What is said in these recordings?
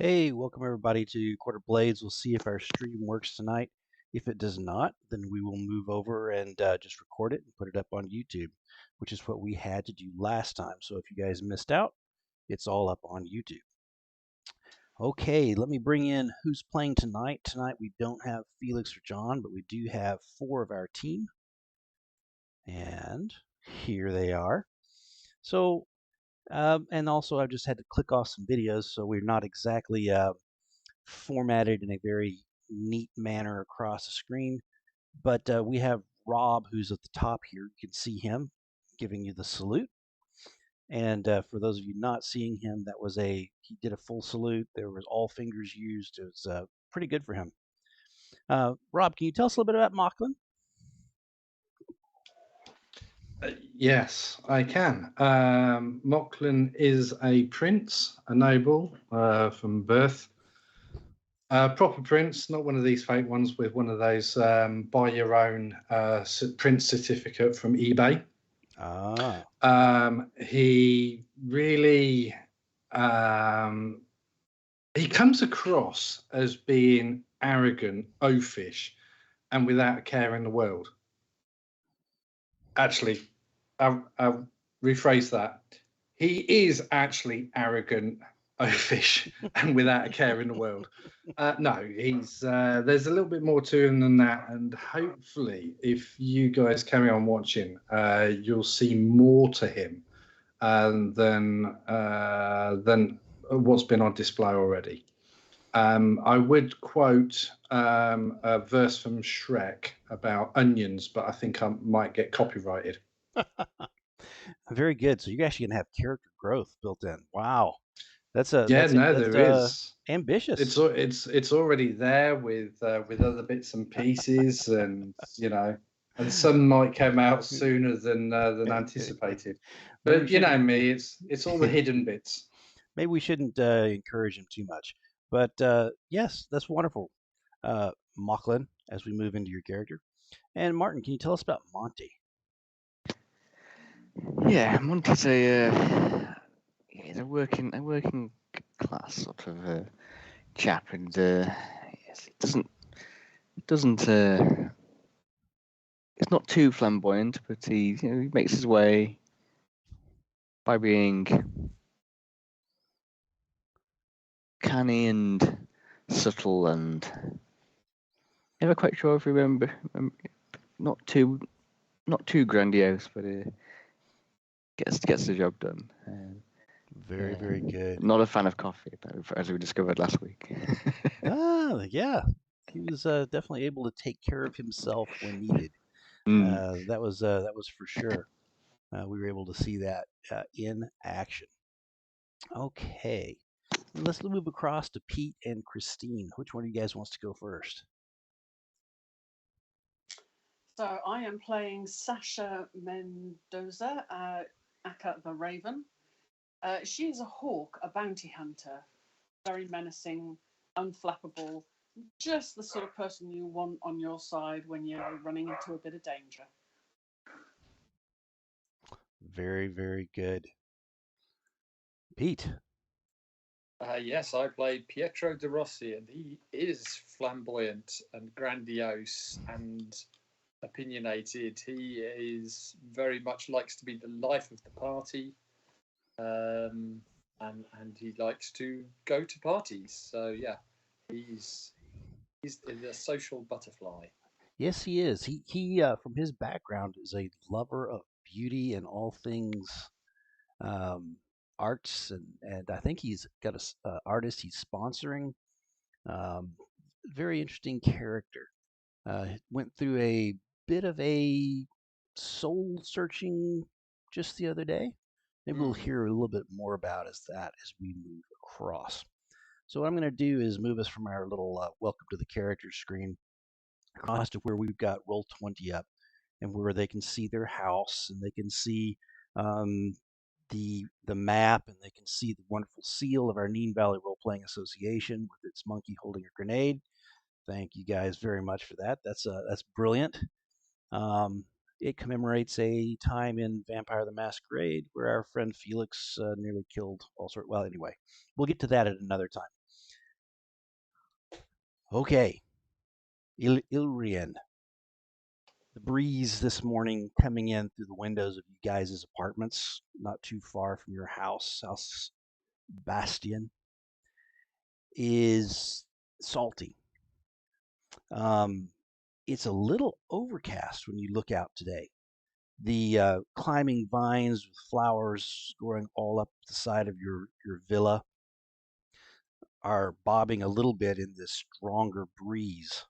Hey, welcome everybody to Quarter Blades. We'll see if our stream works tonight. If it does not, then we will move over and just record it and put it up on YouTube, which is what we had to do last time. So if you guys missed out, it's all up on YouTube. Okay, let me bring in who's playing tonight. Tonight we don't have Felix or John, but we do have 4 of our team. And here they are. So, and also I've just had to click off some videos, so we're not exactly formatted in a very neat manner across the screen. But we have Rob, who's at the top here. You can see him giving you the salute. And for those of you not seeing him, he did a full salute. There was all fingers used. It was pretty good for him. Rob, can you tell us a little bit about Mocklin? Yes, I can. Mocklin is a prince, a noble from birth. Proper prince, not one of these fake ones with one of those buy your own prince certificate from eBay. He really he comes across as being arrogant, oafish, and without a care in the world. Actually, I'll rephrase that. He is actually arrogant, oafish, and without a care in the world. No, he's there's a little bit more to him than that, and hopefully, if you guys carry on watching, you'll see more to him than what's been on display already. I would quote a verse from Shrek about onions, but I think I might get copyrighted. Very good. So you're actually gonna have character growth built in. Wow, that's there is ambitious. It's already there with other bits and pieces, and and some might come out sooner than anticipated. But you know me, it's all the hidden bits. Maybe we shouldn't encourage him too much. But yes, that's wonderful, Mocklin, as we move into your character. And Martin, can you tell us about Monty? Yeah, Monty's he's a working class sort of chap, and yes, it doesn't it's not too flamboyant, but he makes his way by being canny and subtle, and never quite sure if you remember, not too grandiose, but gets the job done. Very good. Not a fan of coffee, as we discovered last week. Yeah, he was definitely able to take care of himself when needed. That was for sure. We were able to see that in action. Okay, and let's move across to Pete and Christine. Which one of you guys wants to go first? So I am playing Sasha Mendoza, Aka the Raven. She is a hawk, a bounty hunter, very menacing, unflappable, just the sort of person you want on your side when you're running into a bit of danger. Very good. Pete. Yes, I play Pietro de Rossi, and he is flamboyant and grandiose and opinionated. He is very much likes to be the life of the party, and he likes to go to parties. So yeah, he's a social butterfly. Yes, he is. He from his background is a lover of beauty and all things arts, and I think he's got a artist he's sponsoring. Very interesting character. Went through a bit of a soul searching just the other day. Maybe we'll hear a little bit more about that as we move across. So what I'm going to do is move us from our little welcome to the characters screen across to where we've got Roll20 up, and where they can see their house, and they can see the map, and they can see the wonderful seal of our Nene Valley Role Playing Association with its monkey holding a grenade. Thank you guys very much for that. That's brilliant. It commemorates a time in Vampire the Masquerade where our friend Felix nearly killed all sorts. Well, anyway, we'll get to that at another time. Okay, Ilrian. The breeze this morning coming in through the windows of you guys' apartments, not too far from your house, House Bastion, is salty. It's a little overcast when you look out today. The climbing vines with flowers growing all up the side of your villa are bobbing a little bit in this stronger breeze.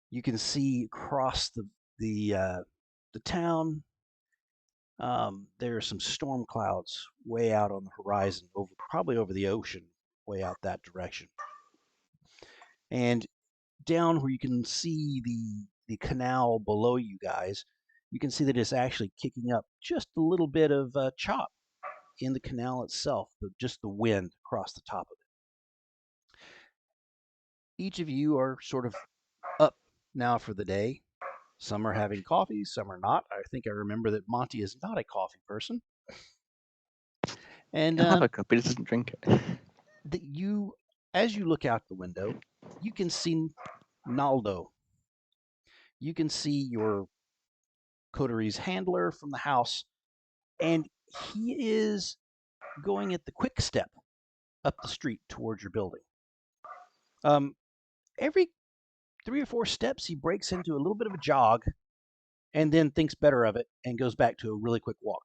You can see across the town. There are some storm clouds way out on the horizon, probably over the ocean, way out that direction. And down where you can see the canal below you guys, you can see that it's actually kicking up just a little bit of chop in the canal itself, just the wind across the top of it. Each of you are sort of up now for the day. Some are having coffee, some are not. I think I remember that Monty is not a coffee person. And He'll have a cup, but he doesn't drink it. as you look out the window, you can see Naldo. You can see your coteries handler from the house, and he is going at the quick step up the street towards your building. Every 3 or 4 steps, he breaks into a little bit of a jog, and then thinks better of it and goes back to a really quick walk.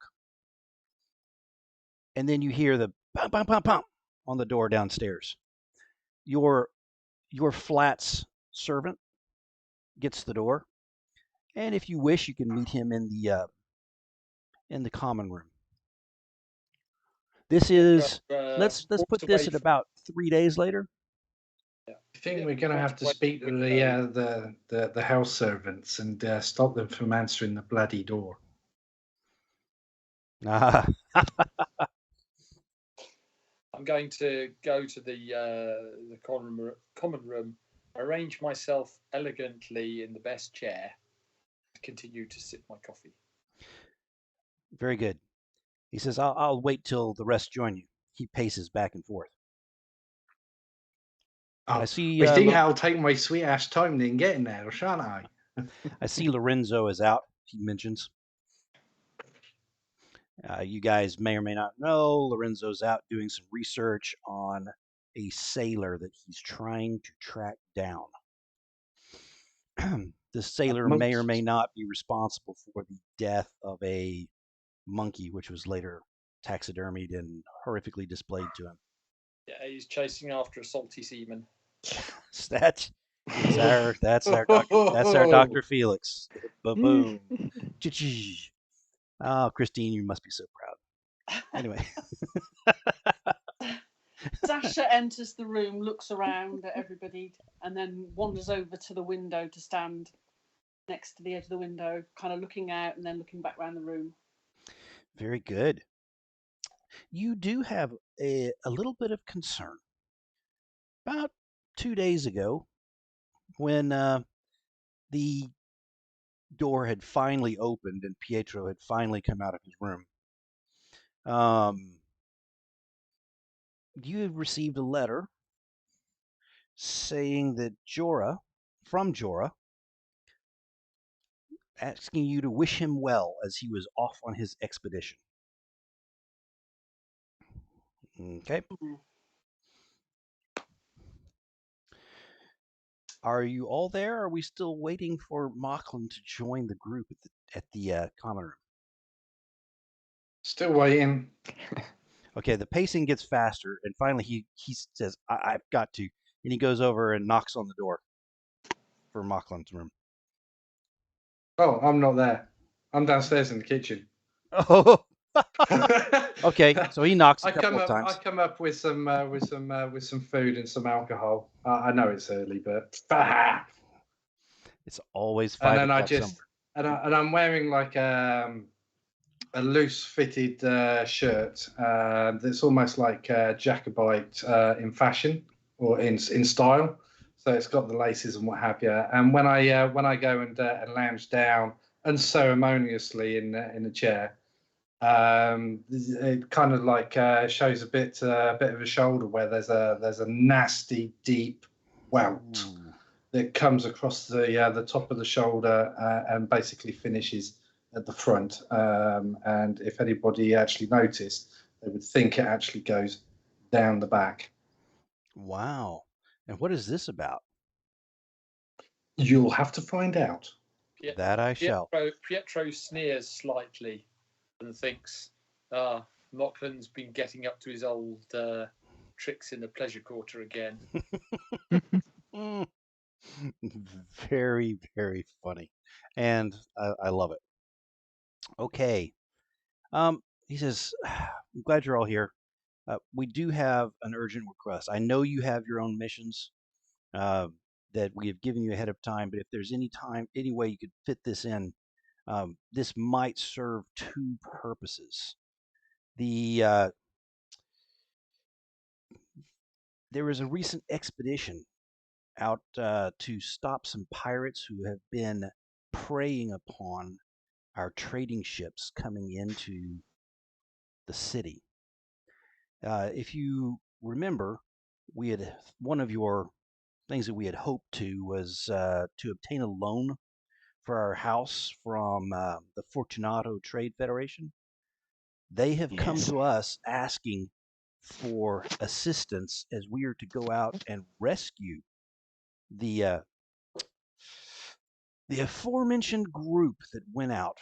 And then you hear the pom pom pom pom on the door downstairs. Your flat's servant gets the door, and if you wish, you can meet him in the common room. This is let's put this at about 3 days later. I think we're going to have to speak to the house servants and stop them from answering the bloody door. I'm going to go to the common room, arrange myself elegantly in the best chair, continue to sip my coffee. Very good. He says, I'll wait till the rest join you. He paces back and forth. Oh, I see. I think I'll take my sweet ass time then getting there, shan't I? I see Lorenzo is out, he mentions. You guys may or may not know, Lorenzo's out doing some research on a sailor that he's trying to track down. The sailor may or may not be responsible for the death of a monkey, which was later taxidermied and horrifically displayed to him. Yeah, he's chasing after a salty seaman. That's our Dr. Felix. Boom. Oh, Christine, you must be so proud. Anyway. Sasha enters the room, looks around at everybody, and then wanders over to the window to stand next to the edge of the window, kind of looking out and then looking back around the room. Very good. You do have a little bit of concern. About 2 days ago, when the door had finally opened and Pietro had finally come out of his room, you had received a letter saying that from Jorah, asking you to wish him well as he was off on his expedition. Okay. Mm-hmm. Are you all there? Or are we still waiting for Mocklin to join the group at the common room? Still waiting. Okay, the pacing gets faster, and finally he says, I've got to. And he goes over and knocks on the door for Mocklin's room. Oh, I'm not there. I'm downstairs in the kitchen. Oh, okay. So he knocks a couple of times. I come up with some food and some alcohol. I know it's early, but it's always 5 o'clock somewhere. And I'm wearing like a loose fitted shirt that's almost like Jacobite in fashion or in style. So it's got the laces and what have you. And when I go and lounge down unceremoniously in a chair, it kind of like shows a bit of a shoulder where there's a nasty deep welt Ooh. that comes across the top of the shoulder and basically finishes at the front. And if anybody actually noticed, they would think it actually goes down the back. Wow. And what is this about? You'll have to find out. Piet- That I shall. Pietro sneers slightly and thinks, Mockland's been getting up to his old tricks in the pleasure quarter again. Mm. Very, very funny. And I love it. Okay. He says, I'm glad you're all here. We do have an urgent request. I know you have your own missions uh, that we have given you ahead of time, but if there's any way you could fit this in, this might serve two purposes. There was a recent expedition out to stop some pirates who have been preying upon our trading ships coming into the city. If you remember, we had one of your things that we had hoped to was to obtain a loan for our house from the Fortunato Trade Federation. They have come Yes. to us asking for assistance as we are to go out and rescue the aforementioned group that went out.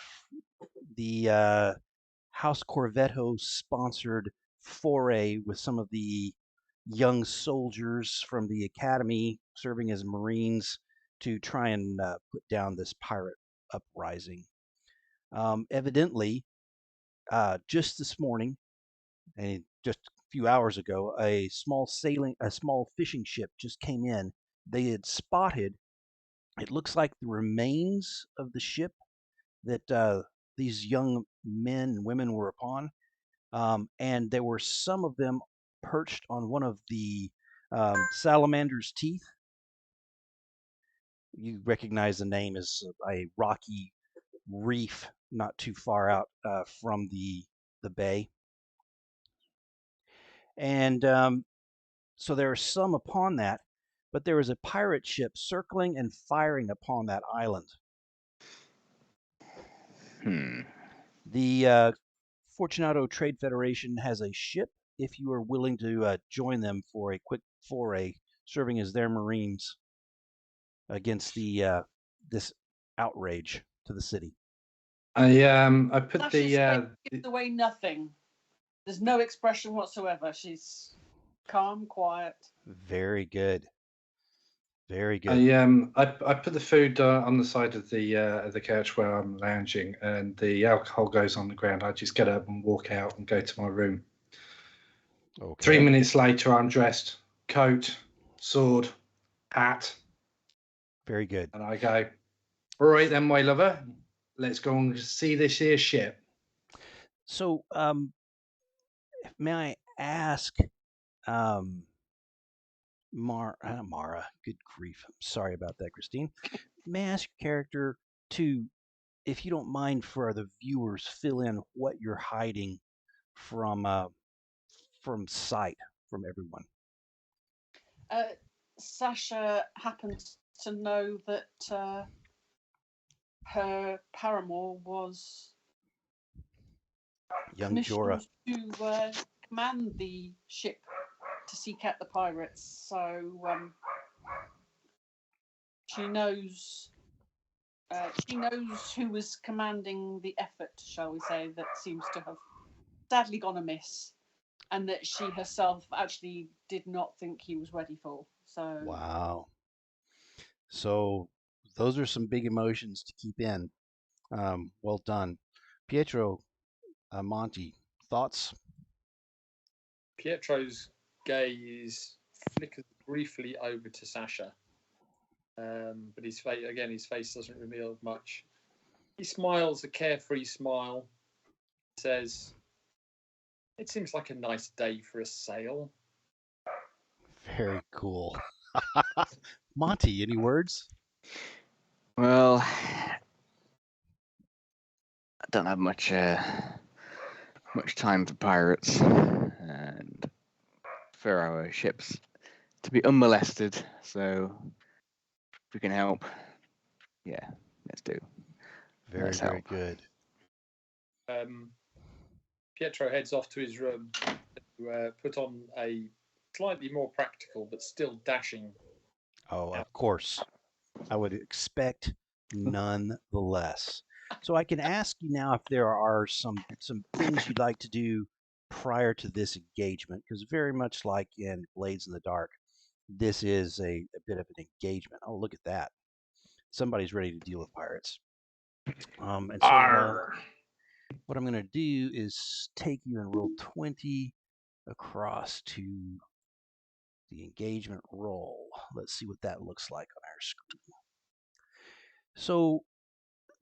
The House Corvetto sponsored foray with some of the young soldiers from the academy serving as Marines to try and put down this pirate uprising. Evidently, just this morning, and just a few hours ago, a small fishing ship just came in. They had spotted, it looks like the remains of the ship that these young men and women were upon. And there were some of them perched on one of the salamander's teeth. You recognize the name as a rocky reef not too far out from the bay. And so there are some upon that, but there was a pirate ship circling and firing upon that island. The Fortunato Trade Federation has a ship if you are willing to join them for a quick foray, serving as their Marines against this outrage to the city. I put Sasha's face gives away nothing. There's no expression whatsoever. She's calm, quiet. Very good. Very good. I put the food on the side of the couch where I'm lounging, and the alcohol goes on the ground. I just get up and walk out and go to my room. Okay. 3 minutes later, I'm dressed, coat, sword, hat. Very good. And I go, all right then, my lover, let's go and see this here ship. So, may I ask, Mara, good grief. I'm sorry about that, Christine. May I ask your character to, if you don't mind, for the viewers, fill in what you're hiding from sight from everyone. Sasha happens to know that her paramour was Young Jorah. commissioned to command the ship to seek out the pirates. So she knows who was commanding the effort, shall we say, that seems to have sadly gone amiss, and that she herself actually did not think he was ready for. So Wow. So those are some big emotions to keep in. Well done. Pietro, Monty, thoughts? Pietro's gaze flickers briefly over to Sasha, but his face doesn't reveal much. He smiles a carefree smile, says, "It seems like a nice day for a sail." Very cool. Monty, any words? Well, I don't have much time for pirates and for our ships to be unmolested. So if we can help, yeah, let's do. Very, Let's very help. good. Pietro heads off to his room to put on a slightly more practical but still dashing. Oh, of course. I would expect none the less. So I can ask you now if there are some things you'd like to do prior to this engagement, because very much like in Blades in the Dark, this is a bit of an engagement. Oh, look at that. Somebody's ready to deal with pirates. And so what I'm going to do is take you and roll 20 across to the engagement roll. Let's see what that looks like on our screen. So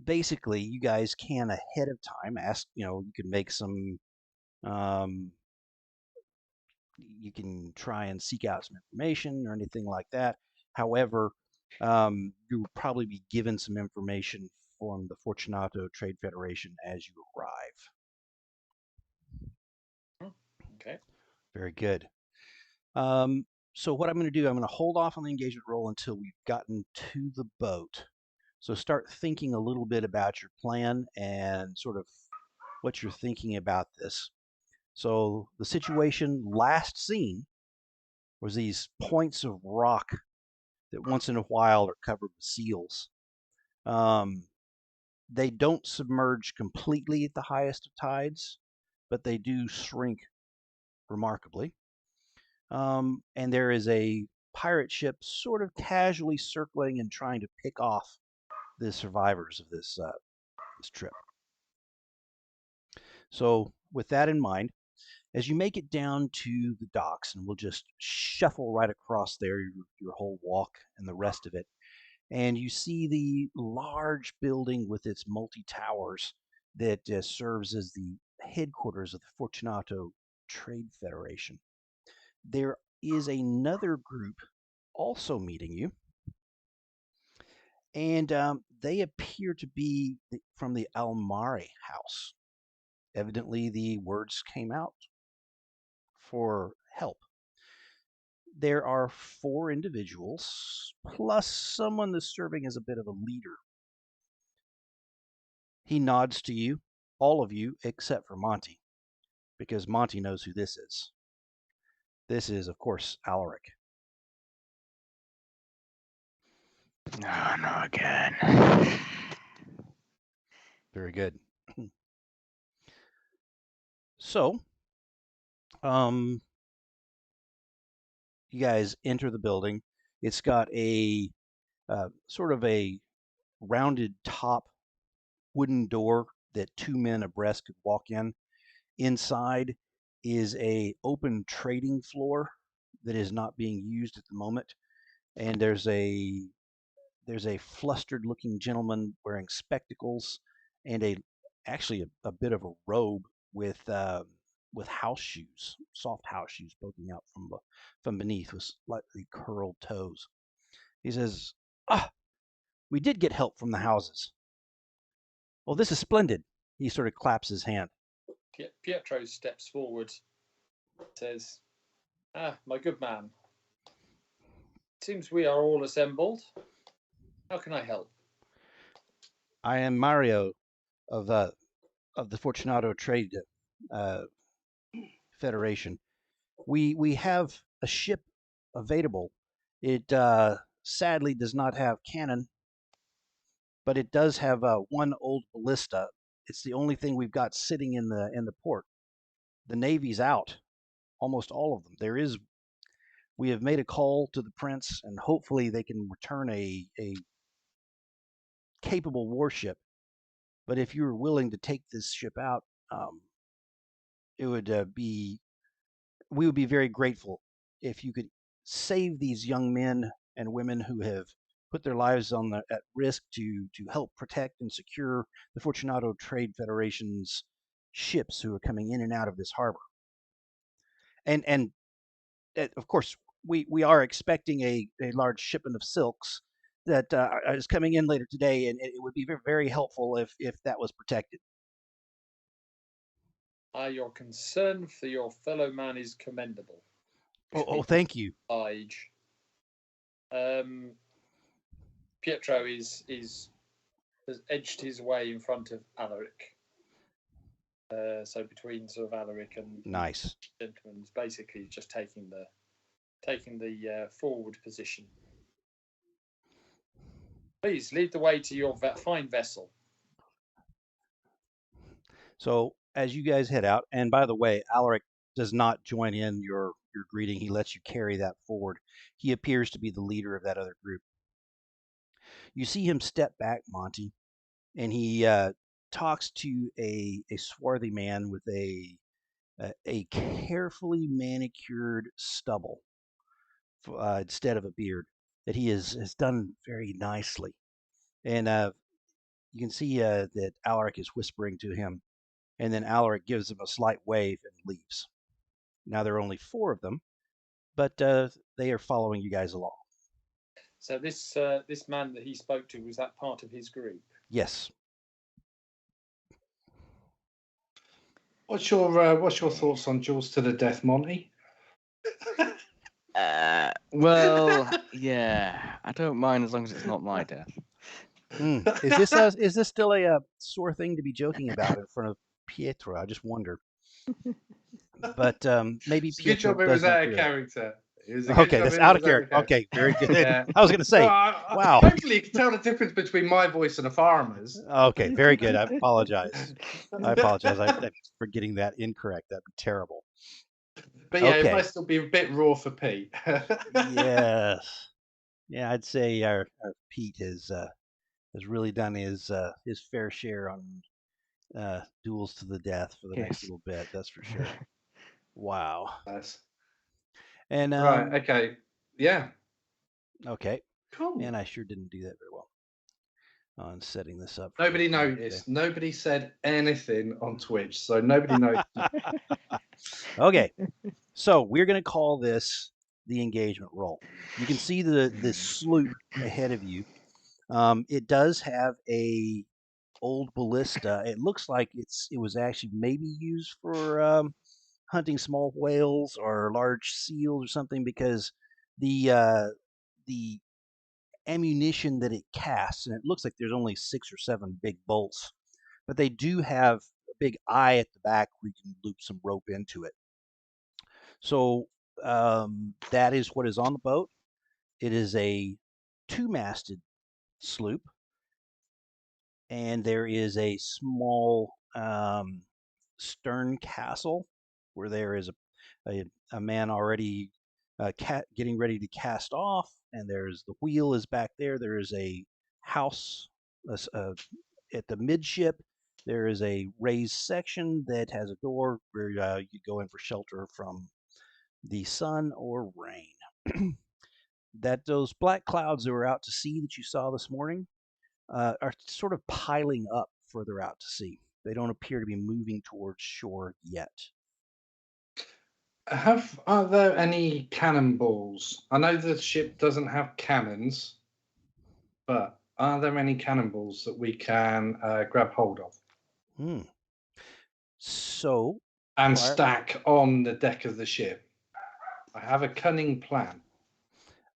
basically, you guys can ahead of time ask, you can make some, you can try and seek out some information or anything like that. However, you'll probably be given some information from the Fortunato Trade Federation as you arrive. Okay. Very good. So what I'm going to do, I'm going to hold off on the engagement roll until we've gotten to the boat. So start thinking a little bit about your plan and sort of what you're thinking about this. So the situation last seen was these points of rock that once in a while are covered with seals. They don't submerge completely at the highest of tides, but they do shrink remarkably. And there is a pirate ship sort of casually circling and trying to pick off the survivors of this trip. So with that in mind, as you make it down to the docks, and we'll just shuffle right across there, your whole walk and the rest of it, and you see the large building with its multi-towers that serves as the headquarters of the Fortunato Trade Federation. There is another group also meeting you, and they appear to be from the Almari house. Evidently, the words came out for help. There are 4 individuals, plus someone that's serving as a bit of a leader. He nods to you, all of you, except for Monty, because Monty knows who this is. This is, of course, Alaric. No, no, again. Very good. So, you guys enter the building. It's got a sort of a rounded top wooden door that 2 men abreast could walk in. Inside is a open trading floor that is not being used at the moment, and there's a flustered looking gentleman wearing spectacles and actually a bit of a robe with house shoes, soft house shoes poking out from beneath with slightly curled toes. He says, we did get help from the houses. Well, this is splendid. He sort of claps his hand. Pietro steps forward, says, my good man. Seems we are all assembled. How can I help? I am Mario of the Fortunato Trade Federation. We have a ship available. It sadly does not have cannon, but it does have one old ballista. It's the only thing we've got sitting in the port. The Navy's out, almost all of them. We have made a call to the Prince, and hopefully they can return a capable warship. But if you're willing to take this ship out, it would we would be very grateful if you could save these young men and women who have put their lives at risk to help protect and secure the Fortunato Trade Federation's ships who are coming in and out of this harbor. And of course, we are expecting a large shipment of silks that is coming in later today, and it would be very, very helpful if that was protected. Your concern for your fellow man is commendable. Oh, thank you. Age. Pietro has edged his way in front of Alaric. So between sort of Alaric and Nice. gentleman, is basically just taking the forward position. Please lead the way to your fine vessel. So as you guys head out, and by the way, Alaric does not join in your greeting. He lets you carry that forward. He appears to be the leader of that other group. You see him step back, Monty, and he talks to a swarthy man with a carefully manicured stubble instead of a beard that he has done very nicely. And you can see that Alaric is whispering to him, and then Alaric gives him a slight wave and leaves. Now there are only 4 of them, but they are following you guys along. So this man that he spoke to, was that part of his group? Yes. What's your thoughts on Jaws to the Death, Monty? Well, yeah, I don't mind as long as it's not my death. Is this still a sore thing to be joking about in front of Pietro? I just wonder. But maybe It's a good Pietro job it was does not out of hear. character. Okay, that's out of character. Okay, very good. Yeah. I was going to say, wow. Hopefully you can tell the difference between my voice and a farmer's. Okay, very good. I apologize. I'm for getting that incorrect. That'd be terrible. But yeah, Okay. it might still be a bit raw for Pete. Yes. Yeah, I'd say our Pete has really done his fair share on duels to the death for the next Yes. little bit. That's for sure. Wow. Nice. And Right. Okay. Yeah. Okay. Cool. And I sure didn't do that very well on setting this up. Nobody noticed. Nobody said anything on Twitch, so nobody noticed. Okay. So we're going to call this the engagement roll. You can see the sloop ahead of you. It does have a old ballista. It looks like it was actually maybe used for hunting small whales or large seals or something, because the ammunition that it casts, and it looks like there's only 6 or 7 big bolts, but they do have a big eye at the back where you can loop some rope into it. So that is what is on the boat. It is a 2-masted sloop, and there is a small stern castle where there is a man already getting ready to cast off, and there's the wheel is back there. There is a house at the midship. There is a raised section that has a door where you go in for shelter from the sun or rain. That those black clouds that were out to sea that you saw this morning are sort of piling up further out to sea. They don't appear to be moving towards shore yet. Are there any cannonballs? I know the ship doesn't have cannons, but are there any cannonballs that we can grab hold of? So and stack on the deck of the ship? I have a cunning plan.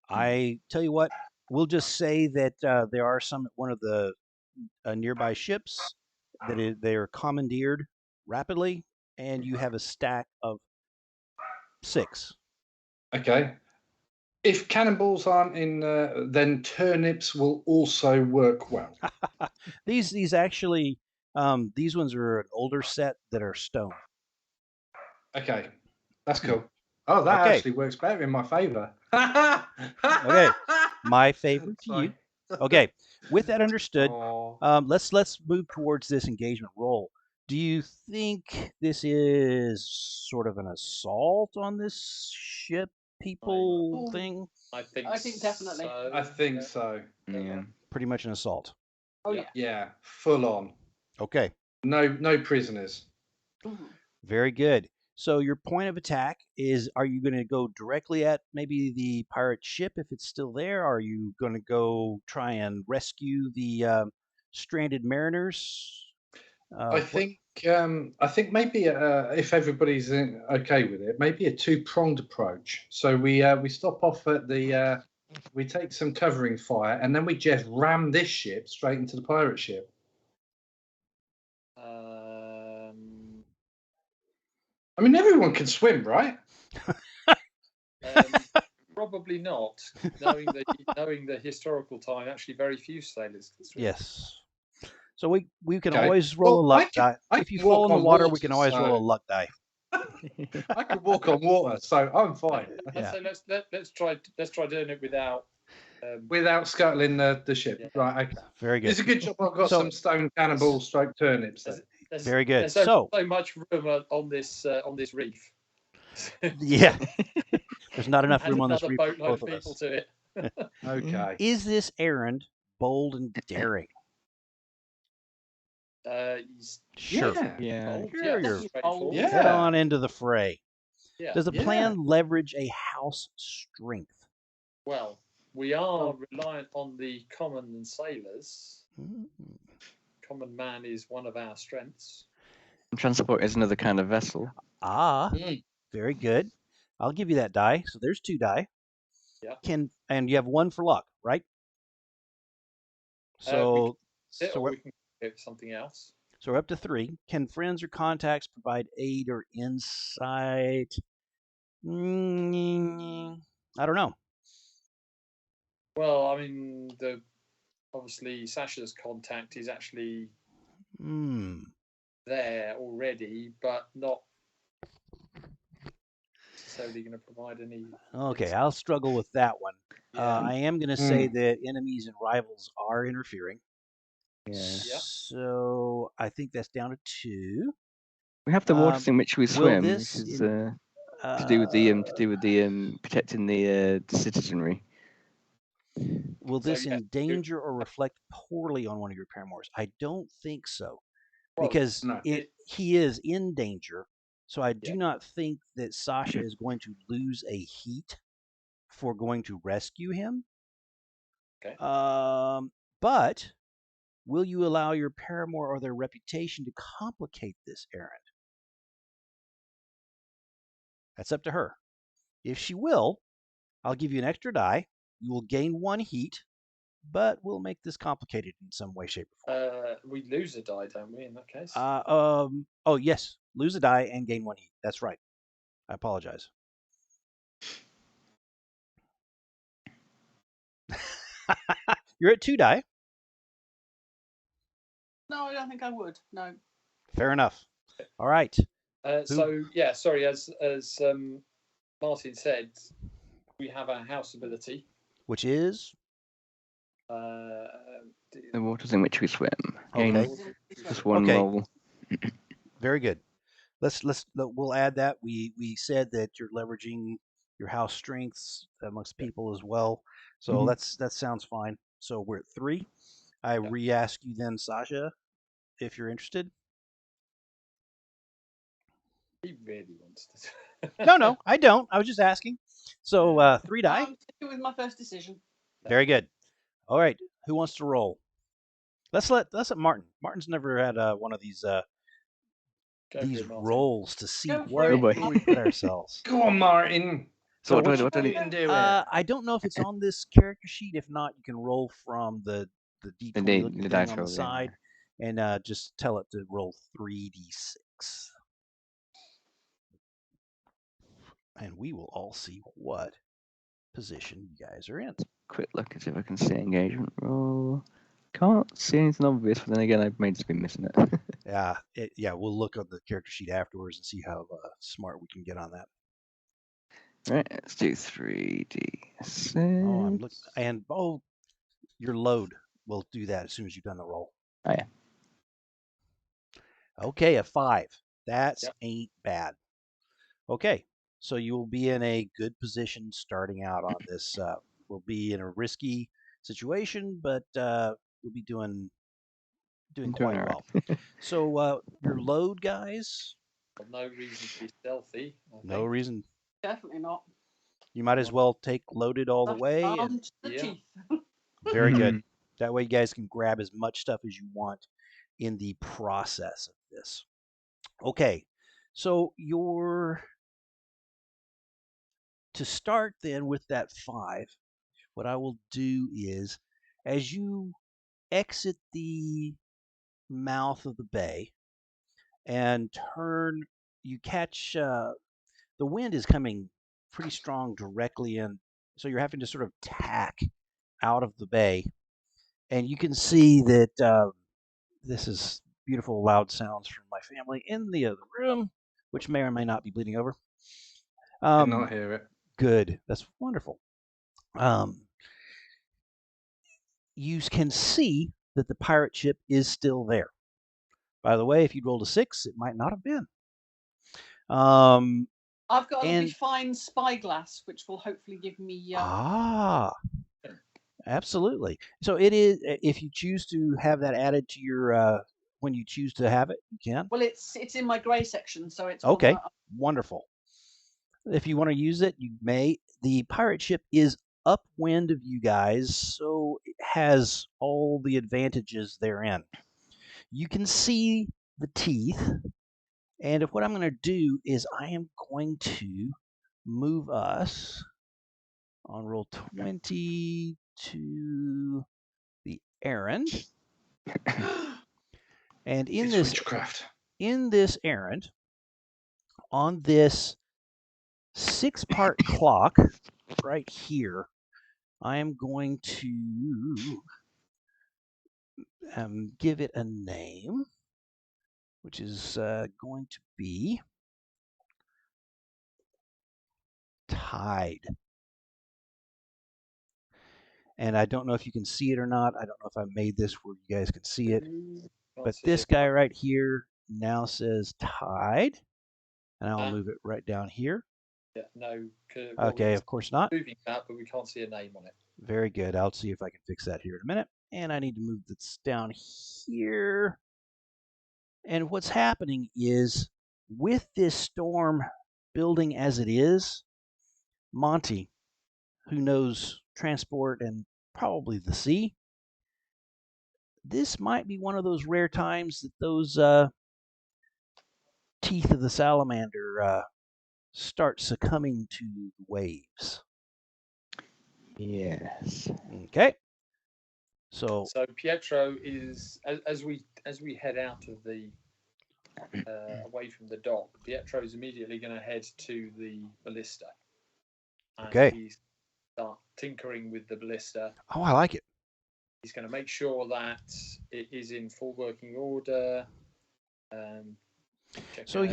I tell you what, we'll just say that there are some at one of the nearby ships that they are commandeered rapidly, and you have a stack of 6. Okay. If cannonballs aren't in, then turnips will also work well. These actually, these ones are an older set that are stone. Okay, that's cool. Oh, that actually works better in my favor. Okay, my favor to you. Okay, with that understood, let's move towards this engagement roll. Do you think this is sort of an assault on this ship people thing? I think definitely. So. I think so. Yeah. Pretty much an assault. Oh yeah. Yeah, full on. Okay. No prisoners. Very good. So your point of attack is, are you going to go directly at maybe the pirate ship if it's still there? Are you going to go try and rescue the stranded mariners? I think maybe if everybody's okay with it, maybe a 2-pronged approach. So we stop off at the we take some covering fire, and then we just ram this ship straight into the pirate ship. I mean, everyone can swim, right? Probably not. Knowing the historical time, actually, very few sailors can swim. Yes. So we can Okay. always roll a Well, luck I die. can If you walk fall in the on water, we water, can always roll a so- luck die. I could walk on water, so I'm fine. Yeah. So let's try doing it without. Without scuttling the ship. Yeah. Right, okay. Very good. It's a good job I've got So- some stone cannonball stroke turnips then. Very good. There's So- so much room on this reef. Yeah. There's not enough And room on this another reef for boatload both of of people us. to it. Okay. Is this errand bold and daring? Sure. Yeah. Bold, Sure, you're- straightforward. Yeah. Head on into the fray. Yeah. Does the Yeah. plan leverage a house strength? Well, we are reliant on the common and sailors. Mm. Common man is one of our strengths. Transport is another kind of vessel. Ah, Mm. very good. I'll give you that die. So there's 2 die. Yeah. And you have 1 for luck, right? So Or we can get something else. So we're up to 3. Can friends or contacts provide aid or insight? I don't know. Well, I mean, obviously Sasha's contact is actually there already, but not necessarily going to provide any. Okay, I'll struggle with that one. Yeah. I am going to say that enemies and rivals are interfering. Yeah. Yeah. So I think that's down to 2. We have the waters in which we swim, which this is in- to do with the protecting the citizenry. Will So, this yeah, endanger or reflect poorly on one of your paramours? I don't think so, Well, because no. he is in danger. So I do Yeah. not think that Sasha is going to lose a heat for going to rescue him. Okay. But will you allow your paramour or their reputation to complicate this errand? That's up to her. If she will, I'll give you an extra die. You will gain 1 heat, but we'll make this complicated in some way, shape, or form. We lose a die, don't we? In that case. Oh yes, lose a die and gain 1 heat. That's right. I apologize. You're at 2 die. No, I don't think I would. No. Fair enough. All right. So yeah, sorry. As Martin said, we have a house ability. Which is The waters in which we swim. Okay. Gain just 1 Okay. roll. very good. We'll add that. We said that you're leveraging your house strengths amongst people as well. So that sounds fine. So we're at 3. I re-ask you then, Sasha, if you're interested. He really wants to. No, I don't. I was just asking. So 3 die. I'm sticking with my first decision. Very good. All right. Who wants to roll? Let's let Martin. Martin's never had one of these Go for these it, Martin. rolls to see Go for where it. where we put ourselves. Go on, Martin. So what do I what do? What do I do? You can do it. I don't know if it's on this character sheet. If not, you can roll from the D20 The looking thing dice on the roll, yeah. side, and just tell it to roll 3d6, and we will all see what position you guys are in. Quick look and see if I can see engagement roll. Can't see anything obvious, but then again, I may just be missing it. Yeah, we'll look at the character sheet afterwards and see how smart we can get on that. Right, let's do 3d6. Oh, I'm looking, and your load. We'll do that as soon as you've done the roll. Oh, yeah. Okay, a 5. That's Yep. ain't bad. Okay, so you will be in a good position starting out on this. We'll be in a risky situation, but we'll be doing quite all well. right. So your load, guys. Well, no reason to be stealthy. I No think. reason. Definitely not. You might as well take loaded all the way. And Armed to the Yeah. teeth. very good. That way, you guys can grab as much stuff as you want in the process of this. Okay, so to start then with that 5, what I will do is, as you exit the mouth of the bay and turn, you catch the wind is coming pretty strong directly in, so you're having to sort of tack out of the bay, and you can see that this is beautiful loud sounds from my family in the other room, which may or may not be bleeding over. Did not hear it. Good. That's wonderful. You can see that the pirate ship is still there. By the way, if you'd rolled a 6, it might not have been. I've got a and- refined spyglass, which will hopefully give me. Absolutely. So it is. If you choose to have that added to your when you choose to have it, you can. Well, it's in my grey section, so it's okay. Wonderful. If you want to use it, you may. The pirate ship is upwind of you guys, so it has all the advantages therein. You can see the teeth, and what I'm going to do is I am going to move us on roll 20 to the errand. And in this witchcraft. In this errand, on this 6-part clock right here, I am going to give it a name, which is going to be Tide. And I don't know if you can see it or not. I don't know if I made this where you guys can see it. But this guy right here now says Tide. And I'll move it right down here. Yeah, no. Okay, of course not. Moving that, but we can't see a name on it. Very good. I'll see if I can fix that here in a minute. And I need to move this down here. And what's happening is, with this storm building as it is, Monty, who knows transport and probably the sea, this might be one of those rare times that those teeth of the salamander start succumbing to the waves. Yes. Okay. So Pietro is, as we head out of the away from the dock, Pietro is immediately going to head to the ballista. And okay. He's start tinkering with the ballista. Oh, I like it. He's going to make sure that it is in full working order. So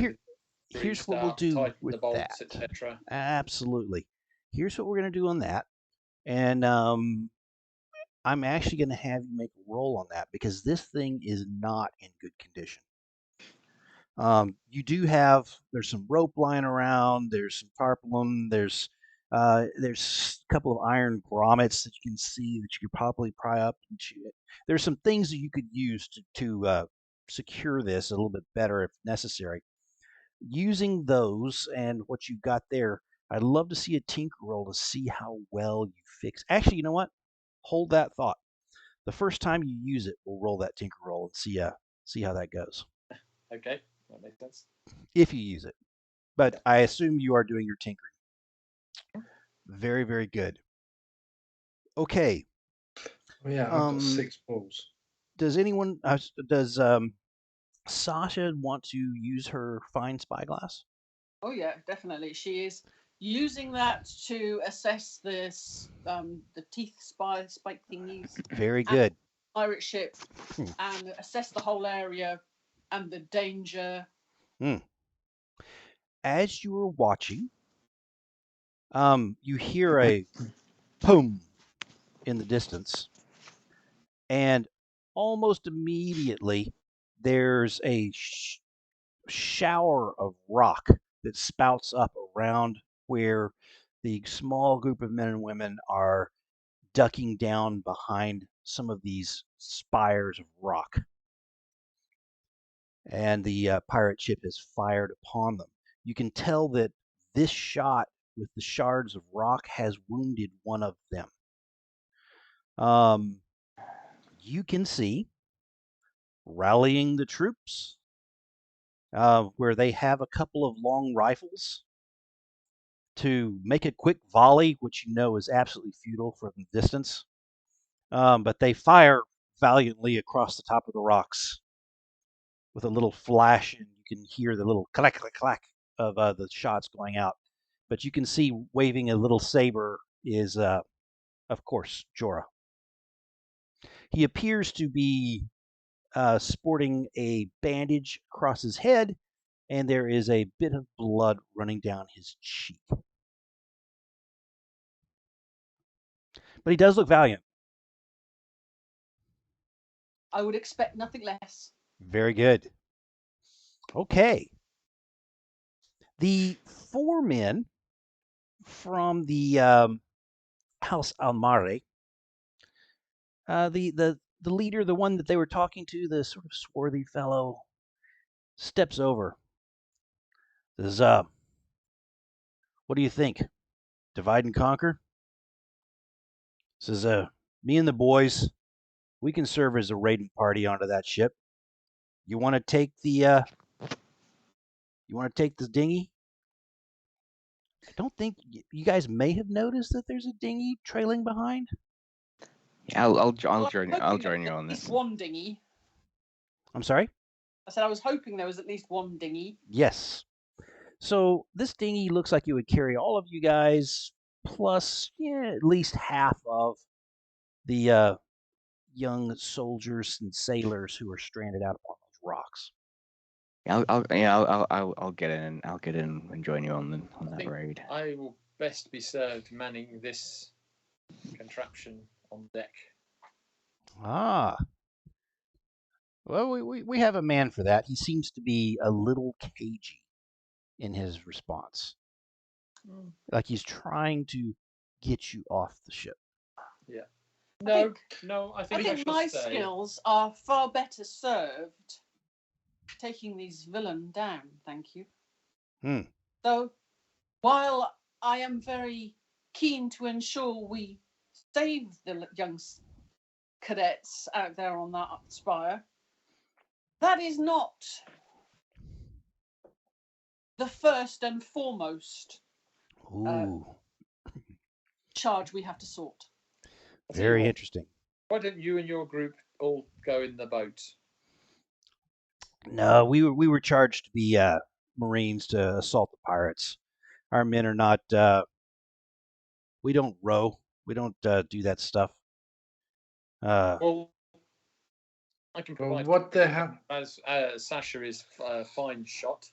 here's what we'll do with the bolts, that. etc. Absolutely. Here's what we're going to do on that. And I'm actually going to have you make a roll on that, because this thing is not in good condition. You do have, there's some rope lying around, there's some tarpaulin, there's a couple of iron grommets that you can see that you could probably pry up and chew it. There's some things that you could use to secure this a little bit better if necessary. Using those and what you've got there, I'd love to see a tinker roll to see how well you fix. Actually, you know what? Hold that thought. The first time you use it, we'll roll that tinker roll and see how that goes. Okay, that makes sense. If you use it. But I assume you are doing your tinkering. Very, very good. Okay. Yeah, I've got 6 balls. Does anyone, does Sasha want to use her fine spyglass? Oh yeah, definitely. She is using that to assess this the teeth spike thingies. Very good. Pirate ship and assess the whole area and the danger. As you are watching, you hear a boom in the distance, and almost immediately there's a shower of rock that spouts up around where the small group of men and women are ducking down behind some of these spires of rock. And the pirate ship has fired upon them. You can tell that this shot with the shards of rock has wounded one of them. You can see rallying the troops, where they have a couple of long rifles. to make a quick volley, which you know is absolutely futile from the distance. But they fire valiantly across the top of the rocks with a little flash, and you can hear the little clack, clack, clack of the shots going out. But you can see waving a little saber is, of course, Jorah. He appears to be sporting a bandage across his head, and there is a bit of blood running down his cheek. But he does look valiant. I would expect nothing less. Very good. Okay. The 4 men from the House Almare, the leader, the one that they were talking to, the sort of swarthy fellow, steps over. Says, what do you think? Divide and conquer? Says, me and the boys, we can serve as a raiding party onto that ship. You want to take the dinghy? I don't think you guys may have noticed that there's a dinghy trailing behind. Yeah, I'll Well, join you. I'm I'll hoping join there you was on at this. least one dinghy. I'm sorry? I said I was hoping there was at least one dinghy. Yes. So this dinghy looks like it would carry all of you guys, plus at least half of the young soldiers and sailors who are stranded out upon those rocks. I'll get in. I'll get in and join you on I that think raid. I will best be served manning this contraption on deck. Ah. Well, we have a man for that. He seems to be a little cagey in his response. Like he's trying to get you off the ship. Yeah. I I think I think shall my stay. skills are far better served taking these villain down, thank you. So, while I am very keen to ensure we save the young cadets out there on that spire, that is not the first and foremost Ooh, charge we have to sort. I'll tell you very what, interesting. why don't you and your group all go in the boat? No, we were charged to be Marines to assault the pirates. Our men are not. We don't row. We don't do that stuff. Well, I can Well, provide. what the hell? As Sasha is a fine shot,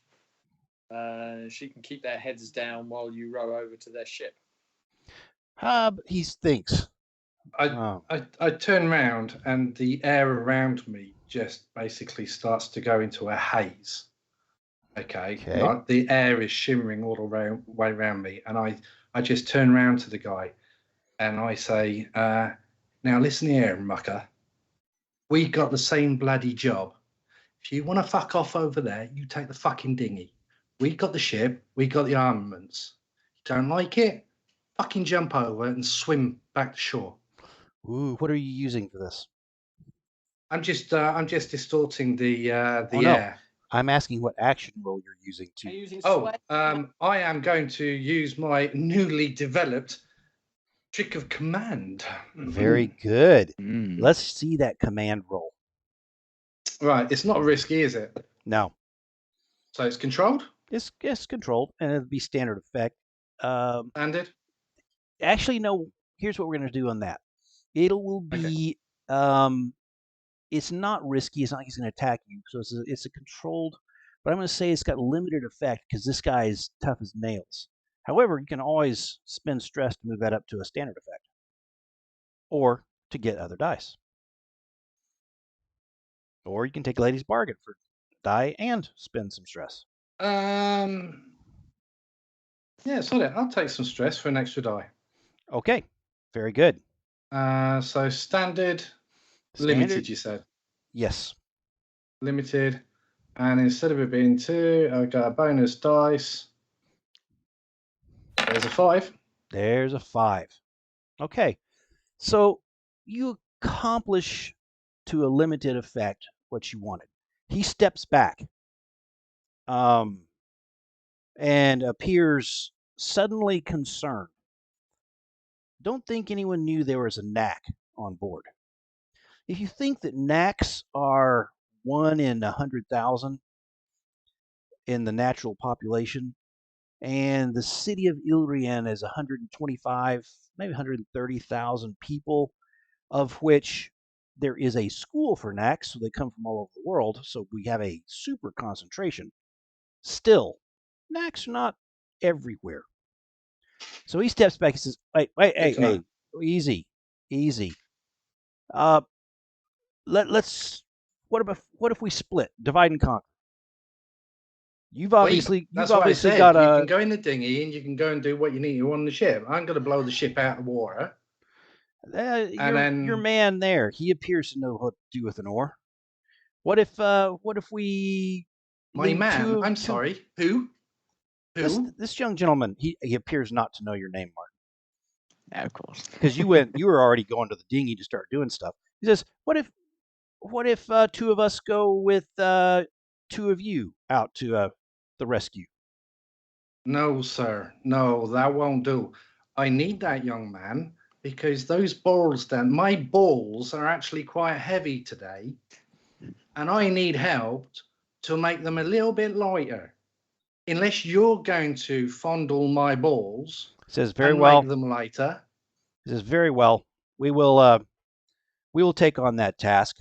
she can keep their heads down while you row over to their ship. He thinks. I turn round and the air around me just basically starts to go into a haze. Okay. Like the air is shimmering all around way around me, and I just turn round to the guy and I say, now listen here, mucker. We got the same bloody job. If you want to fuck off over there, you take the fucking dinghy. We got the ship, we got the armaments. You don't like it? Fucking jump over and swim back to shore. Ooh, what are you using for this? I'm just distorting the air. No. I'm asking what action roll you're using to. Are you using sweat? I am going to use my newly developed trick of command. Very good. Let's see that command roll. Right, it's not risky, is it? No. So it's controlled? It's controlled, and it'll be standard effect. Standard? Actually, no. Here's what we're going to do on that. It will be. It's not risky. It's not like he's going to attack you. So it's a controlled. But I'm going to say it's got limited effect because this guy is tough as nails. However, you can always spend stress to move that up to a standard effect, or to get other dice. Or you can take Lady's Bargain for die and spend some stress. Yeah, sorry, I'll take some stress for an extra die. Okay, very good. So standard, limited, you said? Yes. Limited. And instead of it being 2, I got a bonus dice. There's a 5. There's a 5. Okay. So you accomplish to a limited effect what you wanted. He steps back and appears suddenly concerned. Don't think anyone knew there was a knack on board. If you think that knacks are 1 in 100,000 in the natural population, and the city of Ilrian is 125, maybe 130,000 people, of which there is a school for knacks, so they come from all over the world, so we have a super concentration. Still, knacks are not everywhere. So he steps back and says, hey, easy. Let's what if we split, divide and conquer? You've obviously That's what I said. got You can go in the dinghy and you can go and do what you need to on the ship. I'm going to blow the ship out of water. Your man there, he appears to know what to do with an oar. What if we My man? I'm sorry. Who? This young gentleman, he appears not to know your name, Martin. Yeah, of course. Because you were already going to the dinghy to start doing stuff. He says, what if two of us go with two of you out to the rescue? No, sir. No, that won't do. I need that young man because those balls my balls are actually quite heavy today, and I need help to make them a little bit lighter. Unless you're going to fondle my balls, says very and well. make them lighter. He says very well. We will take on that task.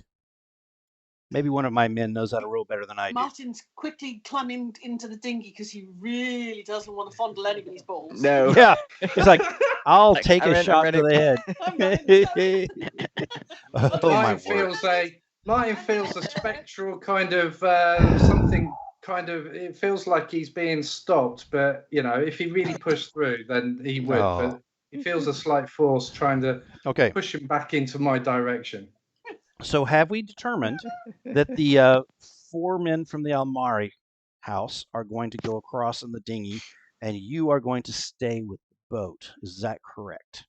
Maybe one of my men knows how to row better than I do. Martin's quickly climbing into the dinghy because he really doesn't want to fondle anybody's balls. No. Yeah, it's like I'll take a I'm shot ready. to the head. Martin feels a spectral kind of something. Kind of, it feels like he's being stopped, but if he really pushed through, then he would. But he feels a slight force trying to push him back into my direction. So have we determined that the 4 men from the Almari house are going to go across in the dinghy, and you are going to stay with the boat? Is that correct?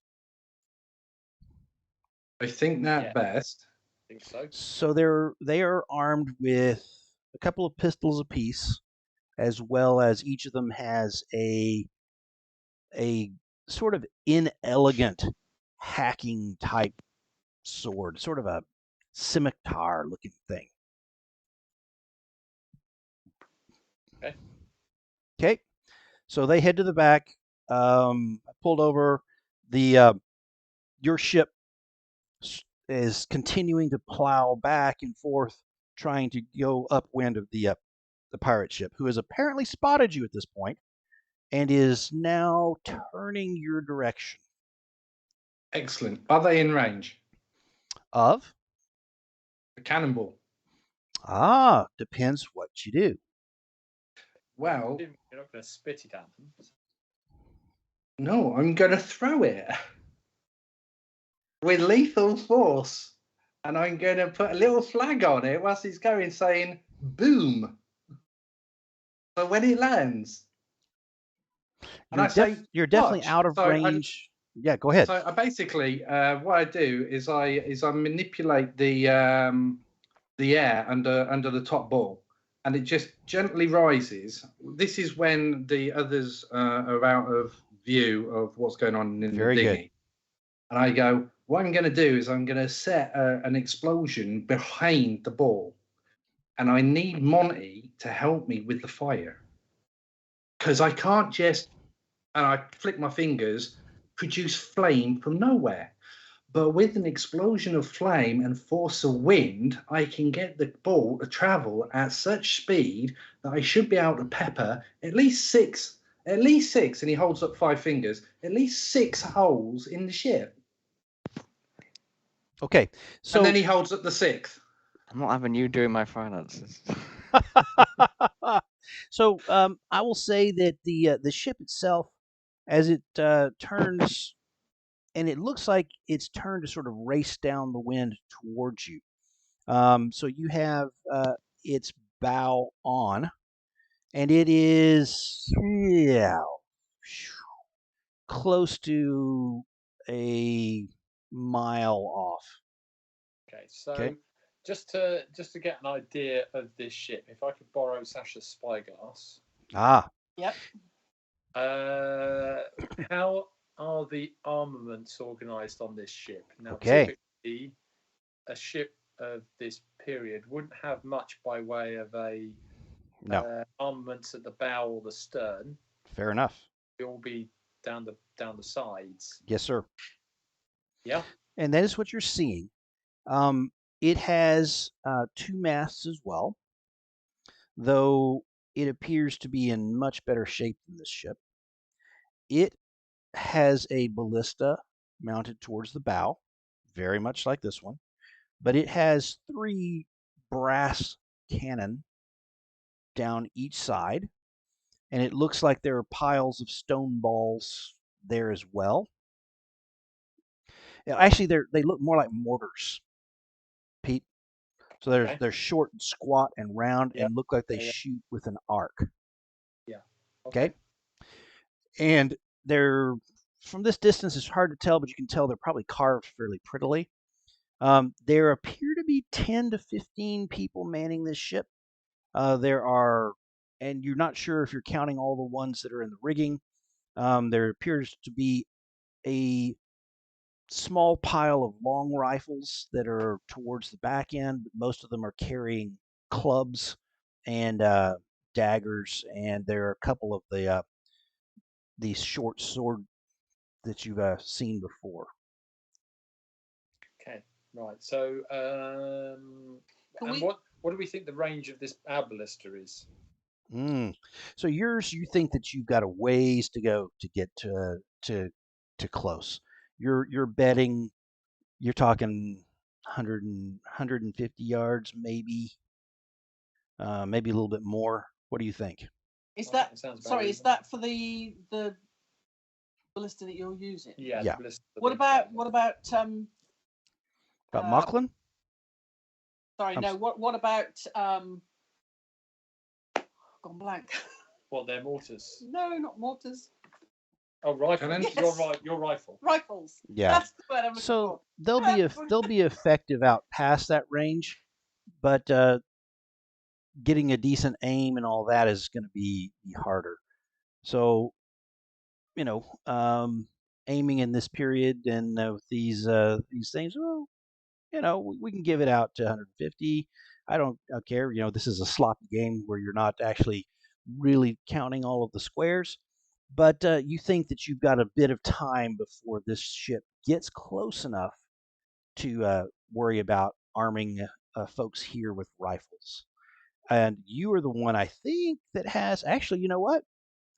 I think that best. I think so. So they are armed with a couple of pistols apiece, as well as each of them has a sort of inelegant hacking type sword, sort of a scimitar looking thing. Okay. So they head to the back. I pulled over. Your ship is continuing to plow back and forth, trying to go upwind of the pirate ship, who has apparently spotted you at this point and is now turning your direction. Excellent. Are they in range of a cannonball? Depends what you do. Well, you're not going to spit it at them. No, I'm going to throw it with lethal force, and I'm going to put a little flag on it whilst it's going, saying "boom." But when it lands, you're definitely out of range. Yeah, go ahead. So basically, what I do is I manipulate the air under the top ball, and it just gently rises. This is when the others are out of view of what's going on in the dinghy. Good. And I go, what I'm going to do is I'm going to set an explosion behind the ball, and I need Monty to help me with the fire, because I can't just, and I flick my fingers, produce flame from nowhere. But with an explosion of flame and force of wind, I can get the ball to travel at such speed that I should be able to pepper at least six, and he holds up 5 fingers, at least 6 holes in the ship. Okay, so... And then he holds up the 6th. I'm not having you doing my finances. So I will say that the ship itself, as it turns... and it looks like it's turned to sort of race down the wind towards you. So you have its bow on, and it is close to a mile off. Okay, so just to get an idea of this ship, if I could borrow Sasha's spyglass. Ah. Yep. How are the armaments organised on this ship? Now, Okay. typically, a ship of this period wouldn't have much by way of a No. armaments at the bow or the stern. Fair enough. It will be down the sides. Yes, sir. Yeah. And that is what you're seeing. It has 2 masts as well, though it appears to be in much better shape than this ship. It has a ballista mounted towards the bow, very much like this one, but it has 3 brass cannon down each side, and it looks like there are piles of stone balls there as well. Actually, they look more like mortars, Pete. So they're short and squat and round and look like they shoot with an arc. Yeah. Okay. And they're, from this distance, it's hard to tell, but you can tell they're probably carved fairly prettily. There appear to be 10 to 15 people manning this ship. There are, and you're not sure if you're counting all the ones that are in the rigging. There appears to be a small pile of long rifles that are towards the back end. Most of them are carrying clubs and daggers, and there are a couple of these short sword that you've seen before. Okay, right. So, what do we think the range of this our ballista is? So yours, you think that you've got a ways to go to get to close. You're betting. You're talking 150 yards, maybe maybe a little bit more. What do you think? Is Well, that sounds sorry? very Is that for the ballista that you're using? Yeah. Yeah. What about About Mocklin? Sorry, I'm no. What about gone blank? What, they're mortars? No, not mortars. Oh, rifles. Cannons? Yes. Your rifle. Rifles. Yeah. That's the word I'm looking So for. they'll be effective out past that range, but getting a decent aim and all that is going to be harder. So, you know, aiming in this period and with these things, well, you know, we can give it out to 150. I don't care. You know, this is a sloppy game where you're not actually really counting all of the squares, but you think that you've got a bit of time before this ship gets close enough to worry about arming folks here with rifles. And you are the one, I think, that has actually. You know what?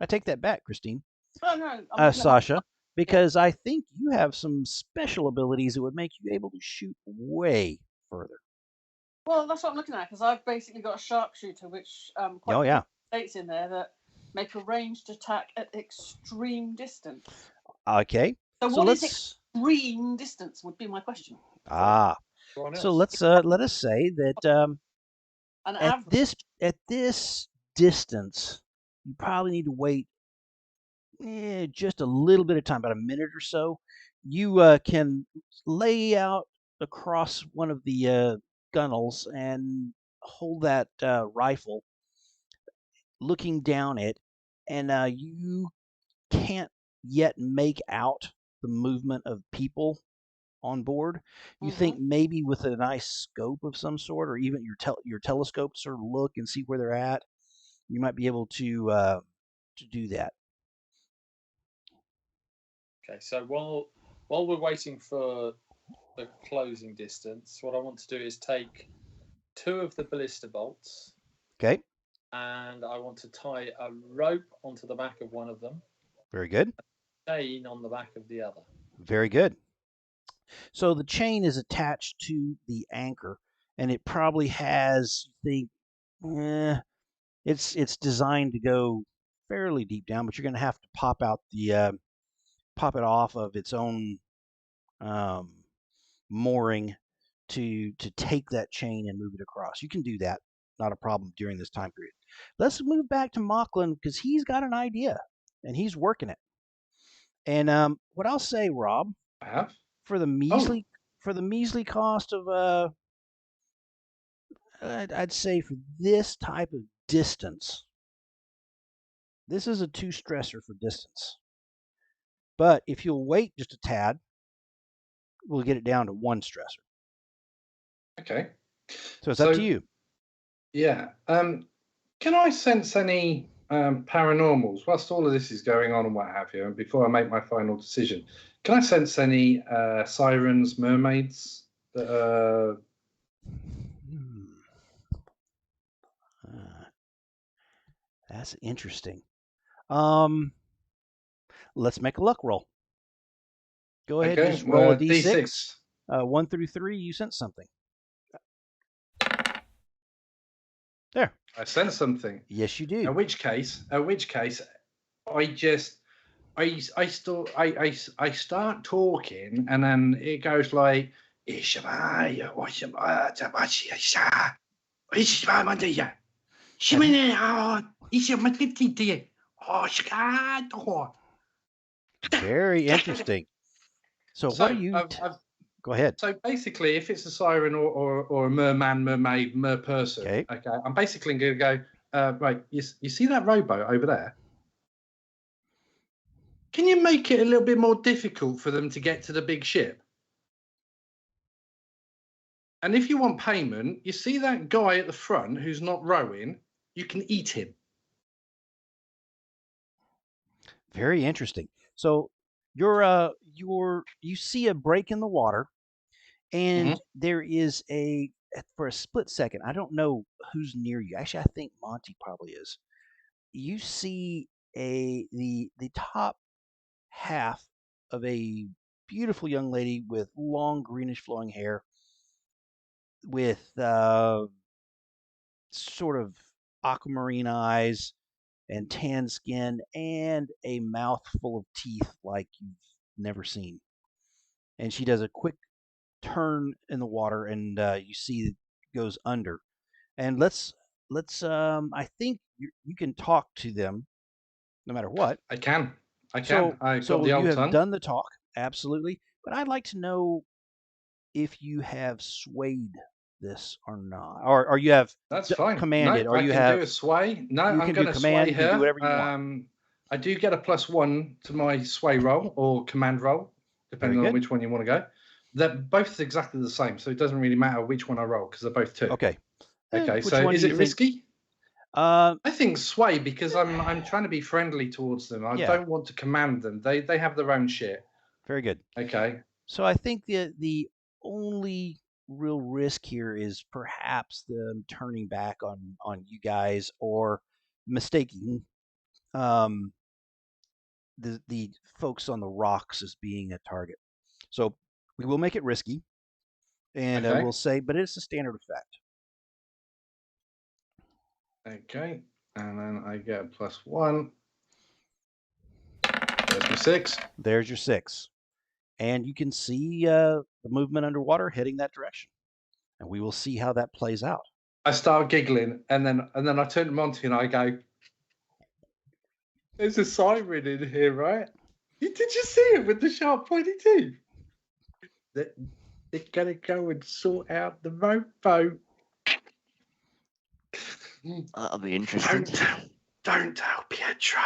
I take that back, Christine. Oh no, I'm looking at Sasha, because I think you have some special abilities that would make you able to shoot way further. Well, that's what I'm looking at because I've basically got a sharpshooter, which quite Oh yeah. states in there that make a ranged attack at extreme distance. Okay. So what is let's extreme distance? Would be my question. So let's let us say that An at average. this distance, you probably need to wait just a little bit of time, about a minute or so. You can lay out across one of the gunnels and hold that rifle, looking down it, and you can't yet make out the movement of people on board. You think maybe with a nice scope of some sort, or even your telescope, to sort of look and see where they're at, you might be able to do that. Okay, so while we're waiting for the closing distance, what I want to do is take 2 of the ballista bolts. Okay. And I want to tie a rope onto the back of one of them. Very good. Chain on the back of the other. Very good. So the chain is attached to the anchor, and it probably has it's designed to go fairly deep down, but you're going to have to pop it off of its own mooring to take that chain and move it across. You can do that, not a problem during this time period. Let's move back to Mocklin because he's got an idea and he's working it. And what I'll say, Rob, I have for the measly cost of I'd say for this type of distance, This is a 2 stressor for distance. But if you'll wait just a tad, we'll get it down to 1 stressor. Okay. So it's up to So you. yeah, can I sense any paranormals whilst all of this is going on and what have you? And before I make my final decision, can I sense any sirens, mermaids that Hmm. That's interesting. Let's make a luck roll. Go ahead and okay? just roll a d6. D6. 1 through 3, you sense something. There. I sense something. Yes, you do. In which case, I just I start talking, and then it goes like, Very interesting. So what are you? Go ahead. So basically, if it's a siren or a merman, mermaid, person, Okay. I'm basically going to go, right, you see that rowboat over there? Can you make it a little bit more difficult for them to get to the big ship? And if you want payment, you see that guy at the front who's not rowing, you can eat him. Very interesting. So you see a break in the water, and there is for a split second, I don't know who's near you. Actually, I think Monty probably is. You see the top half of a beautiful young lady with long greenish flowing hair, with sort of aquamarine eyes and tan skin, and a mouth full of teeth like you've never seen. And she does a quick turn in the water, and you see it goes under. And I think you can talk to them no matter what. I can. I've So got the you old have tongue. done the talk, absolutely. But I'd like to know if you have swayed this or not, or you have That's fine. commanded, No, or I you can have do a sway. No, you I'm can do going to command. sway You can do her. whatever you want. I do get a +1 to my sway roll or command roll, Very depending on good. which one you want to go. They're both exactly the same, so it doesn't really matter which one I roll because they're both 2. Okay. Okay. Which So one is do it you think? risky? I think sway because I'm trying to be friendly towards them. I Yeah. don't want to command them. They have their own shit. Very good. Okay. So I think the only real risk here is perhaps them turning back on you guys, or mistaking the folks on the rocks as being a target. So we will make it risky, and Okay. we'll say, but it's a standard effect. Okay. And then I get a +1. There's my 6. There's your 6, and you can see the movement underwater heading that direction, and we will see how that plays out. I start giggling, and then I turn to Monty and I go, "There's a siren in here, right? Did you see it with the sharp pointy teeth? They're gonna go and sort out the rowboat." That'll be interesting. Don't tell Pietro.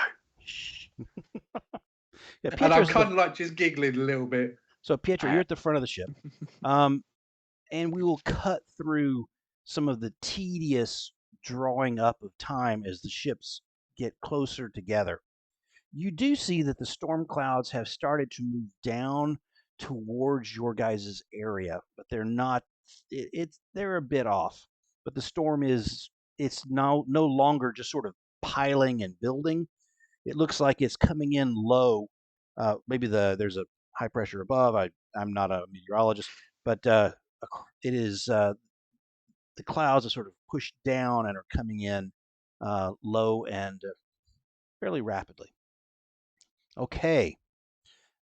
Yeah, And I'm kind of like just giggling a little bit. So Pietro, you're at the front of the ship, and we will cut through some of the tedious drawing up of time as the ships get closer together. You do see that the storm clouds have started to move down towards your guys' area, but they're not. They're a bit off, but the storm it's now no longer just sort of piling and building. It looks like it's coming in low. Maybe there's a high pressure above. I'm not a meteorologist, but it is the clouds are sort of pushed down and are coming in low and fairly rapidly. Okay,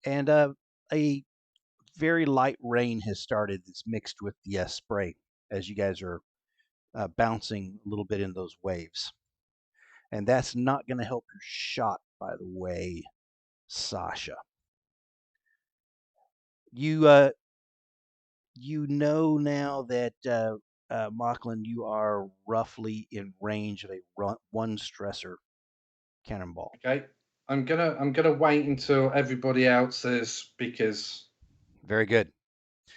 and a very light rain has started. That's mixed with the spray as you guys are bouncing a little bit in those waves, and that's not going to help your shot, by the way, Sasha. You know now that Mocklin, you are roughly in range of a 1 stressor cannonball. Okay. I'm gonna wait until everybody else is, because Very good.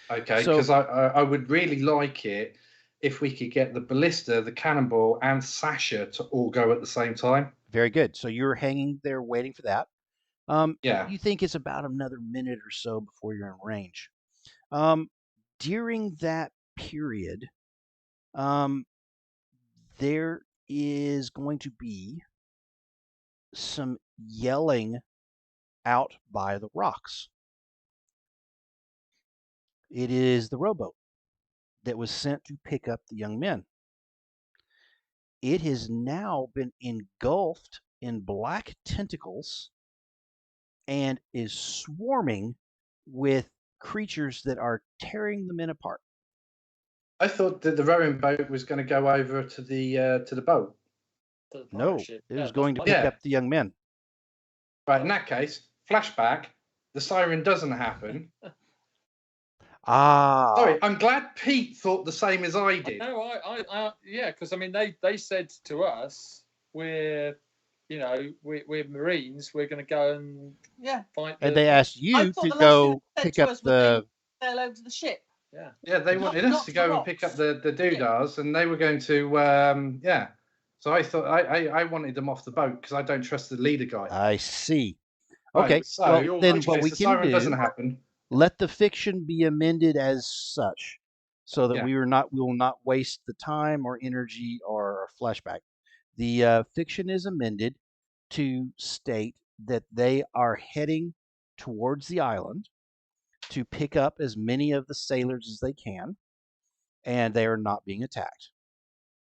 okay, So- because I would really like it if we could get the ballista, the cannonball, and Sasha to all go at the same time. Very good. So you're hanging there waiting for that. Yeah. You think it's about another minute or so before you're in range. During that period, there is going to be some yelling out by the rocks. It is the rowboat that was sent to pick up the young men. It has now been engulfed in black tentacles and is swarming with creatures that are tearing the men apart. I thought that the rowing boat was going to go over to the boat. To the pirate No, ship. it Yeah, was that's going to my- pick Yeah. up the young men. Right, in that case, flashback. The siren doesn't happen. Ah, Sorry, I'm glad Pete thought the same as I did. No, yeah, because I mean, they said to us, we're Marines, we're going to go and Yeah. fight. and they asked I you thought to the last thing go they said pick to up us was they the. would sail over to the ship. Yeah, Yeah, they wanted us Not to the go and pick up rocks. the doodahs, and they were going to yeah. So I thought I wanted them off the boat because I don't trust the leader guy. I see. Right, Okay, so well in then which what case we the can siren doesn't do, happen. let the fiction be amended as such, so that Yeah. we will not waste the time or energy or flashback. The fiction is amended to state that they are heading towards the island to pick up as many of the sailors as they can, and they are not being attacked.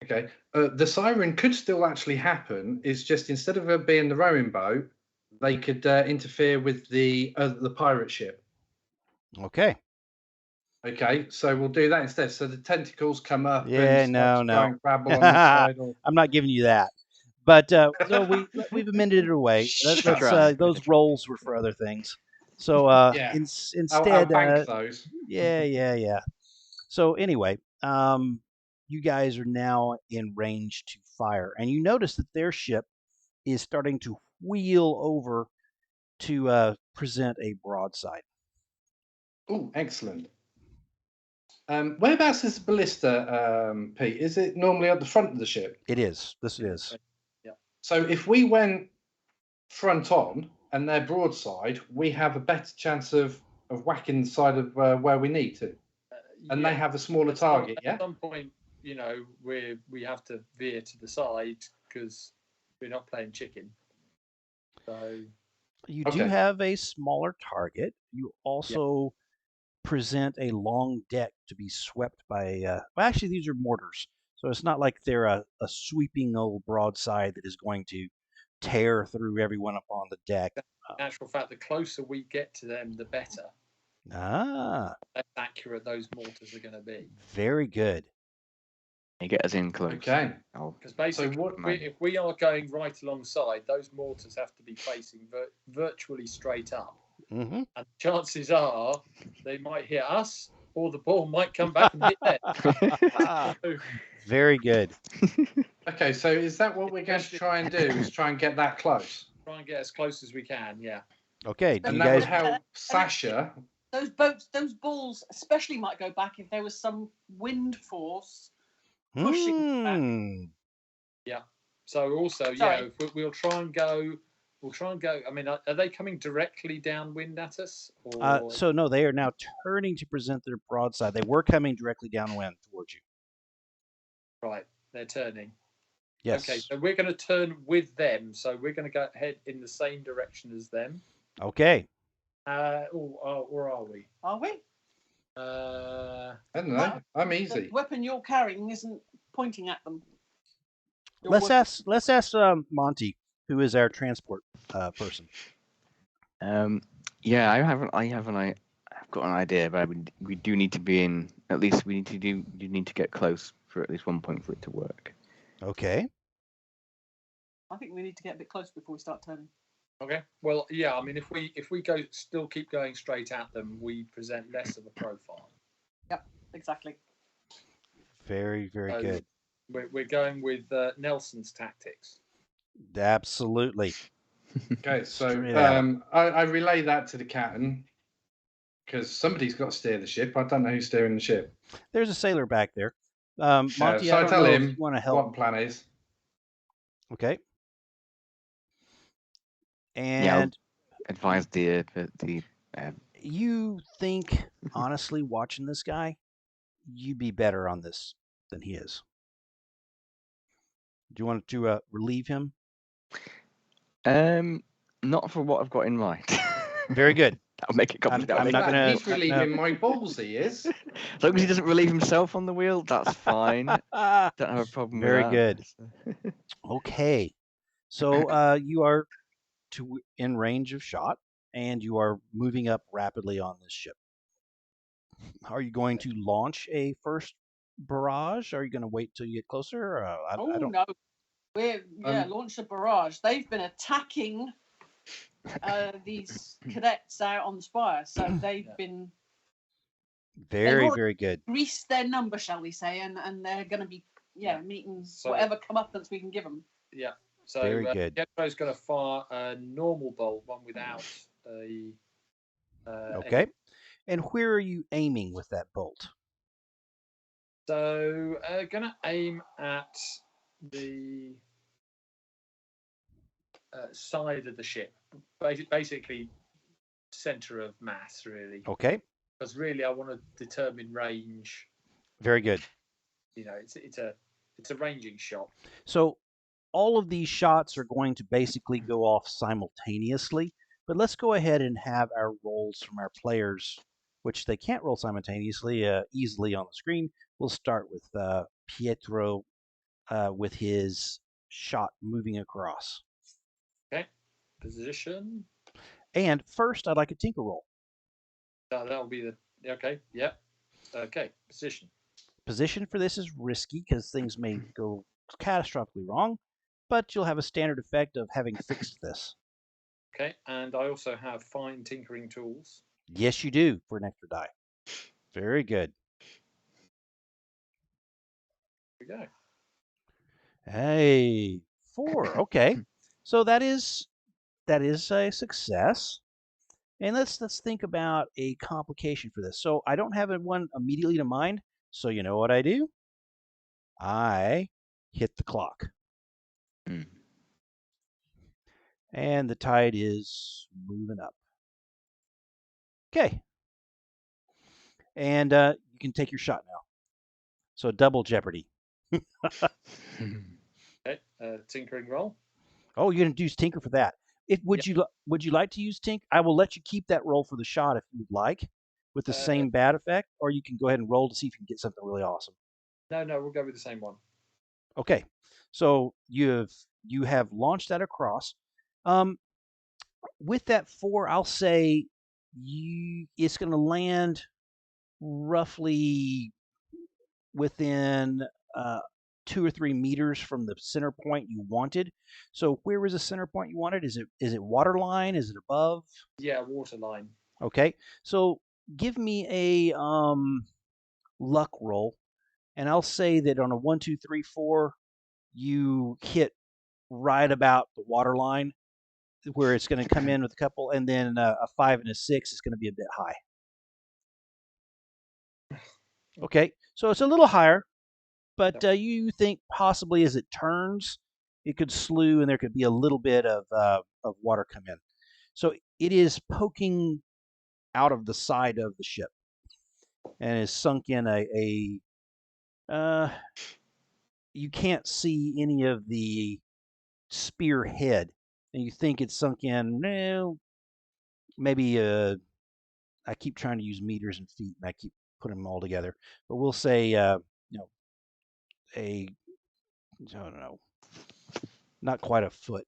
Okay, the siren could still actually happen. It's just instead of it being the rowing boat, they could interfere with the pirate ship. Okay. Okay, so we'll do that instead. So the tentacles come up Yeah, and start to try no. and grabble on the side. Or... I'm not giving you that. But so we've amended it away. Let's Try. those roles were for other things. So Yeah. instead, I'll bank those. yeah. So anyway, you guys are now in range to fire, and you notice that their ship is starting to wheel over to present a broadside. Oh, excellent. Whereabouts is the ballista, Pete? Is it normally at the front of the ship? It is. This is. yeah. So if we went front on and they're broadside, we have a better chance of whacking the side of where we need to. And they have a smaller target, yeah? At some point, we have to veer to the side because we're not playing chicken. So You do Okay. have a smaller target. You also present a long deck to be swept by. Well, actually, these are mortars, so it's not like they're a sweeping old broadside that is going to tear through everyone up on the deck. in actual fact, the closer we get to them, the better. Ah, Less accurate those mortars are going to be. very good. You get us in close. Okay. Because basically, if we are going right alongside, those mortars have to be facing virtually straight up. Mm-hmm. And chances are they might hit us, or the ball might come back and hit them. Very good. Okay, so is that what we're going to try and do? Is try and get that close? Try and get as close as we can, yeah. Okay, do And you that would guys? help Sasha. Those boats, those balls, especially might go back if there was some wind force pushing back. Yeah. So also, Sorry. if we'll try and go. We'll try and go. I mean, are they coming directly downwind at us? Or... So no, they are now turning to present their broadside. They were coming directly downwind towards you. Right, they're turning. Yes. Okay, so we're going to turn with them. So we're going to go head in the same direction as them. Okay. Or are we? Are we? I don't know. I'm easy. The weapon you're carrying isn't pointing at them. Let's ask Monty, who is our transport person. Yeah, I've got an idea, but we do need to be in. At least you need to get close for at least one point for it to work. Okay. I think we need to get a bit closer before we start turning. Okay. Well, yeah. I mean, if we still keep going straight at them, we present less of a profile. Yep, exactly. Very, very good. We're going with Nelson's tactics. Absolutely. Okay, so Straight at 'em. I relay that to the captain because somebody's got to steer the ship. I don't know who's steering the ship. There's a sailor back there. Monty, So I I don't tell know if you him want to what help. the plan is. Okay. Yeah, I'll And advise the you think, honestly, watching this guy, you'd be better on this than he is. Do you want to relieve him? not for what I've got in mind. Very good. That'll make it I'm complicated. not gonna. He's relieving my balls. He is. As long as he doesn't relieve himself on the wheel, that's fine. Don't have a problem Very with good. that. Okay. So you are in range of shot, and you are moving up rapidly on this ship. Are you going to launch a first barrage? Are you going to wait till you get closer? I don't. No, we're launch a barrage. They've been attacking these cadets out on the spire, so they've been Very good. greased their number, shall we say, and they're going to be meeting So- whatever comeuppance we can give them. Yeah. So Very good. Pietro's going to fire a normal bolt, one without a. Okay. And where are you aiming with that bolt? So going to aim at the side of the ship, basically center of mass, really. Okay. Because really, I want to determine range. Very good. You know, it's a ranging shot. So all of these shots are going to basically go off simultaneously, but let's go ahead and have our rolls from our players, which they can't roll simultaneously easily on the screen. We'll start with Pietro with his shot moving across. Okay, position. And first, I'd like a tinker roll. That'll be the okay. Yep. Okay, position. Position for this is risky because things may go catastrophically wrong, but you'll have a standard effect of having fixed this. Okay, and I also have fine tinkering tools. Yes, you do, for an extra die. Very good. Here we go. Hey, 4. Okay, so that is a success. And let's think about a complication for this. So I don't have one immediately to mind. So you know what I do? I hit the clock. Mm. And the tide is moving up. Okay. And you can take your shot now. So double jeopardy. Okay, tinkering roll. Oh, you're going to use tinker for that. Would you like to use tink? I will let you keep that roll for the shot if you would like, with the same bad effect, or you can go ahead and roll to see if you can get something really awesome. No, we'll go with the same one. Okay, so you have launched that across. With that 4, I'll say it's going to land roughly within 2 or 3 meters from the center point you wanted. So where was the center point you wanted? Is it waterline? Is it above? Yeah, waterline. Okay, so give me a luck roll, and I'll say that on a 1, 2, 3, 4, you hit right about the waterline, where it's going to come in with a couple, and then a 5 and a 6 is going to be a bit high. Okay, so it's a little higher, but you think possibly as it turns, it could slew, and there could be a little bit of water come in. So it is poking out of the side of the ship, and is sunk in you can't see any of the spearhead, and you think it's sunk in. Maybe I keep trying to use meters and feet, and I keep putting them all together. But we'll say, I don't know, not quite a foot.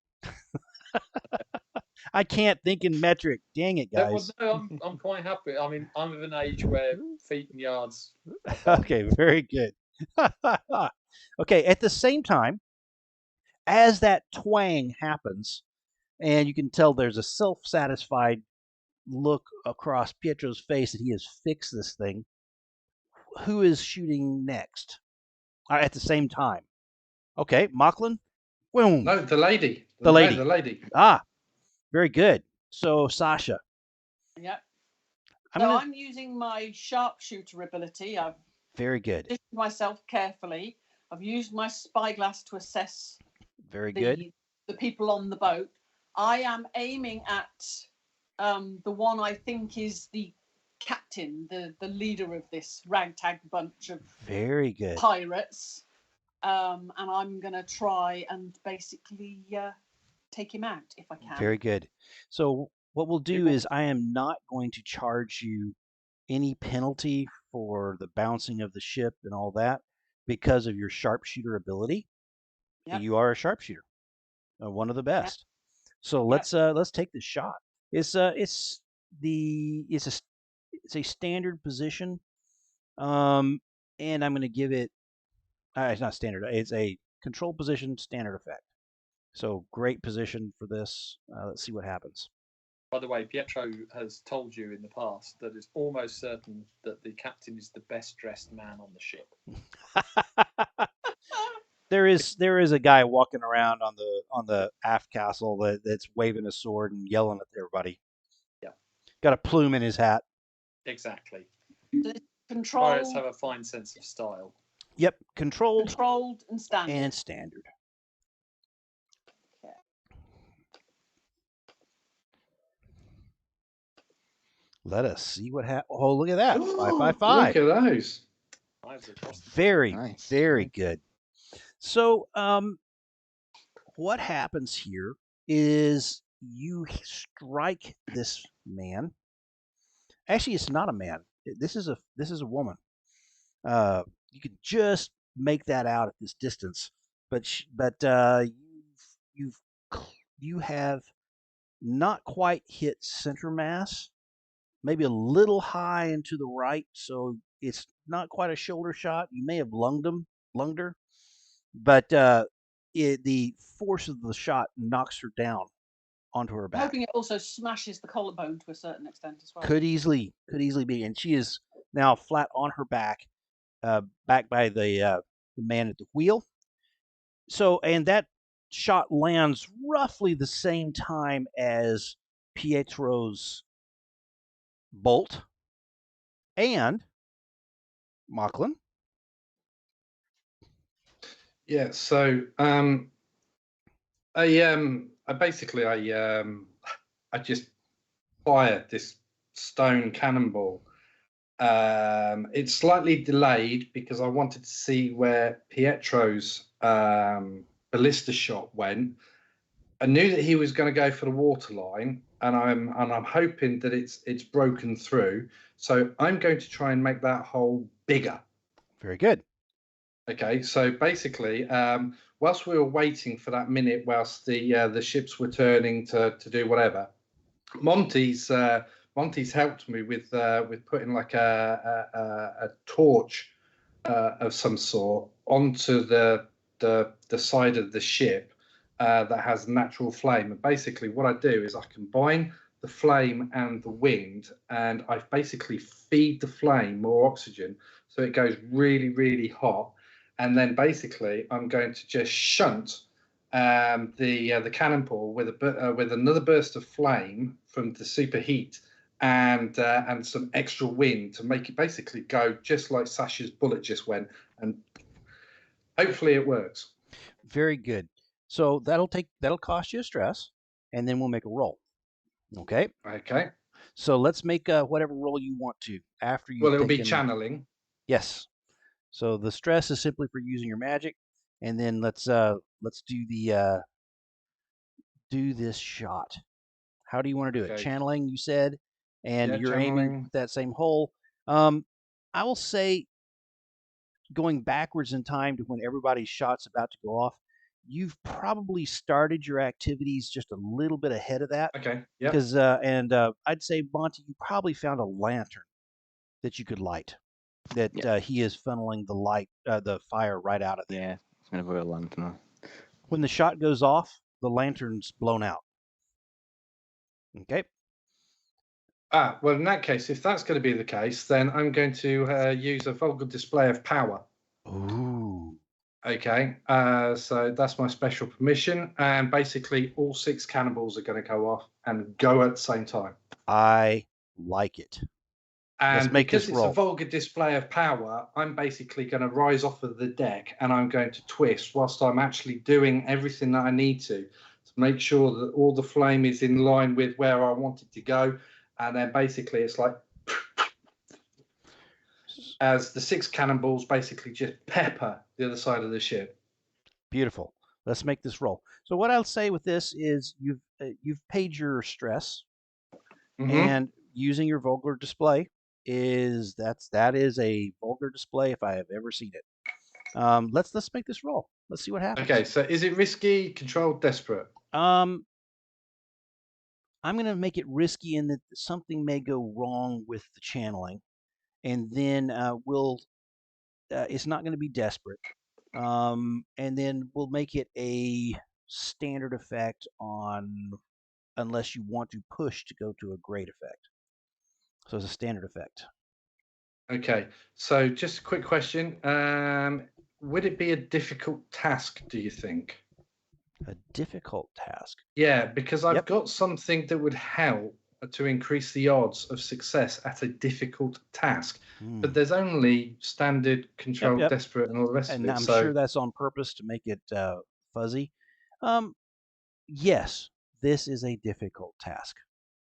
I can't think in metric. Dang it, guys. No, I'm quite happy. I mean, I'm of an age where feet and yards. Okay, very good. Okay, at the same time, as that twang happens, and you can tell there's a self-satisfied look across Pietro's face that he has fixed this thing. Who is shooting next? At the same time. Okay, Mocklin? Boom. No, the lady. The lady. No, the lady. Ah, very good. So Sasha, Yep. I'm So gonna. I'm using my sharpshooter ability. I've Very good. positioned myself carefully. I've used my spyglass to assess Very good. the people on the boat. I am aiming at the one I think is the captain, the leader of this ragtag bunch of Very good. pirates. And I'm going to try and basically take him out if I can. Very good. So what we'll do will- is I am not going to charge you any penalty for the bouncing of the ship and all that because of your sharpshooter ability. Yep. You are a sharpshooter, one of the best. So Yep. let's take this shot. It's a standard position, and I'm going to give it. It's not standard. It's a control position, standard effect. So great position for this. Let's see what happens. By the way, Pietro has told you in the past that it's almost certain that the captain is the best dressed man on the ship. There is a guy walking around on the aft castle that's waving a sword and yelling at everybody. Yeah. Got a plume in his hat. Exactly. Controlled. Pirates have a fine sense of style. Yep, controlled And standard. and standard. Okay. Let us see what happens. Oh, look at that. 5 5 5. Look at those. Very, Nice. very good. So, what happens here is you strike this man. Actually, it's not a man. This is a woman. You can just make that out at this distance, but you have not quite hit center mass. Maybe a little high and to the right, so it's not quite a shoulder shot. You may have lunged her, but the force of the shot knocks her down onto her I'm back. hoping it also smashes the collarbone to a certain extent as well. Could easily be, and she is now flat on her back, back by the man at the wheel. So, and that shot lands roughly the same time as Pietro's bolt. And Mocklin. Yeah. So I basically I just fired this stone cannonball. It's slightly delayed because I wanted to see where Pietro's ballista shot went. I knew that he was going to go for the waterline, and I'm hoping that it's broken through. So I'm going to try and make that hole bigger. Very good. Okay, so basically, whilst we were waiting for that minute, whilst the ships were turning to do whatever, Monty's helped me with putting like a torch of some sort onto the side of the ship that has natural flame. And basically, what I do is I combine the flame and the wind, and I basically feed the flame more oxygen, so it goes really, really hot. And then basically, I'm going to just shunt the cannonball with another burst of flame from the superheat and some extra wind to make it basically go just like Sasha's bullet just went, and hopefully it works. Very good. So that'll cost you a stress, and then we'll make a roll. Okay. Okay. So let's make whatever roll you want to after you. Well, it'll be channeling. Yes. So the stress is simply for using your magic, and then let's do this shot. How do you want to do it? Channeling, you said, and you're aiming with that same hole. I will say, going backwards in time to when everybody's shot's about to go off, you've probably started your activities just a little bit ahead of that. Okay. Yeah. Because I'd say, Monty, you probably found a lantern that you could light. That he is funneling the fire right out of there. Yeah, it's gonna be a lantern. When the shot goes off, the lantern's blown out. Okay. Well, in that case, if that's going to be the case, then I'm going to use a vulgar display of power. Ooh. Okay, so that's my special permission, and basically all 6 cannonballs are going to go off and go at the same time. I like it. Let's And make because this it's a roll. vulgar display of power, I'm basically going to rise off of the deck and I'm going to twist whilst I'm actually doing everything that I need to make sure that all the flame is in line with where I want it to go. And then basically it's like as the 6 cannonballs basically just pepper the other side of the ship. Beautiful. Let's make this roll. So what I'll say with this is you've paid your stress, and using your vulgar display that is a vulgar display if I have ever seen it. Let's make this roll. Let's see what happens. Okay, so is it risky, controlled, desperate? I'm going to make it risky in that something may go wrong with the channeling, and then it's not going to be desperate. And then we'll make it a standard effect unless you want to push to go to a great effect. So it's a standard effect. Okay, so just a quick question. Would it be a difficult task, do you think? A difficult task? Yeah, because I've got something that would help to increase the odds of success at a difficult task. But there's only standard, controlled, desperate, and all the rest of it. And I'm sure that's on purpose to make it fuzzy. Yes, this is a difficult task.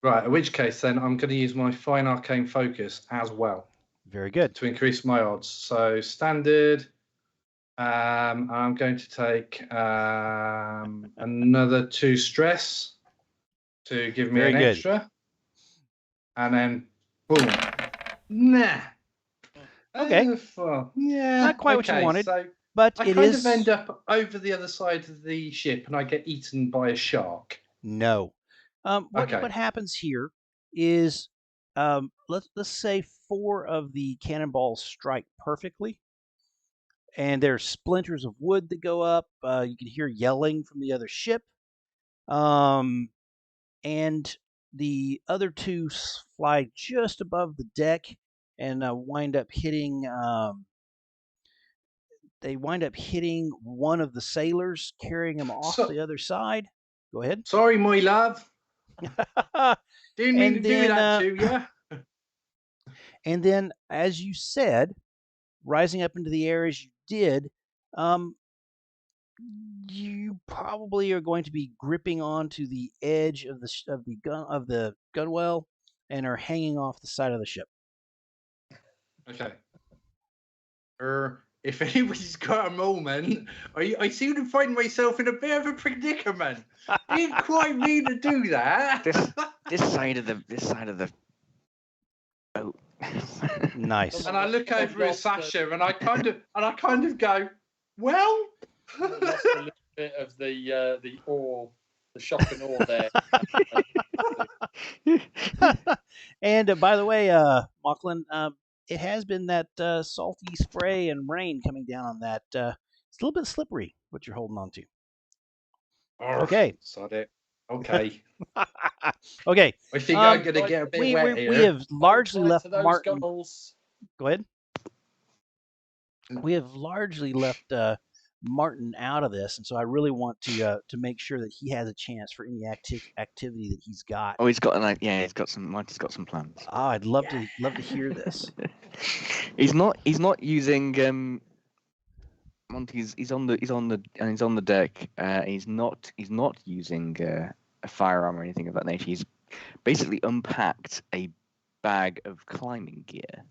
Right, in which case then I'm going to use my fine arcane focus as well. Very good. To increase my odds. So standard, I'm going to take another 2 stress to give me an extra. And then, boom. Nah. Okay. Yeah. Not quite what you wanted, so but I kind of end up over the other side of the ship and I get eaten by a shark. No. What happens here is let's say 4 of the cannonballs strike perfectly, and there's splinters of wood that go up. You can hear yelling from the other ship, and the other 2 fly just above the deck and wind up hitting. They wind up hitting one of the sailors, carrying him off the other side. Go ahead. Sorry, my love. Didn't mean to do that to you. And then, as you said, rising up into the air as you did, you probably are going to be gripping onto the edge of the gunwale and are hanging off the side of the ship. Okay. If anybody's got a moment, I seem to find myself in a bit of a predicament. Didn't quite mean to do that. This side of the boat. Nice. And I look over at Sasha, and I kind of go, well. Lost a little bit of the oar, the shock and awe there. And by the way, Mocklin, it has been that salty spray and rain coming down on that. It's a little bit slippery, what you're holding on to. Okay. Sod it. Okay. Okay. I think I'm going to get a bit wet here. We have largely left Martin. Goggles. Go ahead. We have largely left Martin out of this, and so I really want to make sure that he has a chance for any activity that he's got. Oh, he's got Martin's got some plans. Oh, I'd love to hear this. He's not using Monty's. He's on the deck. He's not using a firearm or anything of that nature. He's basically unpacked a bag of climbing gear.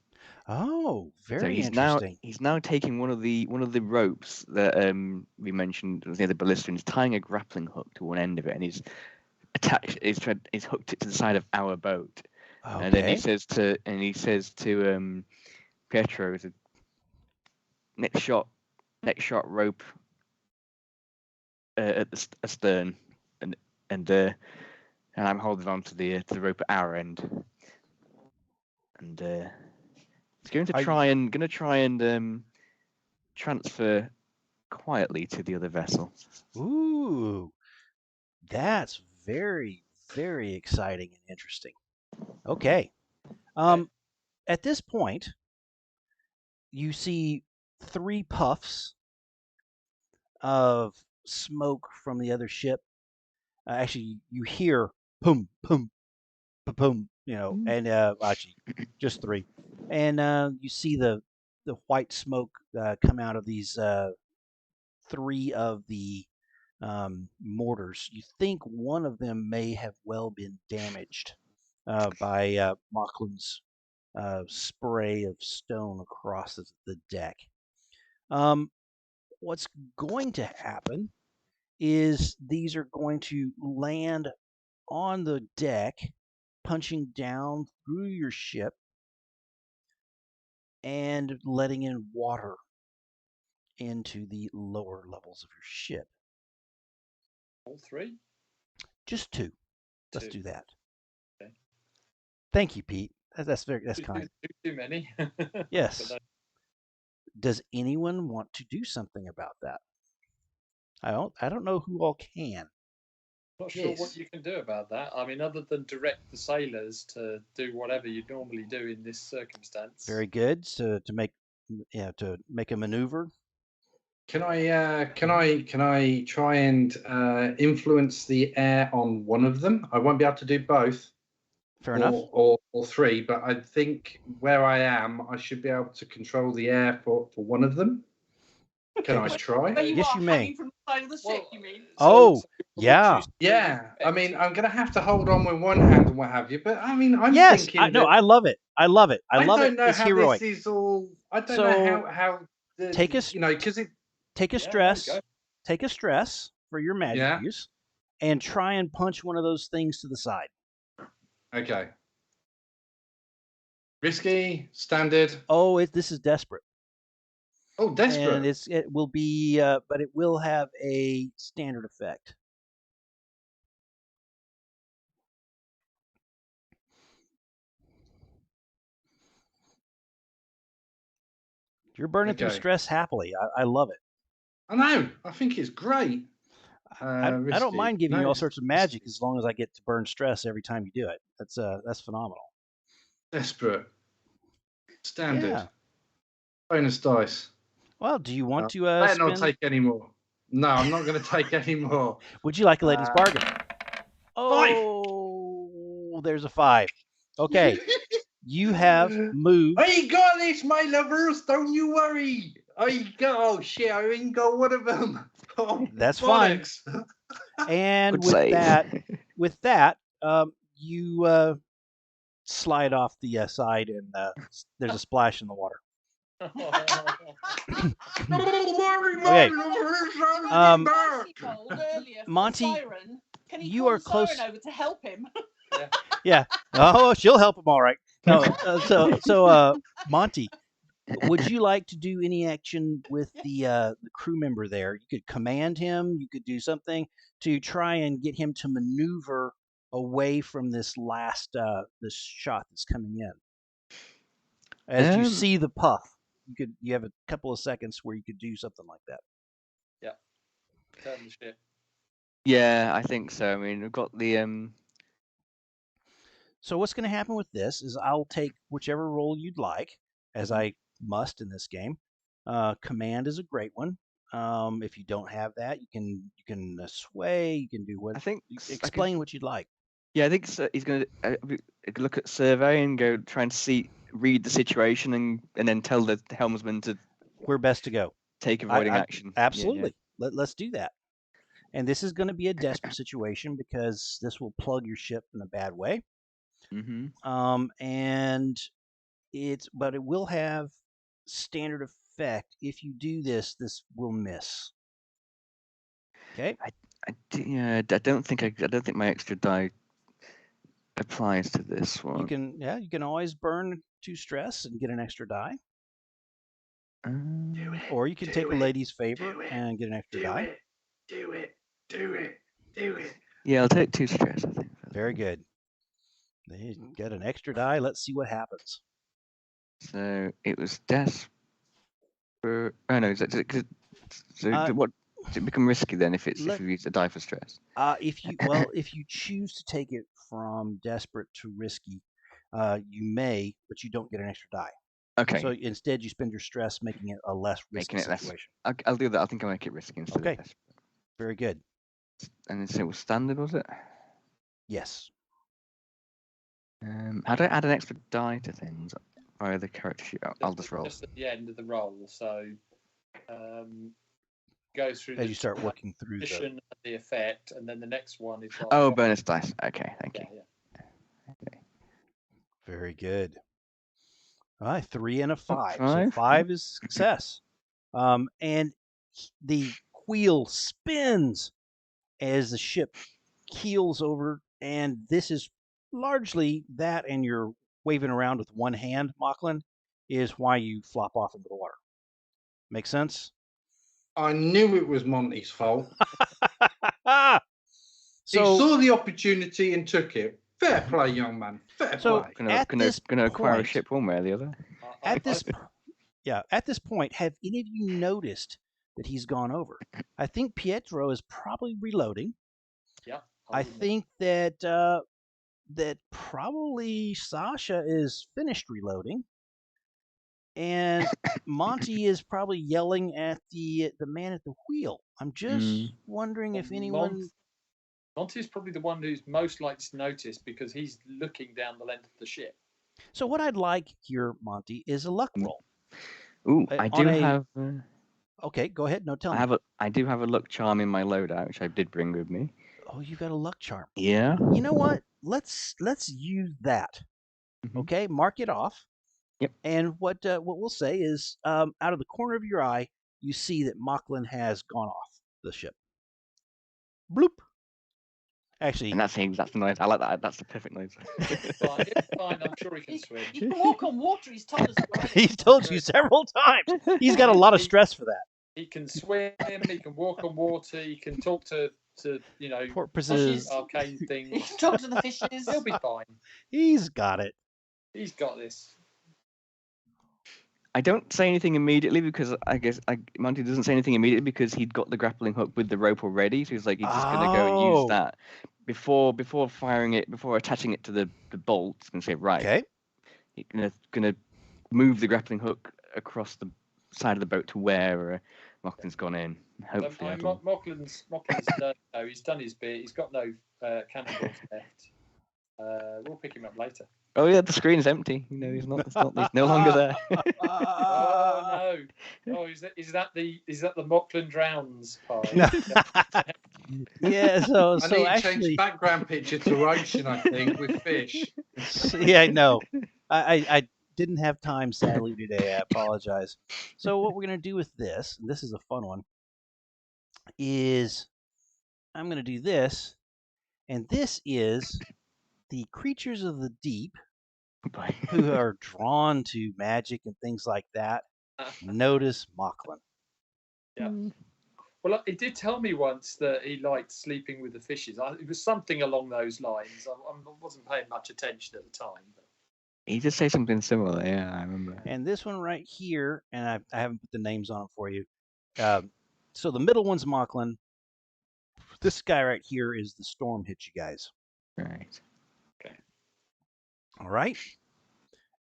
Oh, very interesting. He's now taking one of the ropes that we mentioned near the ballista, and he's tying a grappling hook to one end of it, and he's hooked it to the side of our boat. Okay. And then he says to Pietro, next shot rope at the stern, and I'm holding on to the rope at our end, and he's going to try and transfer quietly to the other vessel. Ooh, that's very, very exciting and interesting. Okay. At this point, you see 3 puffs of smoke from the other ship. Actually, you hear boom, boom, boom, boom, and actually just 3. And you see the white smoke come out of these 3 of the mortars. You think one of them may have well been damaged by Machlin's spray of stone across the deck. What's going to happen is these are going to land on the deck, punching down through your ship and letting in water into the lower levels of your ship. All 3? Just 2. Let's 2. do that. Okay. Thank you, Pete. That's kind. Too many. Yes. Does anyone want to do something about that? I don't know who all can. Not sure what you can do about that. I mean, other than direct the sailors to do whatever you normally do in this circumstance. Very good. So to make a maneuver. Can I try and influence the air on one of them? I won't be able to do both. Fair enough. Or 3, but I think where I am, I should be able to control the air for one of them. Can I try? Yes, you may. From the side of the ship, you mean? Yeah. Yeah. I mean, I'm going to have to hold on with one hand and what have you, but I mean, I'm thinking. I love it. I love it. I don't know It's how heroic. this is all. I don't know how. Take a stress. Go. Take a stress for your magic use, and try and punch one of those things to the side. Okay. Risky, standard. Oh, this is desperate. Oh, desperate. And it will be, but it will have a standard effect. You're burning through stress happily. I love it. I know. I think it's great. I don't mind giving you all sorts of magic as long as I get to burn stress every time you do it. That's phenomenal. Desperate. Standard. Yeah. Bonus dice. Well, do you want to I don't take any more. No, I'm not going to take any more. Would you like a lady's bargain? Oh, there's a 5. Okay. You have moved. I got this, my lovers. Don't you worry. I ain't got one of them. Oh, that's fine. And with that, you slide off the side, and there's a splash in the water. Okay. Monty, you are close. Over to help him. Yeah. Oh, she'll help him all right. No. So Monty, would you like to do any action with the crew member there? You could command him. You could do something to try and get him to maneuver away from this last this shot that's coming in. As you see the puff, you have a couple of seconds where you could do something like that. Yeah. Turn the ship. Yeah, I think so. I mean, we've got the So what's going to happen with this is I'll take whichever role you'd like, as I must in this game. Command is a great one. If you don't have that, you can sway. You can do what. I think. Explain what you'd like. Yeah, I think he's going to look at survey and go try and read the situation and then tell the helmsman to where best to go. Take avoiding action. Absolutely. Yeah. Let's do that. And this is going to be a desperate situation because this will plug your ship in a bad way. Mm-hmm. And but it will have standard effect. If you do this, this will miss. Okay. I don't think my extra die applies to this one. You can always burn 2 stress and get an extra die. Or you can take a lady's favor and get an extra die. Do it. Yeah, I'll take 2 stress, I think. Very good. They get an extra die. Let's see what happens. So it was desperate. Oh no, what does it become risky then if you use a die for stress? If you choose to take it from desperate to risky, you may, but you don't get an extra die. Okay. So instead, you spend your stress making it a less risky Making it less. situation. I'll do that. I think I'll make it risky instead Okay. of desperate. Very good. And then say it was standard, was it? Yes. How do I add an extra die to things via the character sheet? I'll just roll. Just at the end of the roll. So go through As you start working through the. and the effect, and then the next one is like, Oh, bonus dice. Okay, thank you. Yeah. Okay. Very good. All right, 3 and a 5. So Five. 5 is success. And the wheel spins as the ship keels over, and this is largely that, and you're waving around with one hand, Mocklin, is why you flop off into the water. Make sense? I knew it was Monty's fault. So, he saw the opportunity and took it. Fair play, young man. Fair play. Gonna acquire a ship one way or the other. At this point, have any of you noticed that he's gone over? I think Pietro is probably reloading. Yeah. I think that that probably Sasha is finished reloading, and Monty is probably yelling at the man at the wheel. I'm just wondering if anyone. Monty's probably the one who's most likely to notice because he's looking down the length of the ship. So what I'd like here, Monty, is a luck roll. Ooh, I do have. Okay, go ahead. No, tell me. I do have a luck charm in my loadout, which I did bring with me. Oh, you've got a luck charm. Yeah. You know what? Let's use that. Okay, mark it off. Yep. And what we'll say is, out of the corner of your eye, you see that Mocklin has gone off the ship. Bloop. Actually, and that's the noise. I like that. That's the perfect noise. It's fine. I'm sure he can swim. He can walk on water. He's told us already. He's told you several times. He's got a lot of stress for that. He can swim. He can walk on water. He can talk to porpoises, arcane things. He can talk to the fishes. He'll be fine. He's got it. He's got this. I don't say anything immediately because I guess Monty doesn't say anything immediately because he'd got the grappling hook with the rope already. So he's like, he's just going to go and use that before firing it, before attaching it to the bolt. He's going to say, right, okay, he's going to move the grappling hook across the side of the boat to where Mocklin's gone in. Hopefully, Mocklin's he's done his bit. He's got no cannonballs left. We'll pick him up later. Oh yeah, the screen's empty. You know, he's no longer there. Oh no! Oh, is that the Mocklin drowns part? No. Yeah, so I need to actually change background picture to ocean, I think, with fish. Yeah, no, I didn't have time sadly today. I apologize. So what we're gonna do with this, and this is a fun one, is I'm gonna do this, and this is the creatures of the deep who are drawn to magic and things like that. Notice Mocklin. Yeah. Well, he did tell me once that he liked sleeping with the fishes. It was something along those lines. I wasn't paying much attention at the time. But... He did say something similar. Yeah, I remember. And this one right here, and I haven't put the names on it for you. So the middle one's Mocklin. This guy right here is the storm hit you guys. Right. Okay. All right.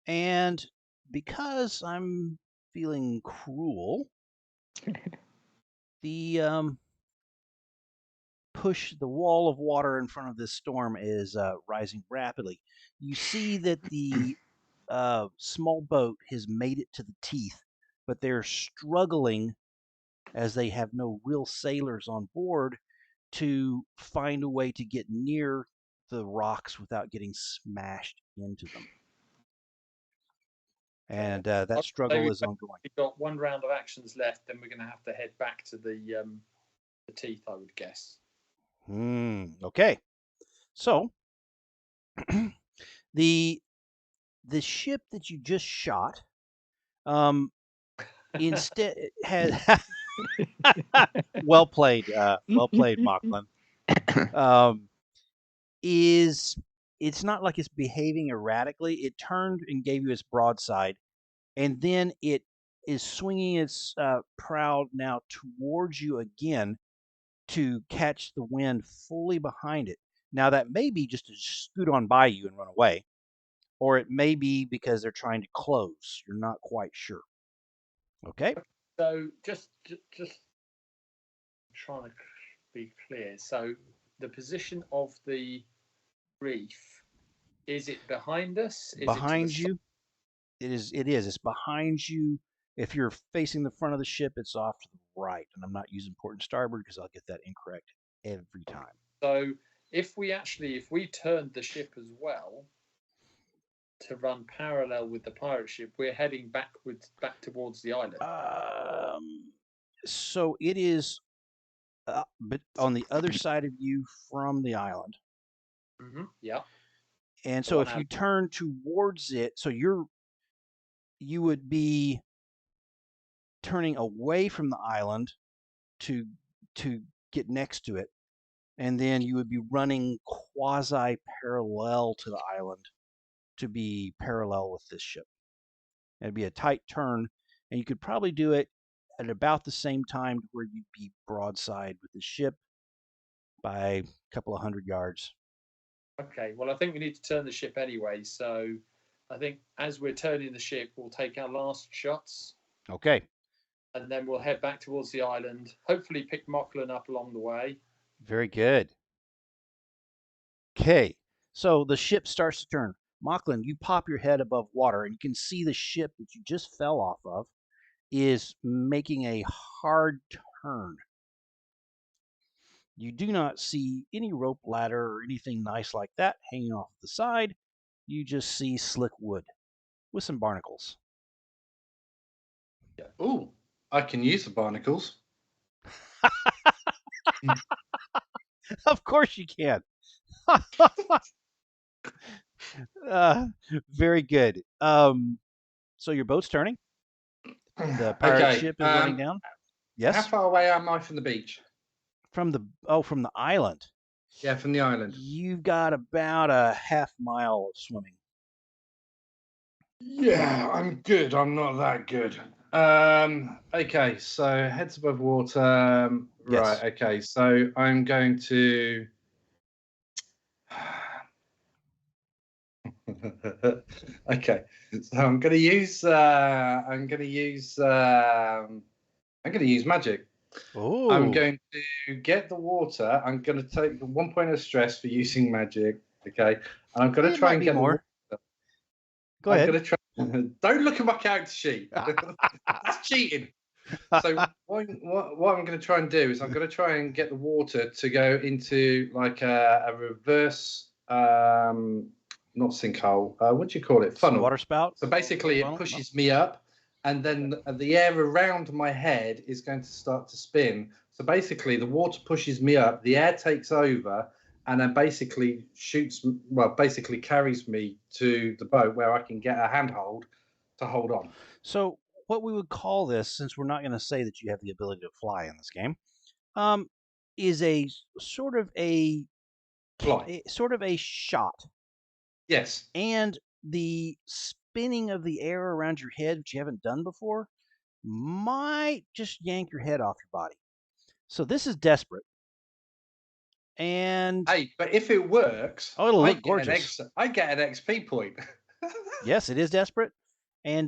And because I'm feeling cruel, the wall of water in front of this storm is rising rapidly. You see that the small boat has made it to the teeth, but they're struggling as they have no real sailors on board to find a way to get near the rocks without getting smashed into them. And that struggle is ongoing. We've got one round of actions left, then we're going to have to head back to the teeth, I would guess. Okay. So the ship that you just shot instead had well played, Mocklin. It's not like it's behaving erratically. It turned and gave you its broadside, and then it is swinging its prow now towards you again to catch the wind fully behind it. Now that may be just to scoot on by you and run away, or it may be because they're trying to close. You're not quite sure. Okay. So just trying to be clear. So the position of the reef, is it behind us? Is Behind it to the you, it is. It's behind you. If you're facing the front of the ship, it's off to the right. And I'm not using port and starboard because I'll get that incorrect every time. So if we turned the ship as well to run parallel with the pirate ship, we're heading back towards the island. So it is, but on the other side of you from the island. Yeah. And so if you turn towards it, so you would be turning away from the island to get next to it, and then you would be running quasi parallel to the island to be parallel with this ship. It'd be a tight turn, and you could probably do it at about the same time where you'd be broadside with the ship by a couple of 100 yards. Okay, well, I think we need to turn the ship anyway. So I think as we're turning the ship, we'll take our last shots. Okay. And then we'll head back towards the island. Hopefully pick Mocklin up along the way. Very good. Okay, so the ship starts to turn. Mocklin, you pop your head above water, and you can see the ship that you just fell off of is making a hard turn. You do not see any rope ladder or anything nice like that hanging off the side. You just see slick wood with some barnacles. Ooh, I can use the barnacles. Of course you can. Very good. So your boat's turning. The pirate ship is running down. Yes. How far away am I from the beach? From the island. Yeah, from the island. You've got about a half mile of swimming. Yeah, I'm good. I'm not that good. Okay, so heads above water. Yes. Right. Okay, so I'm going to. Okay, so I'm going to use. I'm going to use magic. Oh. I'm going to get the water. I'm going to take 1 point of stress for using magic. Okay, and I'm going to try and get more. Go ahead. I'm going to try. Don't look at my character sheet. That's cheating. So what I'm going to try and do is I'm going to try and get the water to go into like a reverse, not sinkhole. What do you call it? Funnel. Water spout. So basically, it pushes me up, and then the air around my head is going to start to spin. So basically, the water pushes me up, the air takes over, and then basically carries me to the boat where I can get a handhold to hold on. So what we would call this, since we're not going to say that you have the ability to fly in this game, is a sort of a shot. Yes. And the spinning of the air around your head, which you haven't done before, might just yank your head off your body. So this is desperate. And hey, but if it works, it'll look gorgeous. I get an XP point. Yes, it is desperate, and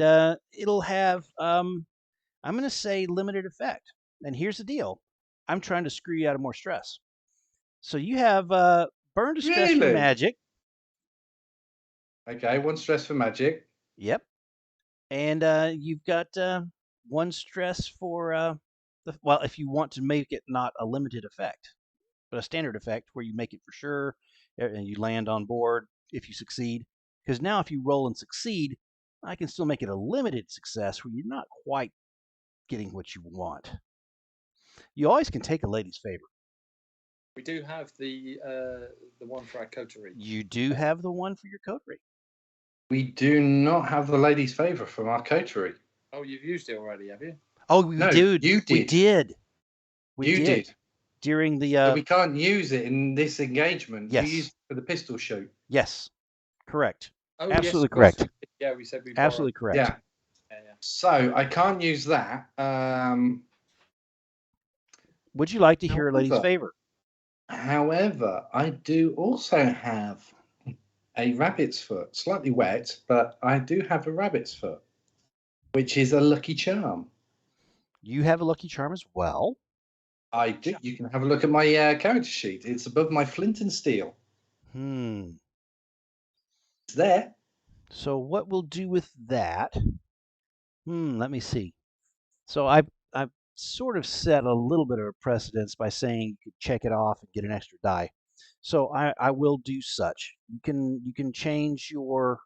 it'll have I'm going to say limited effect. And here's the deal: I'm trying to screw you out of more stress. So you have burn to stress for magic. Okay, 1 stress for magic. Yep, and you've got 1 stress for if you want to make it not a limited effect, but a standard effect where you make it for sure, and you land on board if you succeed. Because now if you roll and succeed, I can still make it a limited success where you're not quite getting what you want. You always can take a lady's favor. We do have the one for our coterie. You do have the one for your coterie. We do not have the lady's favor from our coterie. Oh, you've used it already, have you? Oh, we did. You did. We did. You did. During the. So we can't use it in this engagement. Yes. You used it for the pistol shoot. Yes. Correct. Oh, absolutely yes, correct. Yeah, we said we. Absolutely correct. Yeah. So I can't use that. Would you like to hear a lady's favor? However, I do also have a rabbit's foot. Slightly wet, but I do have a rabbit's foot, which is a lucky charm. You have a lucky charm as well. I do. You can have a look at my character sheet. It's above my flint and steel. Hmm. It's there. So what we'll do with that? Let me see. So I've sort of set a little bit of a precedence by saying you could check it off and get an extra die. So I will do such. You can change your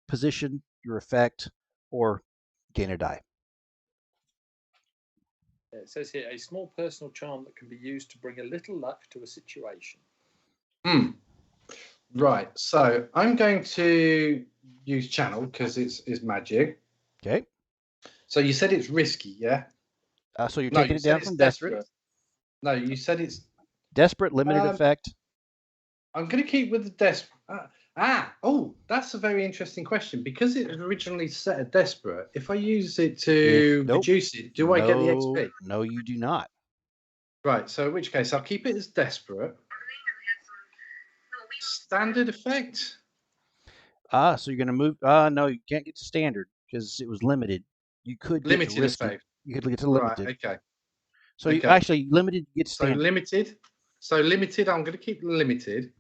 position, your effect, or gain a die. It says here a small personal charm that can be used to bring a little luck to a situation. Right. So I'm going to use channel because it's magic. Okay. So you said it's risky, yeah? So you're No, taking you it said down it's from desperate. No, you said it's Desperate, limited effect. I'm going to keep with the desperate. That's a very interesting question. Because it was originally set at desperate, if I use it to Nope. reduce it, do I get the XP? No, you do not. Right, so in which case I'll keep it as desperate. Standard effect? So you're going to move. No, you can't get to standard because it was limited. You could get Limited to risky. effect. You could get to limited. Right, okay. So okay. You actually limited gets So standard. limited. So limited, I'm going to keep limited.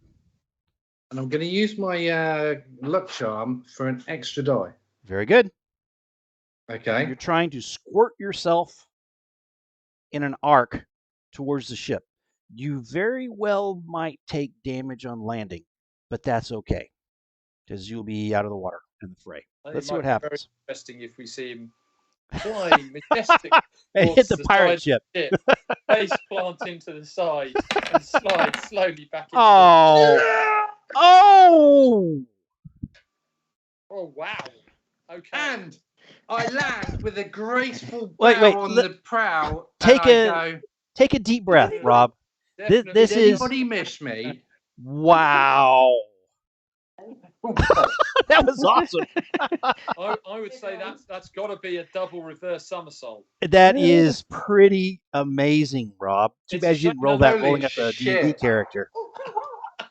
And I'm going to use my luck charm for an extra die. Very good. Okay. You're trying to squirt yourself in an arc towards the ship. You very well might take damage on landing, but that's okay because you'll be out of the water in the fray. Let's see what happens. Very interesting if we see him fly majestic and hit the pirate ship. Face plant into the side and slide slowly back into Oh, wow. Okay. And I land with a graceful bow on the prow. Take a deep breath, Rob. This Did anybody miss me? Wow. That was awesome. I would say that's got to be a double reverse somersault. That is pretty amazing, Rob. Too bad you didn't roll that rolling up a D&D character.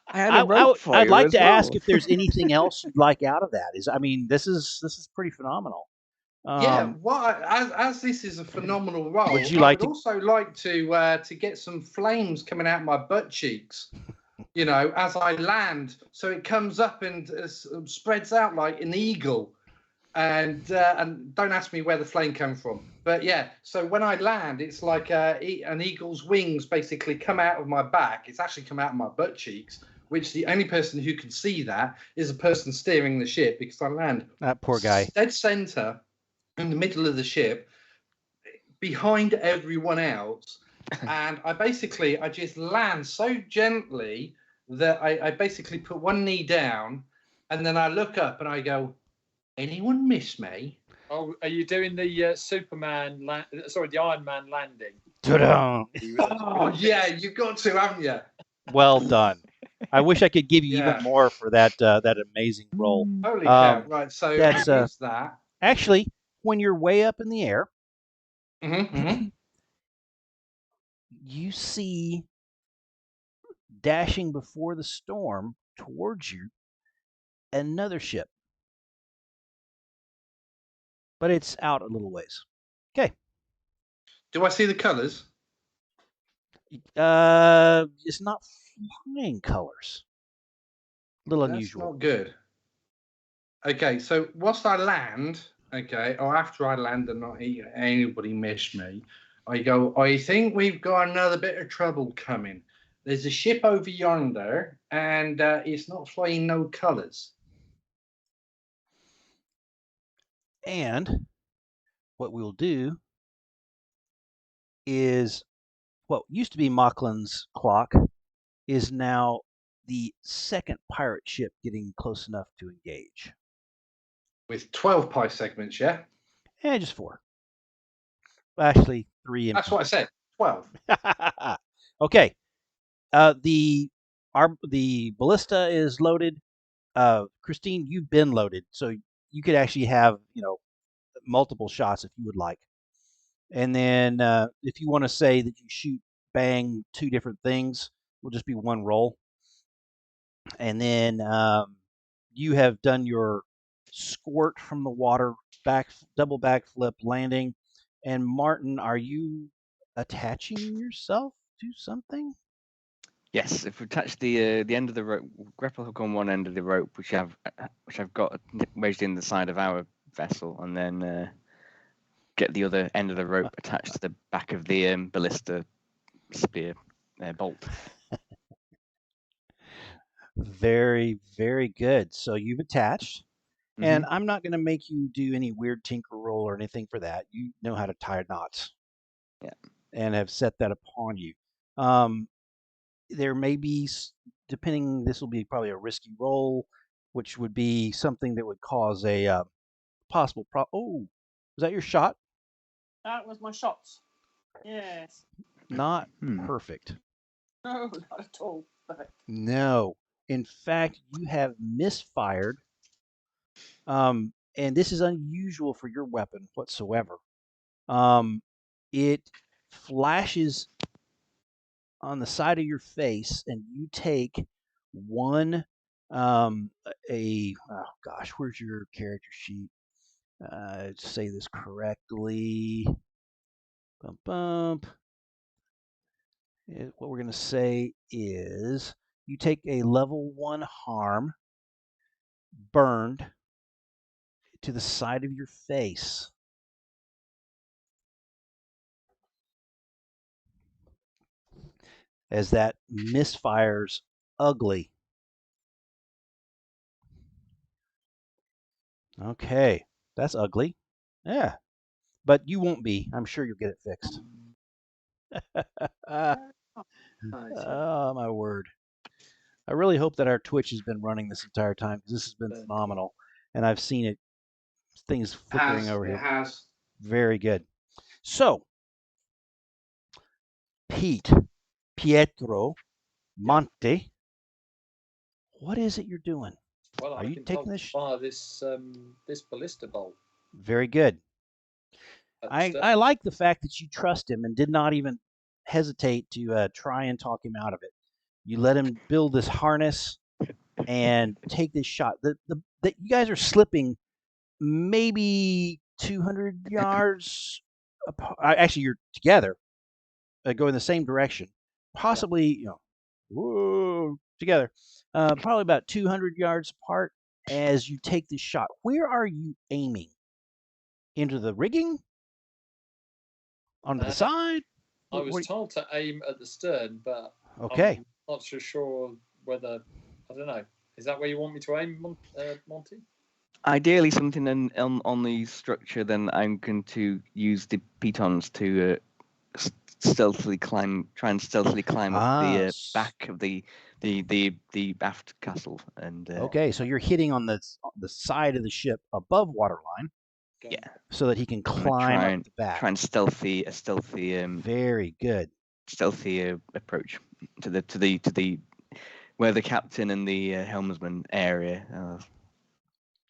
I'd like to ask if there's anything else you'd like out of that. This is pretty phenomenal. As this is a phenomenal role, would you like also like to get some flames coming out my butt cheeks. As I land, so it comes up and spreads out like an eagle. And don't ask me where the flame came from, but yeah. So when I land, it's like an eagle's wings basically come out of my back. It's actually come out of my butt cheeks, which the only person who can see that is a person steering the ship because I land that poor guy dead center in the middle of the ship, behind everyone else. And I just land so gently that I basically put one knee down, and then I look up and I go, anyone miss me? Oh, are you doing the the Iron Man landing? Ta-da! Oh, yeah, you've got to, haven't you? Well done. I wish I could give you even more for that amazing role. Holy cow! Right, so that's that. Actually, when you're way up in the air, you see dashing before the storm towards you another ship, but it's out a little ways. Okay. Do I see the colors? It's not flying colors. A little unusual. That's not good. Okay, so whilst I land, or after I land and not anybody miss me, I go, I think we've got another bit of trouble coming. There's a ship over yonder, and it's not flying no colors. And what we'll do is what used to be Machlin's clock is now the second pirate ship getting close enough to engage. With 12 pie segments, yeah? Yeah, just 4. Actually, 3. That's what I said. 12. Okay. The ballista is loaded. Christine, you've been loaded, so you could actually have multiple shots if you would like. And then if you want to say that you shoot bang 2 different things, will just be one roll. And then you have done your squirt from the water, double backflip landing. And Martin, are you attaching yourself to something? Yes, if we attach the end of the rope, grapple hook on one end of the rope, which I've got wedged in the side of our vessel, and then get the other end of the rope attached to the back of the ballista spear bolt. Very, very good. So you've attached. And Mhm. I'm not going to make you do any weird tinker roll or anything for that. You know how to tie knots. Yeah. And have set that upon you. There may be, depending, this will be probably a risky roll, which would be something that would cause a possible problem. Oh, was that your shot? That was my shot. Yes. Not perfect. No, not at all. Perfect. No. In fact, you have misfired. And this is unusual for your weapon whatsoever. It flashes on the side of your face, and you take one oh gosh, where's your character sheet? Say this correctly. Bump bump. What we're going to say is you take a level 1 harm burned to the side of your face. As that misfires ugly. Okay, that's ugly. Yeah, but you won't be. I'm sure you'll get it fixed. Oh, my word. I really hope that our Twitch has been running this entire time because this has been phenomenal. And I've seen it, things flickering over here. It has. Very good. So, Pietro, Monte, what is it you're doing? Well, Are I you can taking help this? fire this ballista bolt. Very good. At the I stern. like the fact that you trust him and did not even hesitate to try and talk him out of it. You let him build this harness and take this shot. You guys are slipping maybe 200 yards apart. Actually, you're together, going the same direction. Possibly, whoa, together. Probably about 200 yards apart as you take this shot. Where are you aiming? Into the rigging? Onto the side? I was told to aim at the stern, but Okay. I'm not so sure whether, I don't know. Is that where you want me to aim, Monty? Ideally, something on the structure. Then I'm going to use the pitons to stealthily climb up the back of the aft castle. And okay, so you're hitting on the side of the ship above waterline. Yeah. So that he can climb up the back. Try and stealthy. Very good. Stealthy approach to the where the captain and the helmsman area.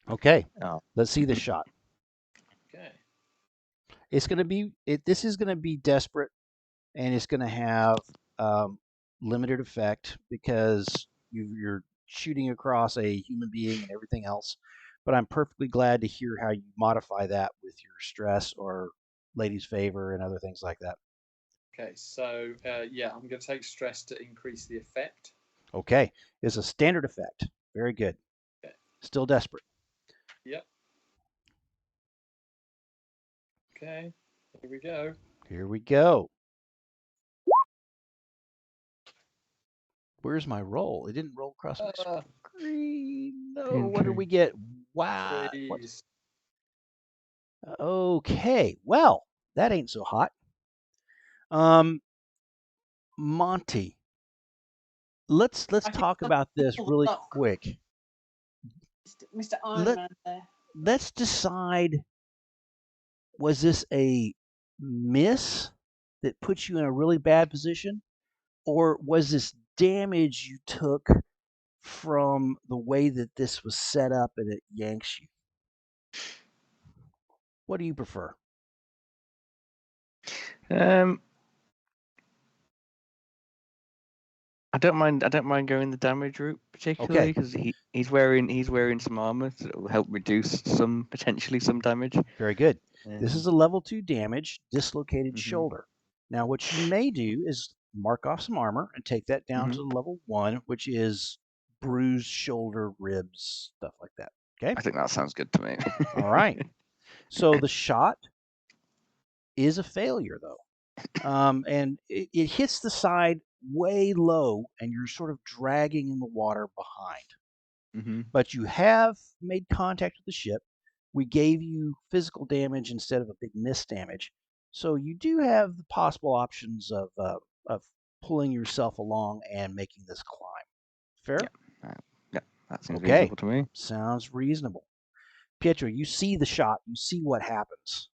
Okay. Let's see the shot. Okay. It's going to be this is going to be desperate, and it's going to have limited effect because you're shooting across a human being and everything else. But I'm perfectly glad to hear how you modify that with your stress or lady's favor and other things like that. Okay, so yeah, I'm going to take stress to increase the effect. Okay, it's a standard effect. Very good. Okay. Still desperate. Yep. Okay, here we go. Here we go. Where's my roll? It didn't roll across my screen. No, what did we get? Wow. Okay, well, that ain't so hot. Monty, let's talk about this really quick. Mr. Iron Man there. Let's decide, was this a miss that puts you in a really bad position, or was this damage you took from the way that this was set up and it yanks you? What do you prefer? I don't mind. I don't mind going the damage route particularly because he's wearing some armor that will help reduce potentially some damage. Very good. This is a level 2 damage, dislocated Mhm. shoulder. Now, what you may do is mark off some armor and take that down to level 1, which is bruised shoulder, ribs, stuff like that. Okay. I think that sounds good to me. All right. So the shot is a failure, though. And it hits the side way low, and you're sort of dragging in the water behind. But you have made contact with the ship. We gave you physical damage instead of a big miss damage, so you do have the possible options of pulling yourself along and making this climb. Fair? Yeah, that seems reasonable to me. Sounds reasonable. Pietro, you see the shot. You see what happens.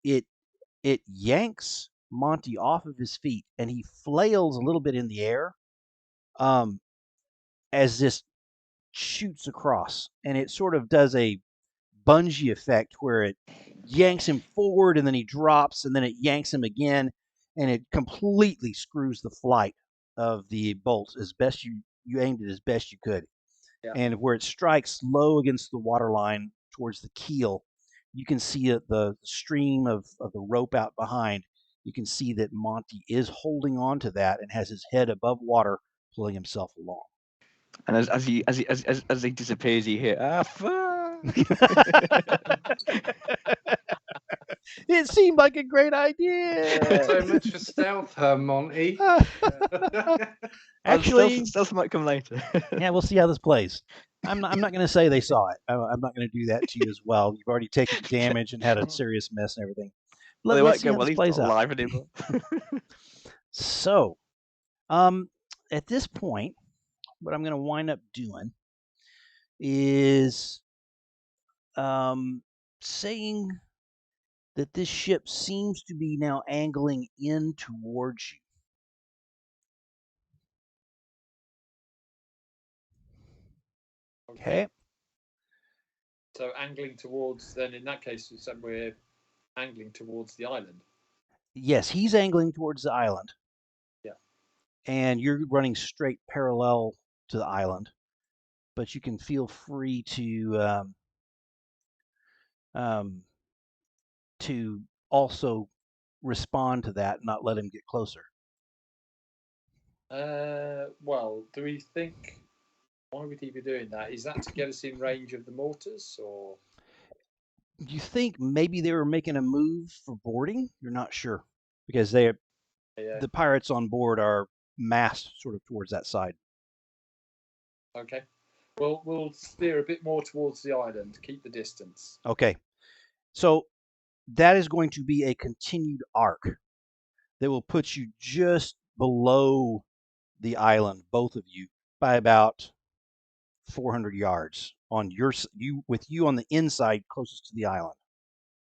It yanks Monty off of his feet, and he flails a little bit in the air as this shoots across, and it sort of does a bungee effect where it yanks him forward, and then he drops, and then it yanks him again, and it completely screws the flight of the bolt as best you aimed it as best you could. Yeah. And where it strikes low against the waterline towards the keel, you can see the stream of the rope out behind. You can see that Monty is holding on to that and has his head above water, pulling himself along. And as he disappears, you hear, "Ah, fuck!" It seemed like a great idea. So much for stealth, Monty. Actually, stealth might come later. Yeah, we'll see how this plays. I'm not going to say they saw it. I'm not going to do that to you as well. You've already taken damage and had a serious mess and everything. Let's see how this plays out. Alive anymore. So, at this point, what I'm going to wind up doing is saying that this ship seems to be now angling in towards you. Okay. So angling towards, then in that case, you said we're angling towards the island. Yes, he's angling towards the island. Yeah. And you're running straight parallel to the island. But you can feel free to also respond to that and not let him get closer. Well, do we think, why would he be doing that? Is that to get us in range of the mortars, or? Do you think maybe they were making a move for boarding? You're not sure because the pirates on board are massed sort of towards that side. Okay. Well, we'll steer a bit more towards the island, keep the distance. Okay. So that is going to be a continued arc that will put you just below the island, both of you, by about 400 yards on with you on the inside closest to the island.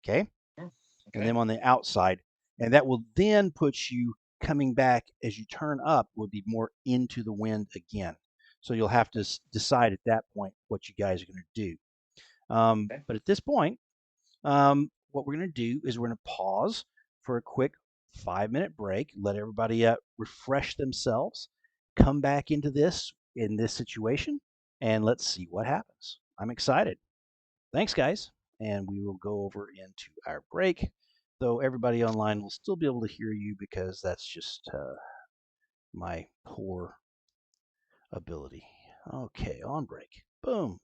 Okay? And then on the outside. And that will then put you coming back as you turn up would be more into the wind again. So you'll have to decide at that point what you guys are going to do. But at this point, what we're going to do is we're going to pause for a quick 5-minute break, let everybody refresh themselves, come back into this in this situation, and let's see what happens. I'm excited. Thanks, guys. And we will go over into our break, though everybody online will still be able to hear you because that's just my poor ability. Okay, on break. Boom.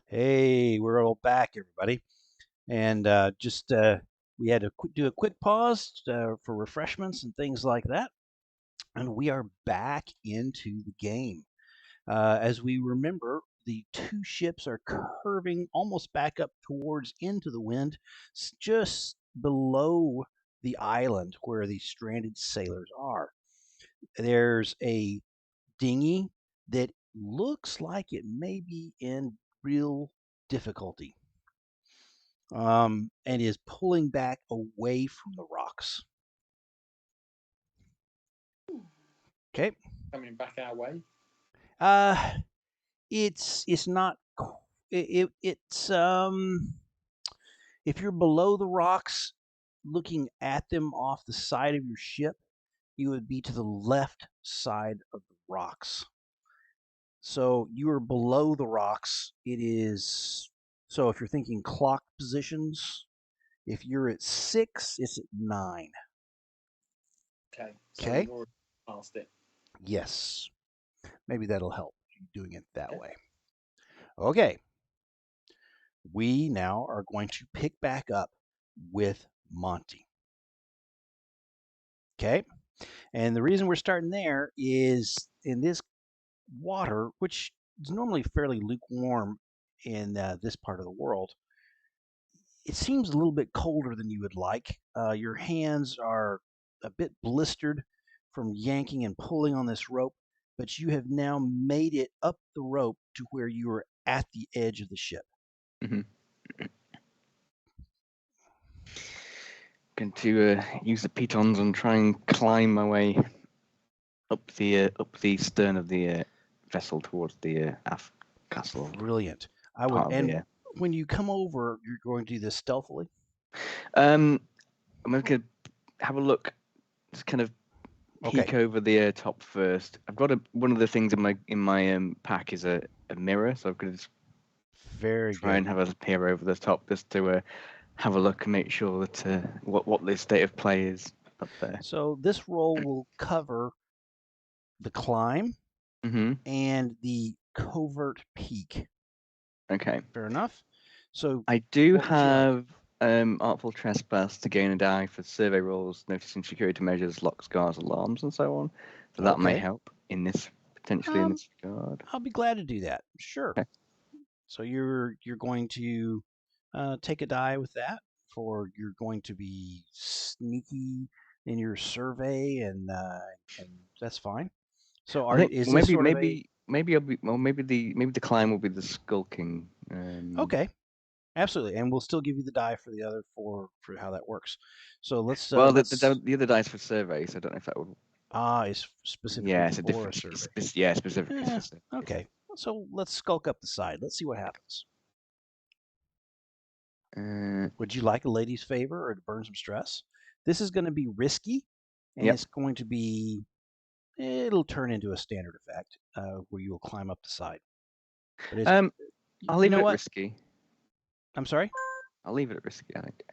Hey, we're all back, everybody. And we had to do a quick pause for refreshments and things like that. And we are back into the game. As we remember, the two ships are curving almost back up towards into the wind, just below the island where the stranded sailors are. There's a dinghy that looks like it may be in real difficulty. And is pulling back away from the rocks. Okay. Coming back our way. It's not. It's if you're below the rocks, looking at them off the side of your ship, you would be to the left side of the rocks. So you are below the rocks. It is, so if you're thinking clock positions, if you're at 6, it's at 9. Okay. So Okay. we've already passed it. Yes. Maybe that'll help you doing it that Okay. way. Okay. We now are going to pick back up with Monty. Okay. And the reason we're starting there is in this water, which is normally fairly lukewarm in this part of the world, it seems a little bit colder than you would like. Your hands are a bit blistered from yanking and pulling on this rope, but you have now made it up the rope to where you are at the edge of the ship. Mm-hmm. Going to use the pitons and try and climb my way up the stern of the vessel towards the aft castle. Brilliant. I would, Part of and the, when you come over, you're going to do this stealthily. I'm going to have a look, just kind of peek Okay. over the top first. I've got one of the things in my pack is a mirror, so I'm going to just Very try good. and have a peer over the top just to have a look and make sure that what the state of play is up there. So this roll will cover the climb Mm-hmm. and the covert peak. Okay. Fair enough. So I do what would you like? have Artful Trespass to gain a die for survey rolls, noticing security measures, locks, guards, alarms, and so on. So that may Okay. help in this potentially in this regard. I'll be glad to do that. Sure. Okay. So you're going to take a die with that, for you're going to be sneaky in your survey, and that's fine. So I think is well, this sort of a maybe I'll be well maybe the climb will be the skulking. okay? Absolutely, and we'll still give you the die for the other for how that works. So let's Well, let's the other dice for survey, so I don't know if that would. is specifically Yeah, it's a for a different. survey. Specifically Eh, for survey. okay, so let's skulk up the side. Let's see what happens. Would you like a lady's favor or to burn some stress? This is going to be risky, and Yep. it's going to be, it'll turn into a standard effect where you will climb up the side. But it's, I'll you leave know it at what? risky. I'm sorry? I'll leave it at risky, I think.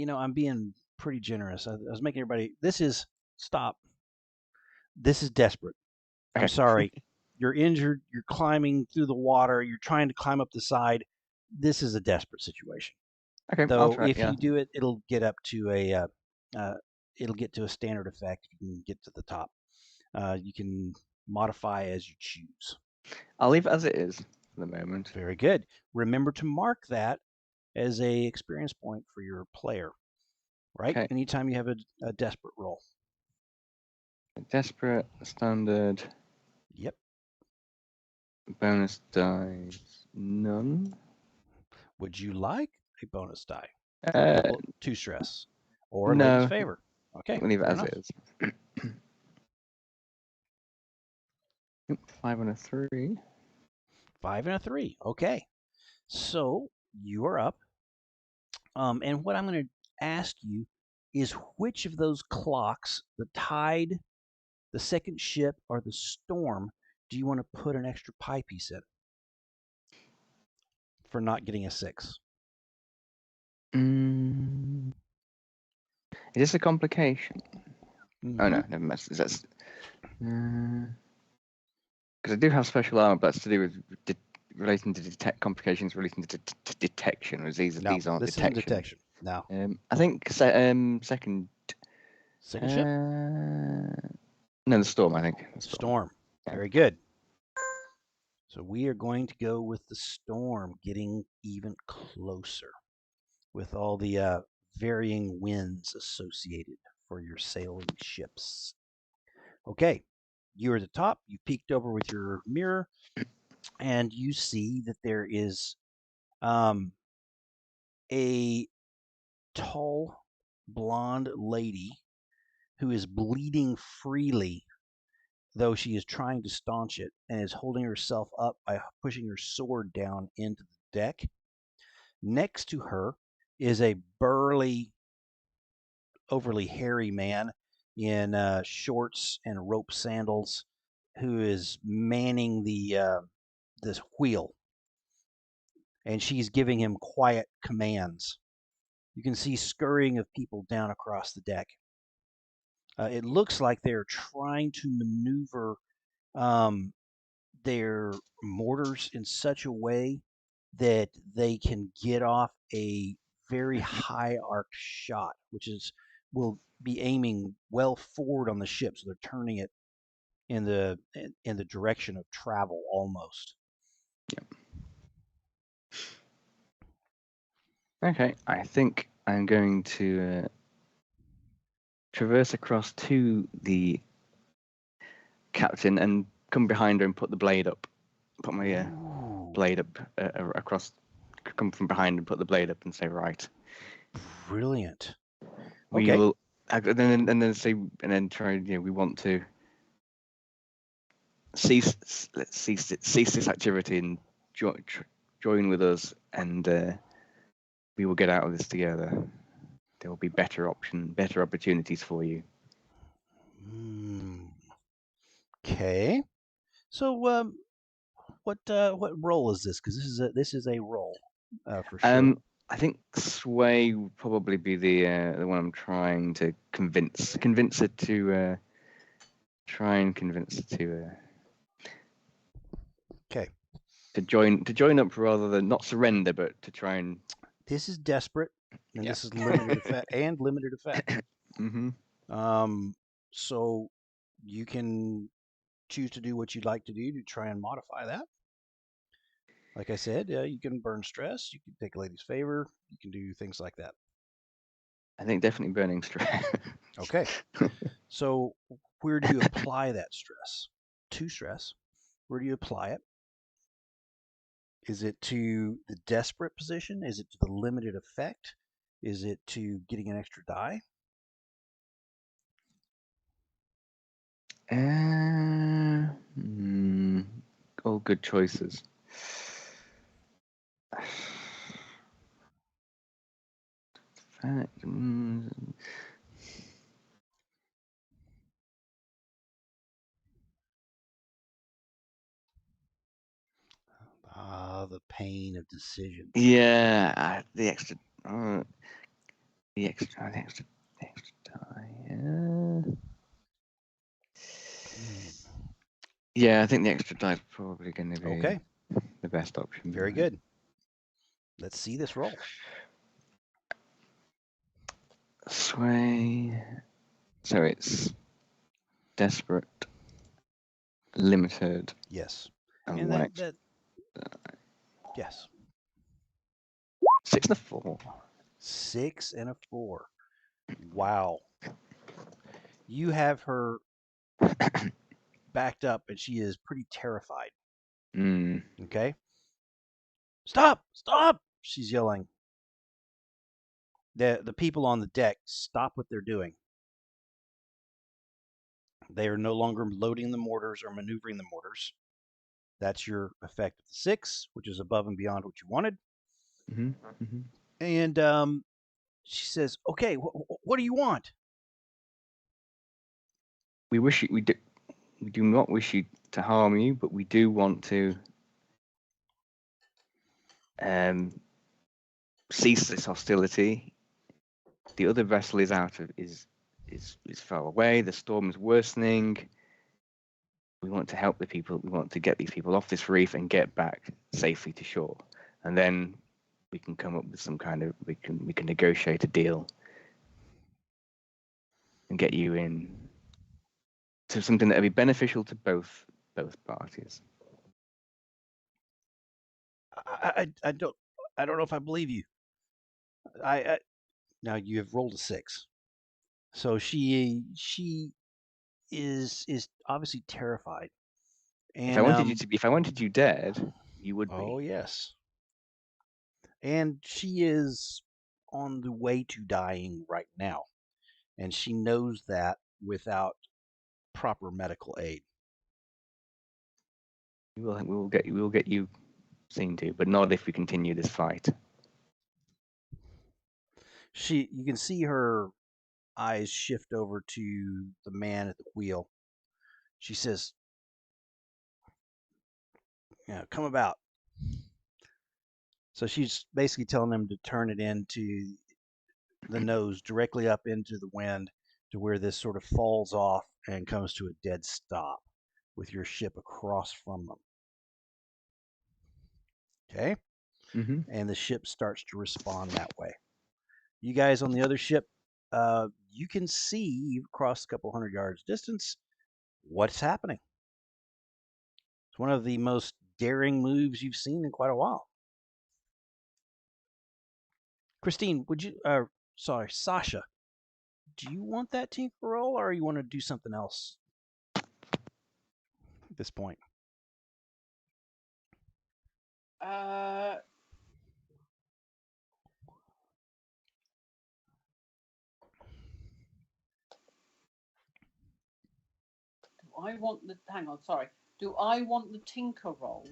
I'm being pretty generous. I was making everybody, stop. This is desperate. I'm Okay. sorry. You're injured. You're climbing through the water. You're trying to climb up the side. This is a desperate situation. Okay, I'll Though try. if Yeah. you do it, it'll get up to it'll get to a standard effect. You can get to the top. You can modify as you choose. I'll leave it as it is for the moment. Very good. Remember to mark that as a experience point for your player. Right? Okay. Anytime you have a desperate roll. Desperate, standard. Yep. Bonus dice, none. Would you like a bonus die? Uh, 2 stress or a no. lady's favor? Okay. We'll leave it fair as enough. it is. 5 and a 3. 5 and a 3. Okay. So you are up. And what I'm going to ask you is which of those clocks, the tide, the second ship, or the storm, do you want to put an extra pie piece in for not getting a 6? Is this a complication? Mm-hmm. Oh no, never mind. That's because I do have special armor, but that's to do with relating to detect complications relating to detection. Or these No, these aren't this detection. isn't detection. No. I think second. Second ship? No, the storm. I think Storm. Yeah. Very good. So we are going to go with the storm, getting even closer with all the varying winds associated for your sailing ships. Okay, you're at the top. You peeked over with your mirror, and you see that there is a tall, blonde lady who is bleeding freely, though she is trying to staunch it, and is holding herself up by pushing her sword down into the deck. Next to her is a burly, overly hairy man in shorts and rope sandals, who is manning the this wheel, and she's giving him quiet commands. You can see scurrying of people down across the deck. It looks like they're trying to maneuver their mortars in such a way that they can get off a very high arc shot, which will be aiming well forward on the ship, so they're turning it in the direction of travel almost. Okay, I think I'm going to traverse across to the captain and come behind her and put the blade up. Put my blade up across. Come from behind and put the blade up and say, right. Brilliant. We Okay. will, and then say, and then try. We want to cease this activity and join with us, and we will get out of this together. There will be better opportunities for you. Okay. So, what role is this? Because this is a role for sure. I think Sway would probably be the one I'm trying to convince her to try and convince her to Okay. to join up rather than not surrender, but to try and. This is desperate, and Yeah. this is limited effect and limited effect. Mm-hmm. So you can choose to do what you'd like to do to try and modify that. Like I said, you can burn stress. You can take a lady's favor. You can do things like that. I think definitely burning stress. Okay. So where do you apply that stress? To stress. Where do you apply it? Is it to the desperate position? Is it to the limited effect? Is it to getting an extra die? All good choices. The pain of decision. Yeah, the extra die. Yeah, I think the extra die is probably going to be the best option. Very good. Let's see this roll. Sway. So it's desperate, limited. Yes. And that yes. 6 and a 4. 6 and a 4. Wow. You have her backed up, and she is pretty terrified. Okay. Stop! Stop! She's yelling. The people on the deck stop what they're doing. They are no longer loading the mortars or maneuvering the mortars. That's your effect of the 6, which is above and beyond what you wanted. And she says, "Okay, what do you want?" We do not wish you to harm you, but we do want to cease this hostility. The other vessel is far away. The storm is worsening. We want to help the people. We want to get these people off this reef and get back safely to shore, and then we can come up with some kind of we can negotiate a deal and get you in to something that would be beneficial to both parties. I don't know if I believe you. Now you have rolled a 6, so she is obviously terrified. And if I wanted you dead, you would be. Oh yes. And she is on the way to dying right now, and she knows that without proper medical aid. We will get you seen to, but not if we continue this fight. You can see her eyes shift over to the man at the wheel. She says, come about. So she's basically telling him to turn it into the nose directly up into the wind to where this sort of falls off and comes to a dead stop with your ship across from them. Okay? Mm-hmm. And the ship starts to respond that way. You guys on the other ship, you can see across a couple hundred yards distance what's happening. It's one of the most daring moves you've seen in quite a while. Christine, Sasha, do you want that tinker roll or you want to do something else at this point? Hang on, sorry. Do I want the tinker roll?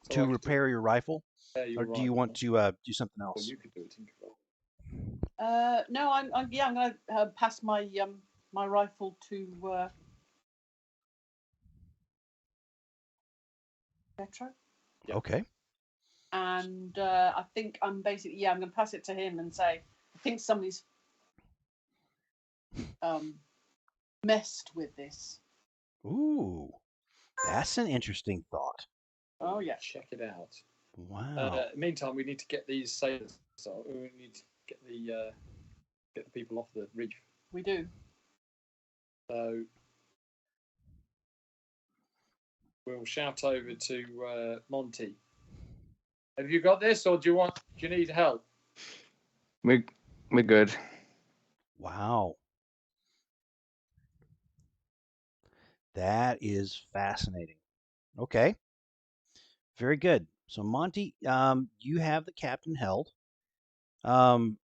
So To repair your rifle? You're Or do right, you want to do something Well, else? you could do a tinker roll. No, I'm going to pass my my rifle to Petro. Yep. Okay. And I think I'm basically, I'm going to pass it to him and say, I think somebody's messed with this. Ooh, that's an interesting thought. Oh, yeah. Check it out. Wow. Meantime, we need to get these sailors. So we need to get the people off the reef. We do. So we'll shout over to Monty. Have you got this, or do you need help? We're good. Wow. That is fascinating. Okay. Very good. So Monty, you have the captain held. We can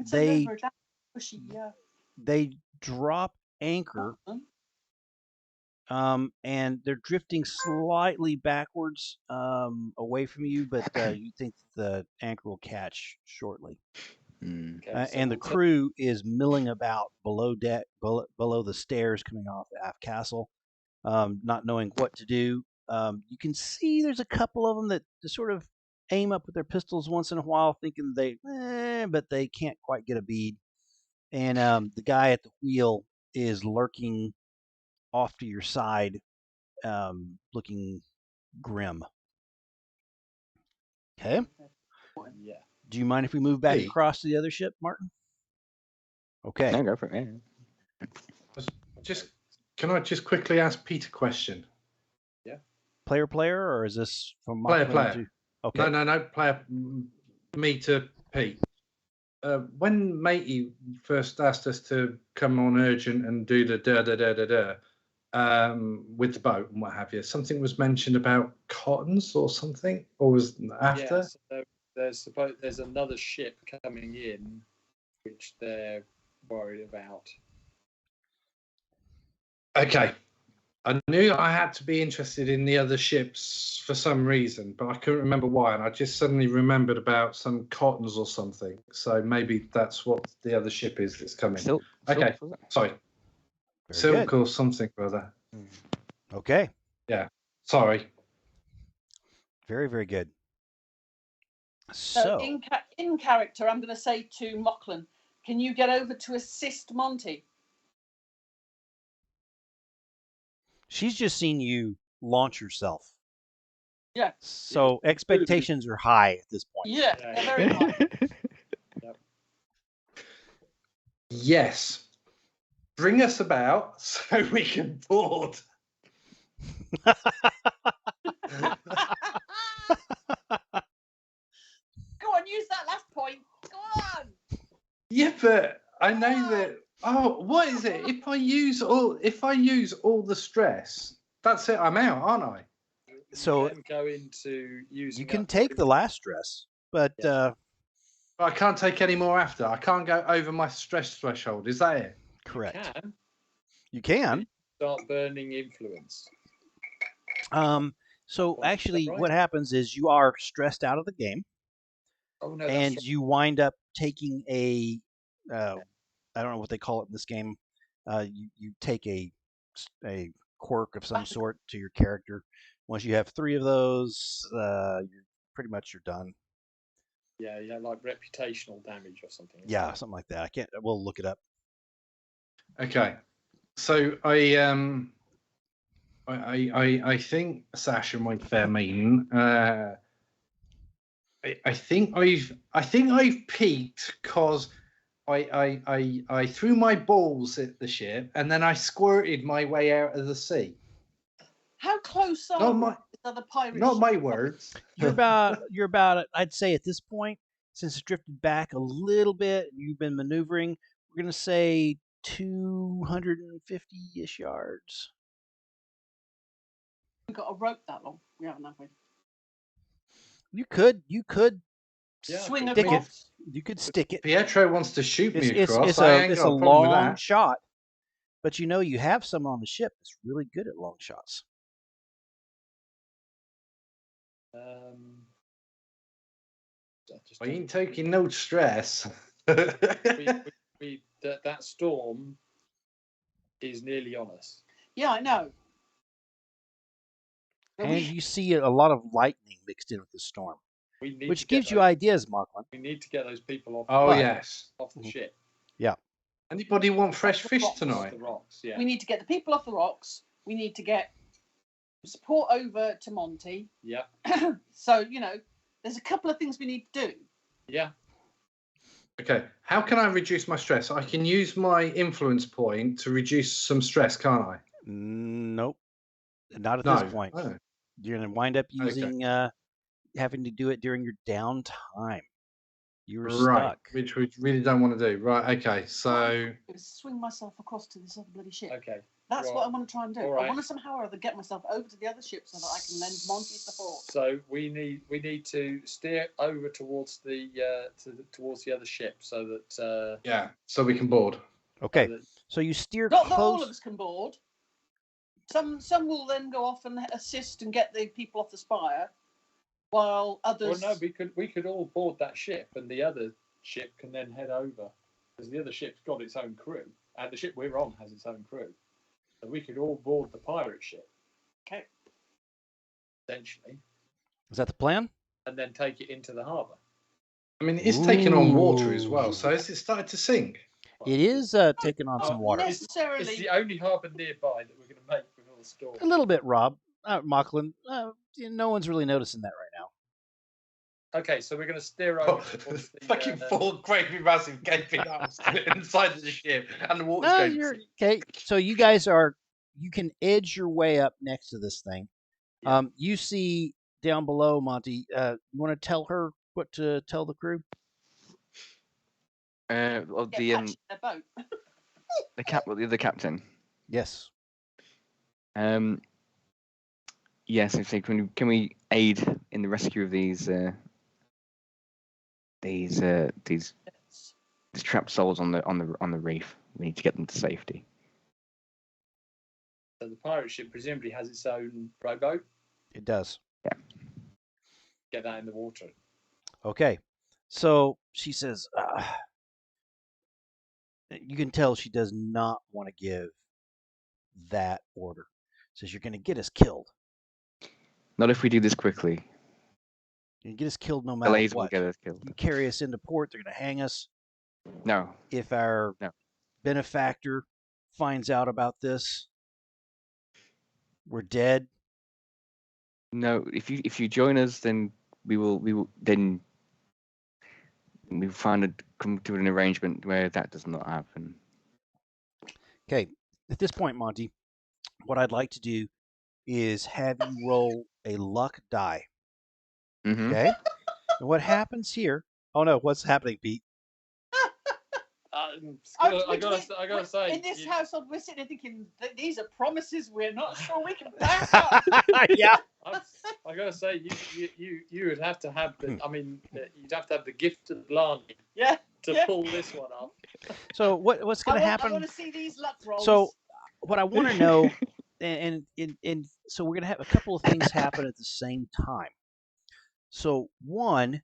send They over a pushy. they drop anchor, and they're drifting slightly backwards away from you, but you think the anchor will catch shortly. Mm. Okay, so And the we'll crew is milling about below deck, below the stairs coming off the aft castle, not knowing what to do. You can see there's a couple of them that just sort of aim up with their pistols once in a while, thinking but they can't quite get a bead. And the guy at the wheel is lurking off to your side, looking grim. Okay. yeah. Do you mind if we move back Hey. across to the other ship, Martin? Okay. No, go for it. Yeah. Can I just quickly ask Pete a question? Player, or is this from Player. to? Okay. No. Player. Me to Pete. When Matey first asked us to come on urgent and do the with the boat and what have you, something was mentioned about cottons or something, or was after? Yes, there's another ship coming in, which they're worried about. Okay. I knew I had to be interested in the other ships for some reason, but I couldn't remember why. And I just suddenly remembered about some cottons or something. So maybe that's what the other ship is that's coming. Okay. Sorry. Silk or something, brother. Okay. Yeah. Sorry. Very, very good. So in character, I'm going to say to Mocklin, can you get over to assist Monty? she's just seen you launch yourself. Yeah. So expectations are high at this point. Yeah, they're very high. Yep. Yes. Bring us about so we can board. Go on, use that last point. Go on. Yeah, but I know that. Oh, what is it? If I use all the stress, that's it. I'm out, aren't I? So you can go into using. You can take the last stress, but But I can't take any more after. I can't go over my stress threshold. Is that it? correct. You You can. start burning influence. So Is that actually, right? what happens is you are stressed out of the game. Oh no, and that's you wind up taking a I don't know what they call it in this game. You take a quirk of some sort to your character. Once you have 3 of those, you're pretty much you're done. yeah, like reputational damage or something. isn't Yeah, it? something like that. I can't. We'll look it up. Okay, so I think Sasha, my fair maiden. I think I've peaked because I threw my balls at the ship and then I squirted my way out of the sea. How close are Not we my to this other pirate not ship? my words. You're about I'd say at this point, since it's drifted back a little bit, and you've been maneuvering. We're gonna say 250-ish yards. We've got a rope that long. We haven't, have we? You could Yeah, Swing I stick it. across. You could stick it. Pietro wants to shoot me across. It's I a ain't it's got a a problem with long that. shot, but you have someone on the ship that's really good at long shots. just I ain't taking no stress. that storm is nearly on us. Yeah, I know. But And you see a lot of lightning mixed in with the storm, We need which to get gives you those- ideas, Mocklin. We need to get those people off. Oh But- yes. Off the ship. Yeah. Anybody want fresh the fish rocks. tonight? The rocks. Yeah. we need to get the people off the rocks. We need to get support over to Monty. Yeah. So, there's a couple of things we need to do. Yeah. Okay. How can I reduce my stress? I can use my influence point to reduce some stress, can't I? Nope, not at No. this point. Oh. You're gonna wind up Okay. using having to do it during your downtime. You were Right. stuck. Which we really don't want to do. Right. Okay. So. Swing myself across to this other bloody ship. Okay. That's Right. what I want to try and do. All I right. want to somehow or other get myself over to the other ship so that I can lend Monty support. So we need to steer over towards the towards the other ship so that Yeah. So we can board. Okay, so that- so you steer Not that all of close. us can board. Some will then go off and assist and get the people off the spire, while well, others. no, we could all board that ship, and the other ship can then head over because the other ship's got its own crew, and the ship we're on has its own crew. So we could all board the pirate ship. Okay. Essentially, Is that the plan? and then take it into the harbour. I mean, it's taking on water as Ooh. well. So has it started to sink? It is taking on some water. Necessarily. It's the only harbour nearby that we're going to make before the storm. A little bit, Rob. Mocklin. No one's really noticing that right now. Okay, so we're going to steer Oh, over towards the, fucking full, crazy, massive gaping holes inside of the ship, and the water's No, going. you're okay. So you guys you can edge your way up next to this thing. Yeah. You see down below, Monty. You want to tell her what to tell the crew? Well, Get the patched in their boat. the other captain. Yes. Yes, I think can we aid in the rescue of these trapped souls on the reef? We need to get them to safety. So the pirate ship presumably has its own rowboat. It does. Get that in the water. Okay. So she says, you can tell she does not want to give that order. Says you're going to get us killed. Not if we do this quickly. You get us killed no matter Delays will what. get us killed. You carry us into port, they're going to hang us. No. If our No. benefactor finds out about this, we're dead. No. If you join us, then we'll come to an arrangement where that does not happen. Okay. At this point, Monty, what I'd like to do is have you roll a luck die. Mm-hmm. Okay. And what happens here? Oh no, what's happening, Pete? I gotta say, in this household, we're sitting there thinking that these are promises we're not sure we can back up. Yeah. I gotta say, you would have to have the. I mean, you'd have to have the gift of Blarney Yeah. to Yeah. pull this one off. So what's going to I happen? want to see these luck rolls. So what I want to know, and so we're going to have a couple of things happen at the same time. So one,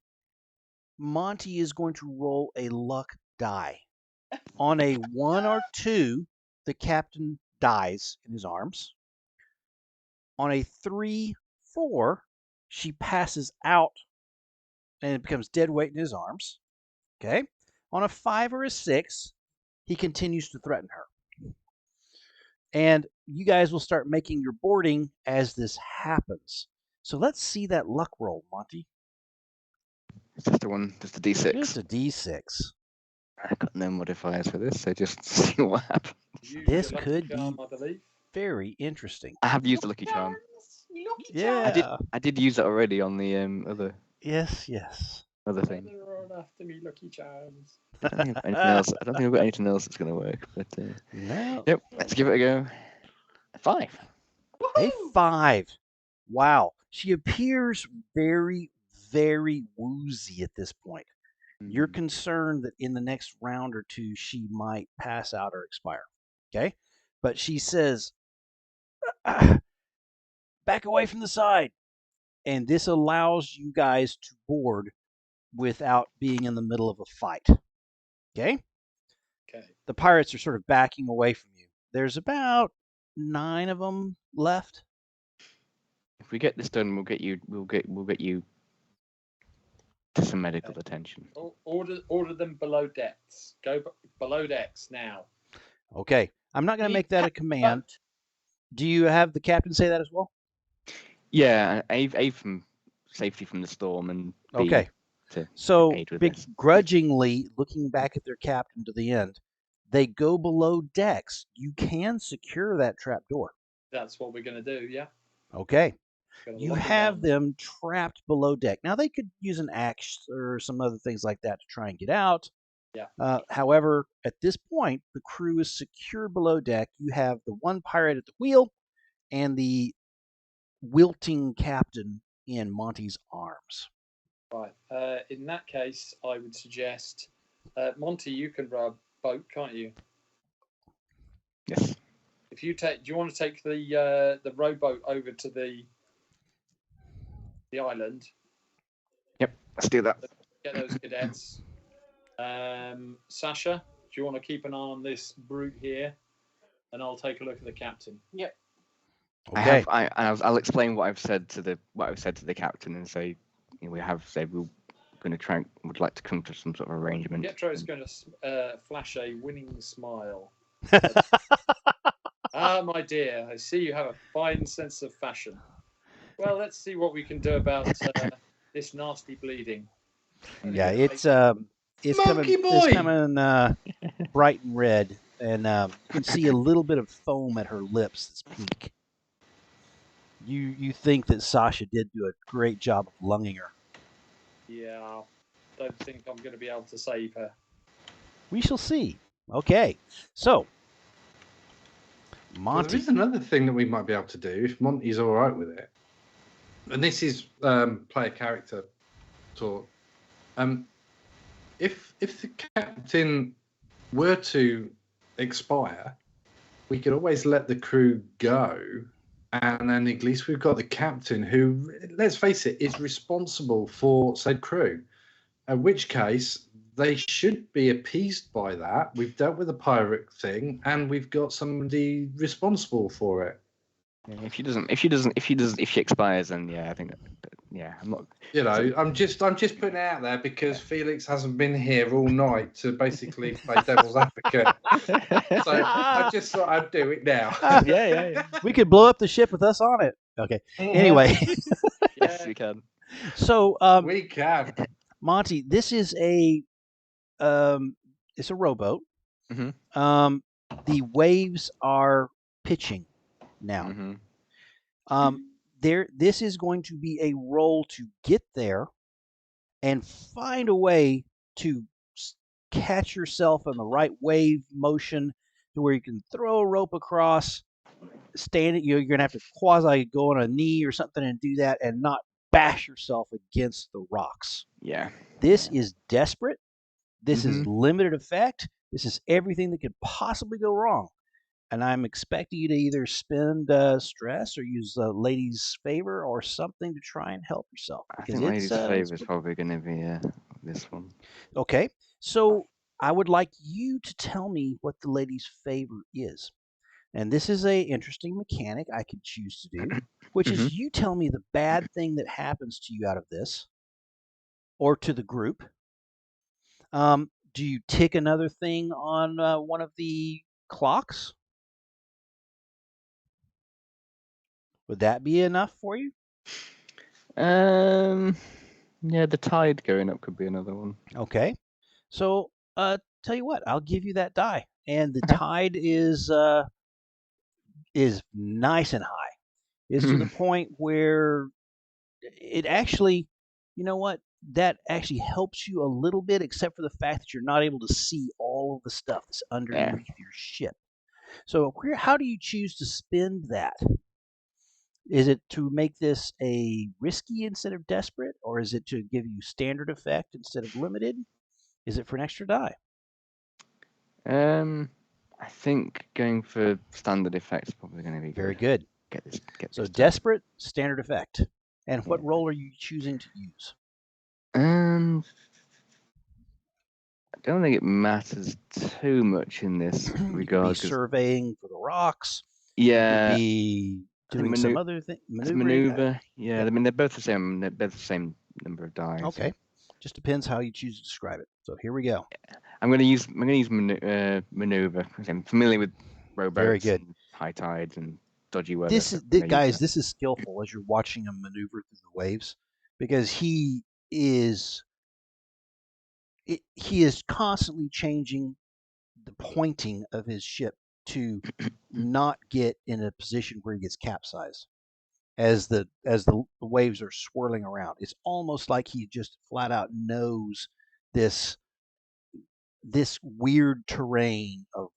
Monty is going to roll a luck die. On a 1 or 2, the captain dies in his arms. On a 3, 4, she passes out and it becomes dead weight in his arms. Okay. On a 5 or a 6, he continues to threaten her. And you guys will start making your boarding as this happens. So let's see that luck roll, Monty. It's just a D6. Just a D6. I've got no modifiers for this, so just see what happens. Use This your lucky could be charm, I believe. very interesting. I have used the lucky charm. Lucky Yeah. I did use it already on the other Yes. thing. They're all after me, lucky charms. I don't think I've got anything else. I don't think I've got anything else that's going to work. But No. yep, let's give it a go. 5. A 5. Wow. She appears very, very woozy at this point. You're concerned that in the next round or 2, she might pass out or expire. Okay? But she says, back away from the side. And this allows you guys to board without being in the middle of a fight. Okay? Okay. The pirates are sort of backing away from you. There's about 9 of them left. If we get this done, we'll get you to some medical attention. Order them below decks. Go below decks now. Okay. I'm not going to make that a command. Do you have the captain say that as well? Yeah, A from safety from the storm, and B Okay. to So, aid with this. begrudgingly, looking back at their captain to the end, they go below decks. You can secure that trap door. That's what we're going to do, yeah? Okay. Gonna You lock 'em have down. them trapped below deck. Now, they could use an axe or some other things like that to try and get out. Yeah. However, at this point, the crew is secured below deck. You have the one pirate at the wheel and the wilting captain in Monty's arms. Right. In that case, I would suggest, Monty, you can row a boat, can't you? Yes. If you take, do you want to take the rowboat over to the island? Yep. Let's do that. Get those cadets. Sasha, do you want to keep an eye on this brute here? And I'll take a look at the captain. Yep. Okay. I'll explain what I've said to the captain and say, we have said we're going to would like to come to some sort of arrangement. Pietro is going to flash a winning smile. My dear, I see you have a fine sense of fashion. Well, let's see what we can do about this nasty bleeding. Yeah, it's coming bright and red, and you can see a little bit of foam at her lips that's pink. You think that Sasha did do a great job of lunging her. Yeah, don't think I'm going to be able to save her. We shall see. Okay, so Well, Monty. there is another thing that we might be able to do if Monty's all right with it, and this is player character talk. If the captain were to expire, we could always let the crew go, and then at least we've got the captain who, let's face it, is responsible for said crew. In which case, they should be appeased by that. We've dealt with the pirate thing, and we've got somebody responsible for it. If she expires, then yeah, I think I'm not. You know, I'm just putting it out there because Felix hasn't been here all night to basically play devil's advocate. So I just thought I'd do it now. Yeah. We could blow up the ship with us on it. Okay. Anyway, Yes, we can. so We can. Monty, this is it's a rowboat. Mhm. The waves are pitching now. Mhm. This is going to be a roll to get there and find a way to catch yourself in the right wave motion to where you can throw a rope across, stand it. You're going to have to quasi go on a knee or something and do that and not bash yourself against the rocks. Yeah. This is desperate. This is Mhm. limited effect. This is everything that could possibly go wrong. And I'm expecting you to either spend stress or use Lady's Favor or something to try and help yourself. I think Lady's Favor is probably going to be this one. Okay, so I would like you to tell me what the lady's favor is. And this is a interesting mechanic I could choose to do, which is you tell me the bad thing that happens to you out of this, or to the group. Do you tick another thing on one of the clocks? Would that be enough for you? Yeah, the tide going up could be another one. Okay. So, tell you what, I'll give you that die, and the Okay. tide is nice and high. It's to the point where it actually, you know what, that actually helps you a little bit, except for the fact that you're not able to see all of the stuff that's underneath your ship. So, how do you choose to spend that? Is it to make this a risky instead of desperate, or is it to give you standard effect instead of limited? Is it for an extra die? I think going for standard effects is probably going to be Very good. Get this So done. desperate, standard effect. And what Yeah. role are you choosing to use? I don't think it matters too much in this You could be regard. surveying for the rocks. Yeah, You could be doing some other thing, maneuvering. maneuver. Yeah, yep. I mean they're both the same. They're both the same number of dice. Okay, just depends how you choose to describe it. So here we go. I'm going to use maneuver. I'm familiar with rowboats, Very good. and high tides, and dodgy weather. This is, guys. This is skillful as you're watching him maneuver through the waves, because he is constantly changing the pointing of his ship to not get in a position where he gets capsized as the waves are swirling around. It's almost like he just flat out knows this weird terrain of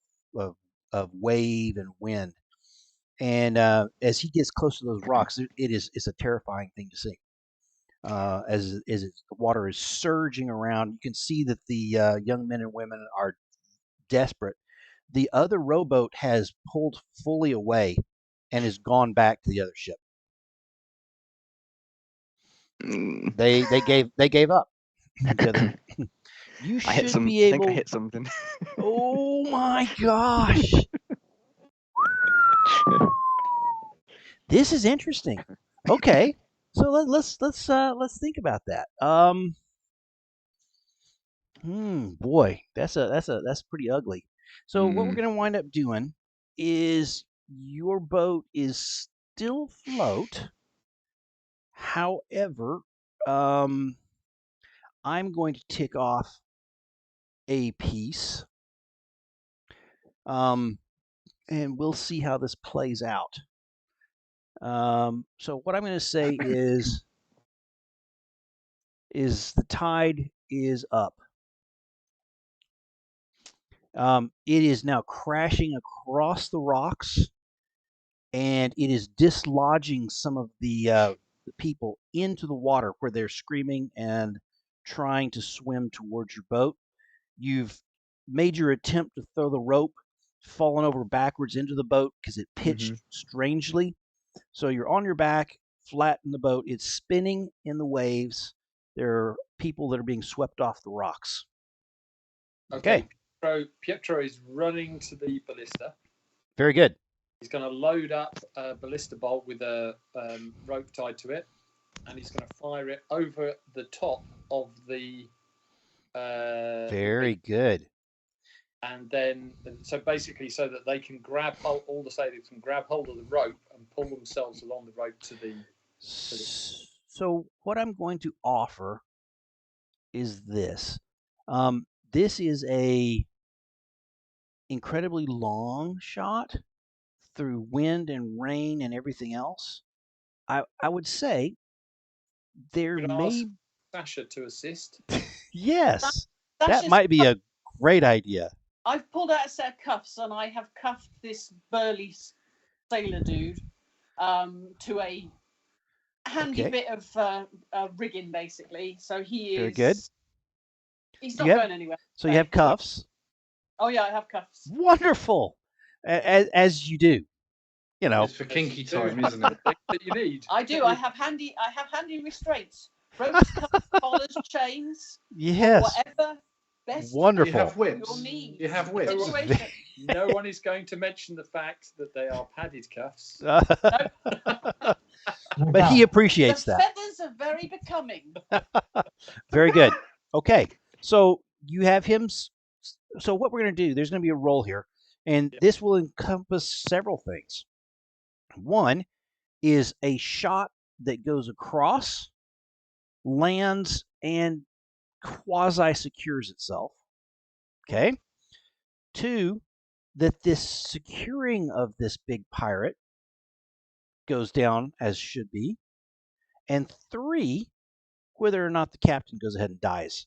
wave and wind. And as he gets close to those rocks, it's a terrifying thing to see. As the water is surging around, you can see that the young men and women are desperate. The other rowboat has pulled fully away and has gone back to the other ship. They gave up. You should be able. I think I hit something. Oh my gosh! This is interesting. Okay, so let's think about that. Boy, that's pretty ugly. So what we're gonna wind up doing is your boat is still afloat. However, I'm going to tick off a piece, and we'll see how this plays out. So what I'm going to say is the tide is up. It is now crashing across the rocks, and it is dislodging some of the people into the water where they're screaming and trying to swim towards your boat. You've made your attempt to throw the rope, fallen over backwards into the boat because it pitched strangely. So you're on your back, flat in the boat. It's spinning in the waves. There are people that are being swept off the rocks. Okay. Pietro is running to the ballista. Very good. He's going to load up a ballista bolt with a rope tied to it, and he's going to fire it over the top of the. Very good. And then, so basically, so that they can all the sailors can grab hold of the rope and pull themselves along the rope to the. So what I'm going to offer is this. This is a incredibly long shot through wind and rain and everything else. I would say there may ask Sasha to assist. Yes, that might be a great idea. I've pulled out a set of cuffs and I have cuffed this burly sailor dude to a handy bit of rigging, basically. So he is very good. He's not going anywhere. So you have cuffs. Oh yeah, I have cuffs. Wonderful, as you do. You know, it's for kinky time, isn't it? That you need. I do. I have handy restraints. ropes, collars, chains, Yes. whatever best Wonderful. You have whips. your needs. You have whips. Situation. No one is going to mention the fact that they are padded cuffs. But he appreciates The that. feathers are very becoming. Very good. Okay. So you have him. So what we're going to do, there's going to be a roll here, and this will encompass several things. One is a shot that goes across, lands, and quasi secures itself. Okay. Two, that this securing of this big pirate goes down as should be. And three, whether or not the captain goes ahead and dies.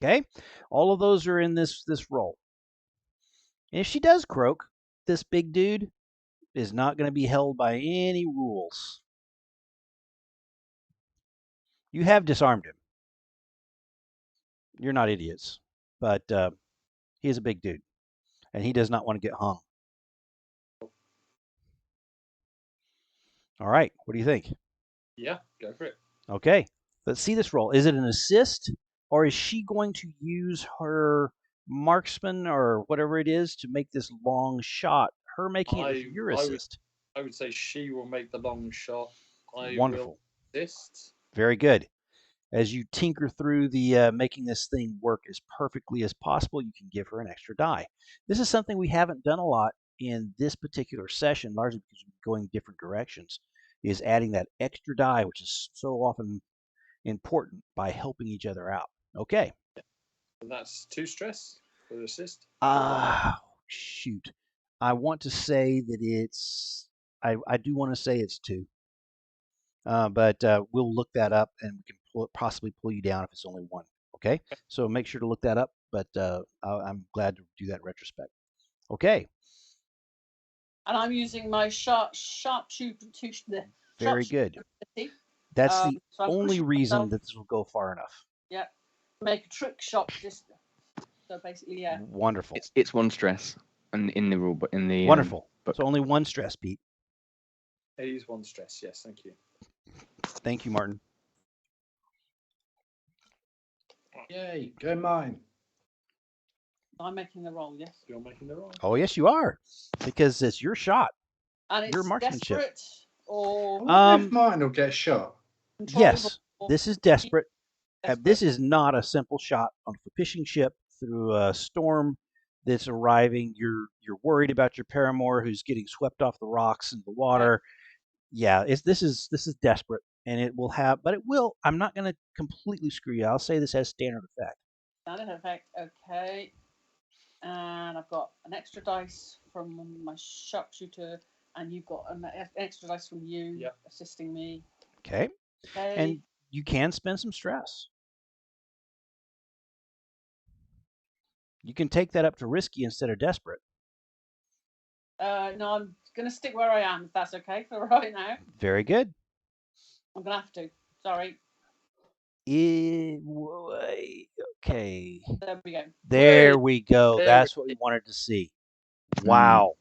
Okay? All of those are in this roll. And if she does croak, this big dude is not going to be held by any rules. You have disarmed him. You're not idiots. But he is a big dude. And he does not want to get hung. All right. What do you think? Yeah, go for it. Okay. Let's see this roll. Is it an assist? Or is she going to use her marksman or whatever it is to make this long shot? Her making it with your assist. I would say she will make the long shot. I Wonderful. will assist. Very good. As you tinker through the making this thing work as perfectly as possible, you can give her an extra die. This is something we haven't done a lot in this particular session, largely because we're going different directions, is adding that extra die, which is so often important by helping each other out. Okay. And that's 2 stress for the assist. Shoot. I want to say that it's, I do want to say it's 2. But we'll look that up and we can possibly pull you down if it's only 1. Okay. So make sure to look that up, but I'm glad to do that in retrospect. Okay. And I'm using my sharpshooter. Very good. That's the so only reason myself. that this will go far enough. Yeah. Make a trick shot distance. So basically, yeah. Wonderful. It's 1 stress in the rule, but in the Wonderful. book. So only 1 stress, Pete. It is 1 stress. Yes, thank you. Thank you, Martin. Yay, go mine. I'm making the roll, yes. You're making the roll. Oh, yes, you are. Because it's your shot. And it's Your marksmanship. desperate or I wonder if mine will get shot. Yes, this is desperate. desperate. This is not a simple shot on a fishing ship through a storm that's arriving. You're worried about your paramour who's getting swept off the rocks into the water. Yeah, this is desperate, and it will have, but it will. I'm not going to completely screw you. I'll say this has standard effect. Standard effect, okay. And I've got an extra dice from my sharpshooter, and you've got an extra dice from you assisting me. Okay. Okay. And you can spend some stress. You can take that up to risky instead of desperate. No, I'm going to stick where I am, if that's okay for right now. Very good. I'm going to have to. Sorry. Okay. There we go. There we go. There That's we what we wanted to see. Wow.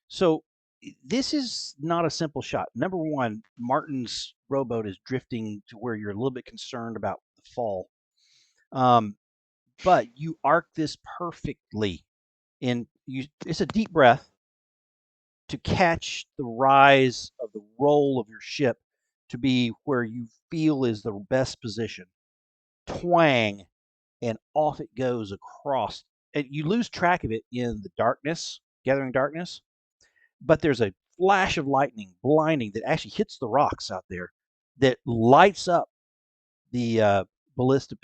So this is not a simple shot. Number one, Martin's rowboat is drifting to where you're a little bit concerned about the fall. But you arc this perfectly. It's a deep breath to catch the rise of the roll of your ship to be where you feel is the best position. Twang, and off it goes across. And you lose track of it in the darkness, gathering darkness, but there's a flash of lightning, blinding, that actually hits the rocks out there that lights up the ballista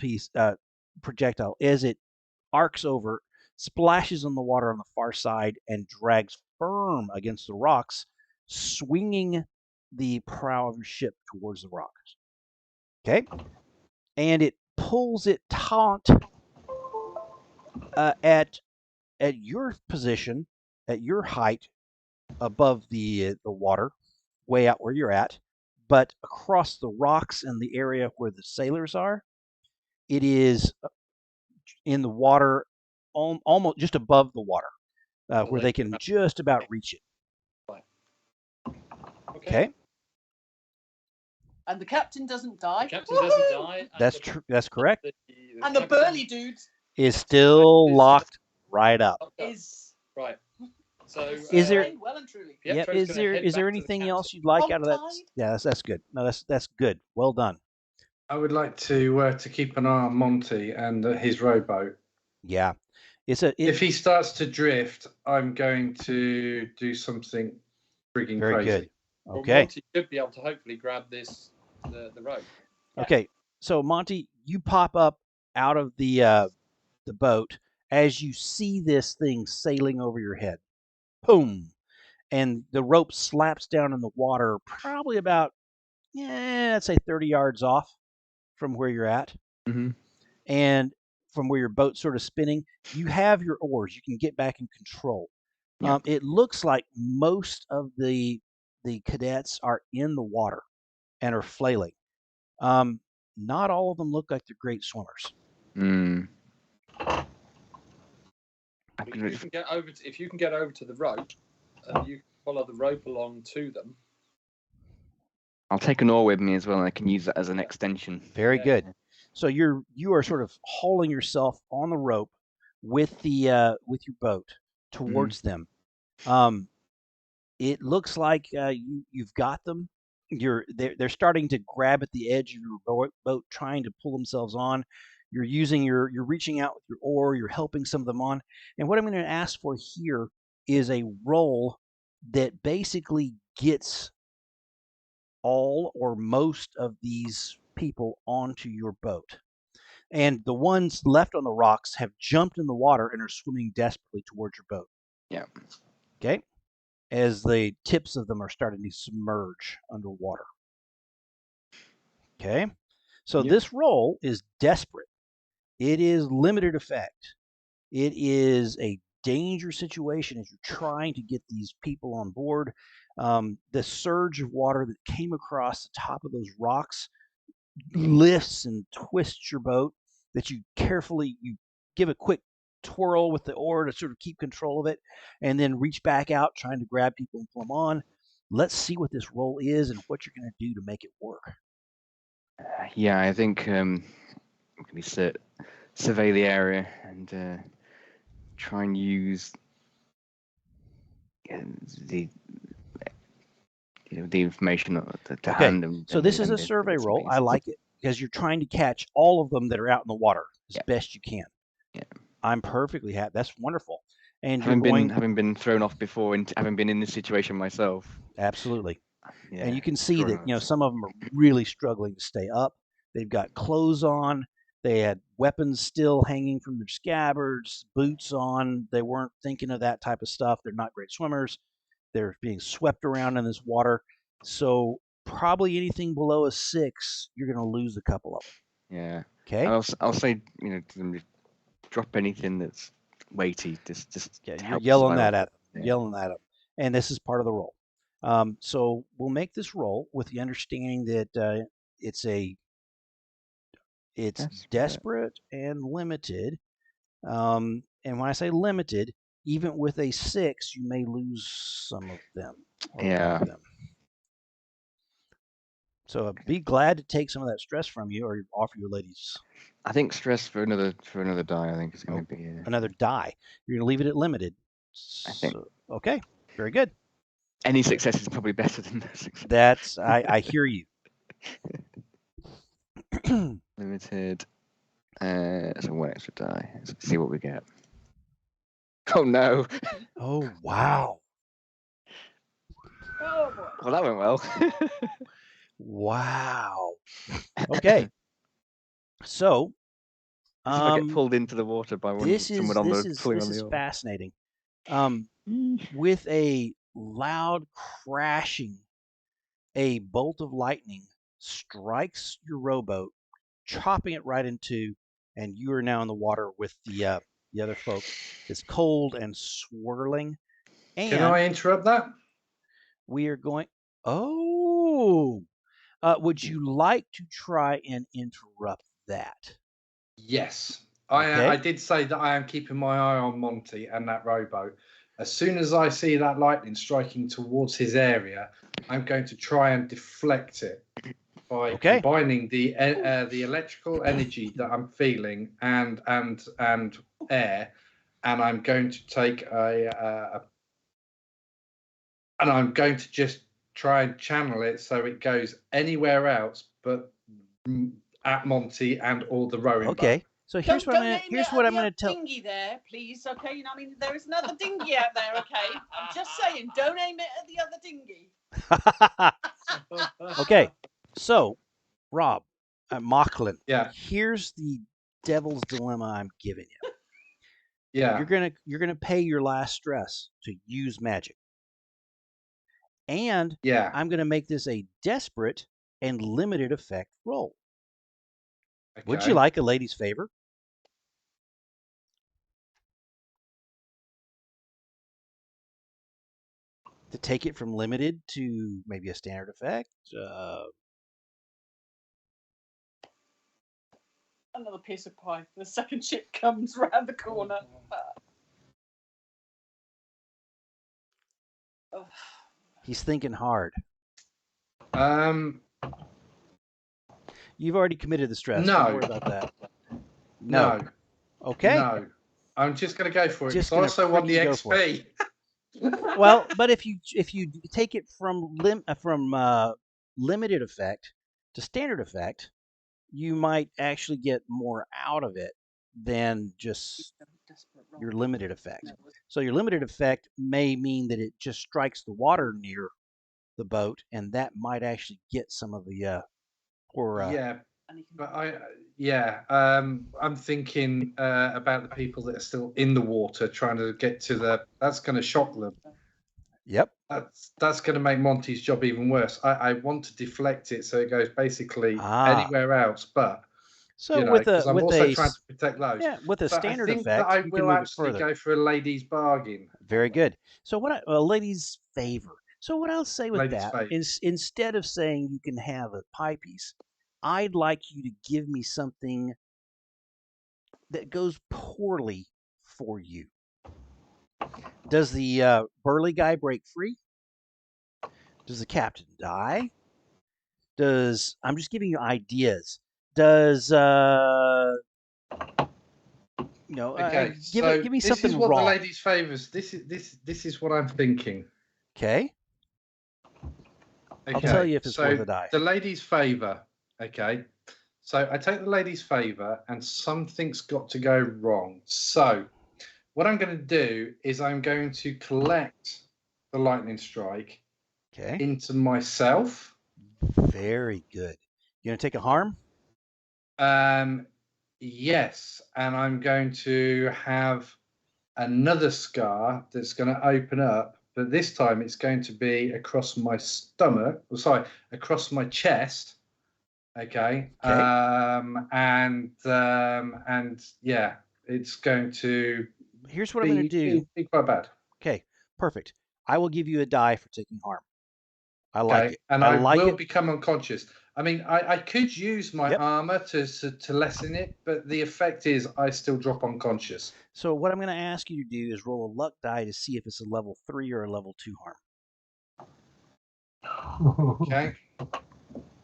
projectile as it arcs over, splashes on the water on the far side, and drags firm against the rocks, swinging the prow of your ship towards the rocks. Okay? And it pulls it taut at your position, at your height, above the water, way out where you're at, but across the rocks and the area where the sailors are, it is in the water, almost just above the water, where they can just about reach it. Okay. And the captain doesn't die. The captain doesn't die. And That's true. That's correct. And the burly dude Is still locked right up. is right. So Is there? staying well and truly. Yep. Pietro's Is gonna there? head Is there back to the anything captain. else you'd like out of that? Hog-tied? Yeah, that's good. No, that's good. Well done. I would like to keep an eye on Monty and his rowboat. Yeah, it's If he starts to drift, I'm going to do something frigging very crazy. good. Well, Okay. Monty should be able to hopefully grab the rope. Okay. So Monty, you pop up out of the boat as you see this thing sailing over your head. Boom. And the rope slaps down in the water, probably about, let's say 30 yards off from where you're at. Mm-hmm. And from where your boat's sort of spinning, you have your oars. You can get back in control. Yeah. It looks like most of the cadets are in the water and are flailing. Not all of them look like they're great swimmers. Mm. If you can get over to the rope, and you follow the rope along to them. I'll take an oar with me as well, and I can use that as an extension. Very Yeah. good. So you are sort of hauling yourself on the rope with with your boat towards them. It looks like you've got them. They're starting to grab at the edge of your boat, trying to pull themselves on. You're reaching out with your oar. You're helping some of them on. And what I'm going to ask for here is a roll that basically gets all or most of these people onto your boat. And the ones left on the rocks have jumped in the water and are swimming desperately towards your boat. Yeah. Okay. As the tips of them are starting to submerge underwater. Okay. So Yep. this roll is desperate. It is limited effect. It is a dangerous situation as you're trying to get these people on board. The surge of water that came across the top of those rocks lifts and twists your boat, that you give a quick twirl with the oar to sort of keep control of it, and then reach back out trying to grab people and pull them on. Let's see what this roll is and what you're going to do to make it work. Yeah, I think we can survey the area and try and use the information to hand. So this is a survey roll. I like it because you're trying to catch all of them that are out in the water as best you can. Yeah, I'm perfectly happy. That's wonderful. And having been thrown off before and having been in this situation myself. Absolutely. Yeah, and you can see that some of them are really struggling to stay up. They've got clothes on. They had weapons still hanging from their scabbards, boots on. They weren't thinking of that type of stuff. They're not great swimmers. They're being swept around in this water. So probably anything below a 6, you're going to lose a couple of them. Yeah. Okay. I'll say, to them, drop anything that's weighty. Just you're yelling that at them. Yelling at them. And this is part of the roll. So we'll make this roll with the understanding that it's desperate and limited. And when I say limited, even with a 6, you may lose some of them. Yeah. One of them. So be glad to take some of that stress from you, or offer your ladies. I think stress for another die. I think it's going to be another die. You're going to leave it at limited. I think. Okay. Very good. Any success is probably better than no success. I hear you. Limited. So 1 extra die. Let's see what we get. Oh no! Oh wow! Oh boy! Well, that went well. Wow. Okay. So, if I get pulled into the water by someone on the oar. This is fascinating. With a loud crashing, a bolt of lightning strikes your rowboat, chopping it right in two, and you are now in the water with the other folk. It's cold and swirling. And can I interrupt that? We are going. Oh, would you like to try and interrupt that? Yes. Okay. I did say that I am keeping my eye on Monty and that rowboat. As soon as I see that lightning striking towards his area, I'm going to try and deflect it. by Okay. combining the electrical energy that I'm feeling and air, and I'm going to take and I'm going to just try and channel it so it goes anywhere else but at Monty and or the rowing boat. Okay. So here's what I'm gonna tell. Dinghy there, please. Okay, you know, I mean, there is another dinghy out there. Okay, I'm just saying, don't aim it at the other dinghy. Okay. So, Rob, Mocklin. Yeah. Here's the devil's dilemma I'm giving you. Yeah. You're gonna pay your last stress to use magic, and Yeah. I'm gonna make this a desperate and limited effect roll. Okay. Would you like a lady's favor? To take it from limited to maybe a standard effect? Another piece of pie. The second ship comes round the corner. Oh. He's thinking hard. You've already committed the stress. No. Don't worry about that. No. Okay. No. I'm just going to go for it. Just I also want the freaking go for XP. Well, but if you take it from limited effect to standard effect, you might actually get more out of it than just your limited effect. So your limited effect may mean that it just strikes the water near the boat, and that might actually get some of the Yeah, but I'm thinking about the people that are still in the water trying to get to the. That's going to shock them. Yep. That's going to make Monty's job even worse. I want to deflect it so it goes basically anywhere else, but so because I'm also trying to protect those. Yeah, with a standard I think effect, that I you will can move actually it further. go for a lady's bargain. Very good. So a lady's favor. So what I'll say with Lady's that favor. is, instead of saying you can have a pie piece, I'd like you to give me something that goes poorly for you. Does the burly guy break free? Does the captain die? I'm just giving you ideas. Does Okay, give me something this is what raw. the ladies' favors. This is what I'm thinking. Okay. Okay. I'll tell you if it's worth a die. The ladies' favor. Okay. So I take the ladies' favor, and something's got to go wrong. So what I'm going to do is I'm going to collect the lightning strike into myself. Very good. You going to take a harm? Yes, and I'm going to have another scar that's going to open up, but this time it's going to be across my stomach. Across my chest. Okay. And yeah, it's going to. Here's what I'm going to do. Be quite bad. Okay, perfect. I will give you a die for taking harm. I like it. And I will become unconscious. I mean, I could use my armor to lessen it, but the effect is I still drop unconscious. So what I'm going to ask you to do is roll a luck die to see if it's a level 3 or a level 2 harm. Okay.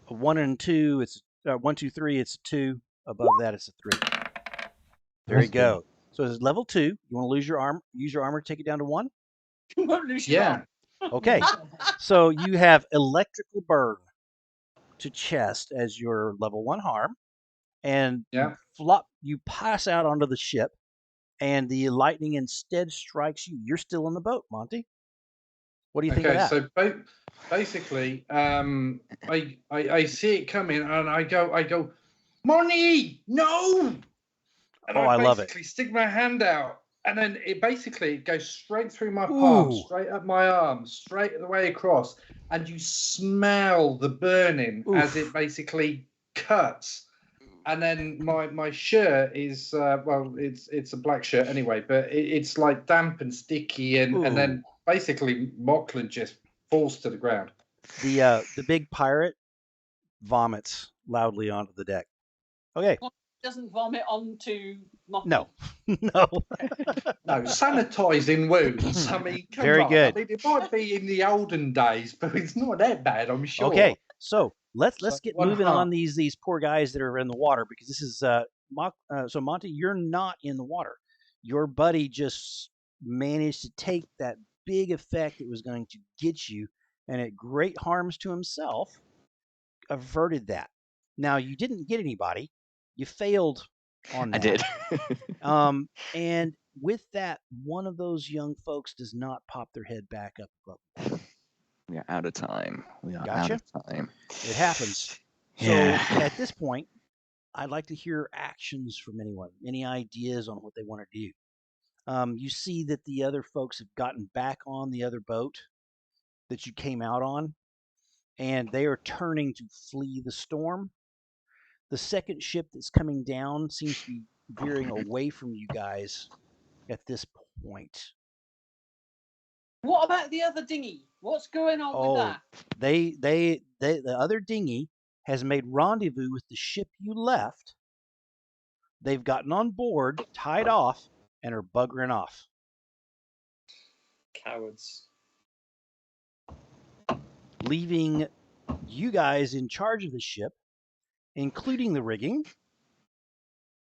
A 1 and 2, it's 1, 2, 3. It's a 2. Above that, it's a 3. There you go. So it's level 2. You want to lose your arm? Use your armor, take it down to 1. You won't lose your arm. Okay. So you have electrical burn to chest as your level 1 harm, and you pass out onto the ship, and the lightning instead strikes you. You're still in the boat, Monty. What do you think of that? So basically, I see it coming, and I go, Monty, no! And I love it. Basically, stick my hand out, and then it basically goes straight through my palm, straight up my arm, straight the way across, and you smell the burning as it basically cuts. And then my shirt is it's a black shirt anyway, but it's like damp and sticky, and then basically Mocklin just falls to the ground. The big pirate vomits loudly onto the deck. Okay. Doesn't vomit onto Mocklin. No. No, sanitizing wounds. I mean, come on. Very good. I mean, it might be in the olden days, but it's not that bad, I'm sure. Okay, so let's So get one moving half. on these poor guys that are in the water, because this is so Monty, you're not in the water. Your buddy just managed to take that big effect that was going to get you, and at great harms to himself, averted that. Now you didn't get anybody. You failed on I that. did. And with that, one of those young folks does not pop their head back up above. We are out of time. We are out Gotcha. of time. It happens. So Yeah. at this point, I'd like to hear actions from anyone, any ideas on what they want to do. You see that the other folks have gotten back on the other boat that you came out on, and they are turning to flee the storm. The second ship that's coming down seems to be veering away from you guys at this point. What about the other dinghy? What's going on with that? The other dinghy has made rendezvous with the ship you left. They've gotten on board, tied off, and are buggering off. Cowards. Leaving you guys in charge of the ship, including the rigging.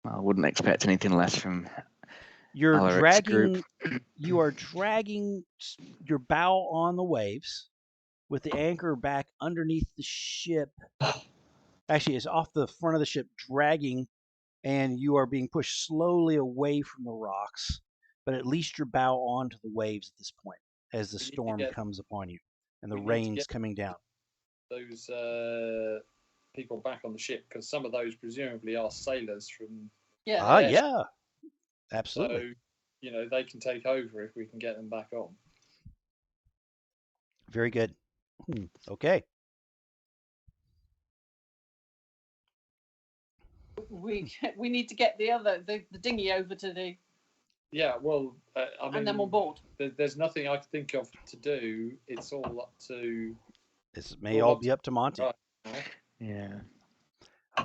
I wouldn't expect anything less from You're Alaric's group. you are dragging your bow on the waves with the anchor back underneath the ship. Actually, it's off the front of the ship, dragging, and you are being pushed slowly away from the rocks. But at least your bow onto the waves at this point, as the storm comes upon you and the rain's coming down. Those people back on the ship, because some of those presumably are sailors from. Yeah. Yeah, absolutely. So, they can take over if we can get them back on. Very good. Okay. We need to get the dinghy over to the. Yeah, well, I mean, and then on board. There's nothing I can think of to do. It's all up to. This may all be up to Monty. Right. Yeah.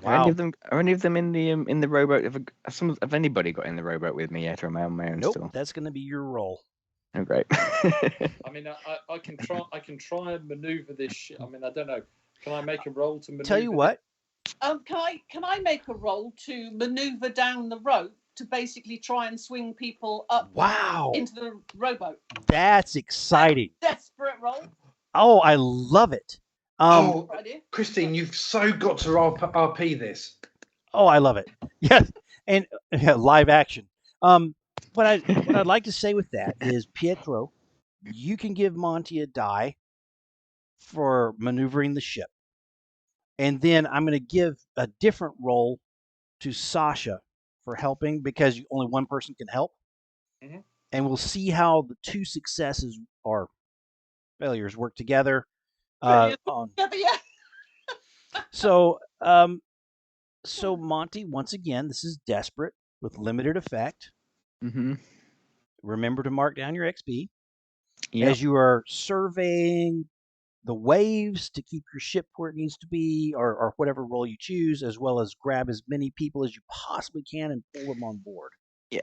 Wow. Are any of them in the rowboat? Have anybody got in the rowboat with me yet, or am I on my own Nope, still? that's going to be your role. Oh, great. I mean, I can try. I can try and maneuver this ship. I mean, I don't know. Can I make a roll to maneuver? Tell you what. Can I make a roll to maneuver down the rope to basically try and swing people up? Wow. Into the rowboat. That's exciting. Desperate roll. Oh, I love it. Christine, you've so got to RP this. Oh, I love it. Yes, and live action. What I'd like to say with that is, Pietro, you can give Monty a die for maneuvering the ship, and then I'm going to give a different role to Sasha for helping, because only one person can help, and we'll see how the two successes or failures work together. So Monty, once again, this is desperate with limited effect. Mm-hmm. Remember to mark down your XP as you are surveying the waves to keep your ship where it needs to be, or whatever role you choose, as well as grab as many people as you possibly can and pull them on board. Yeah.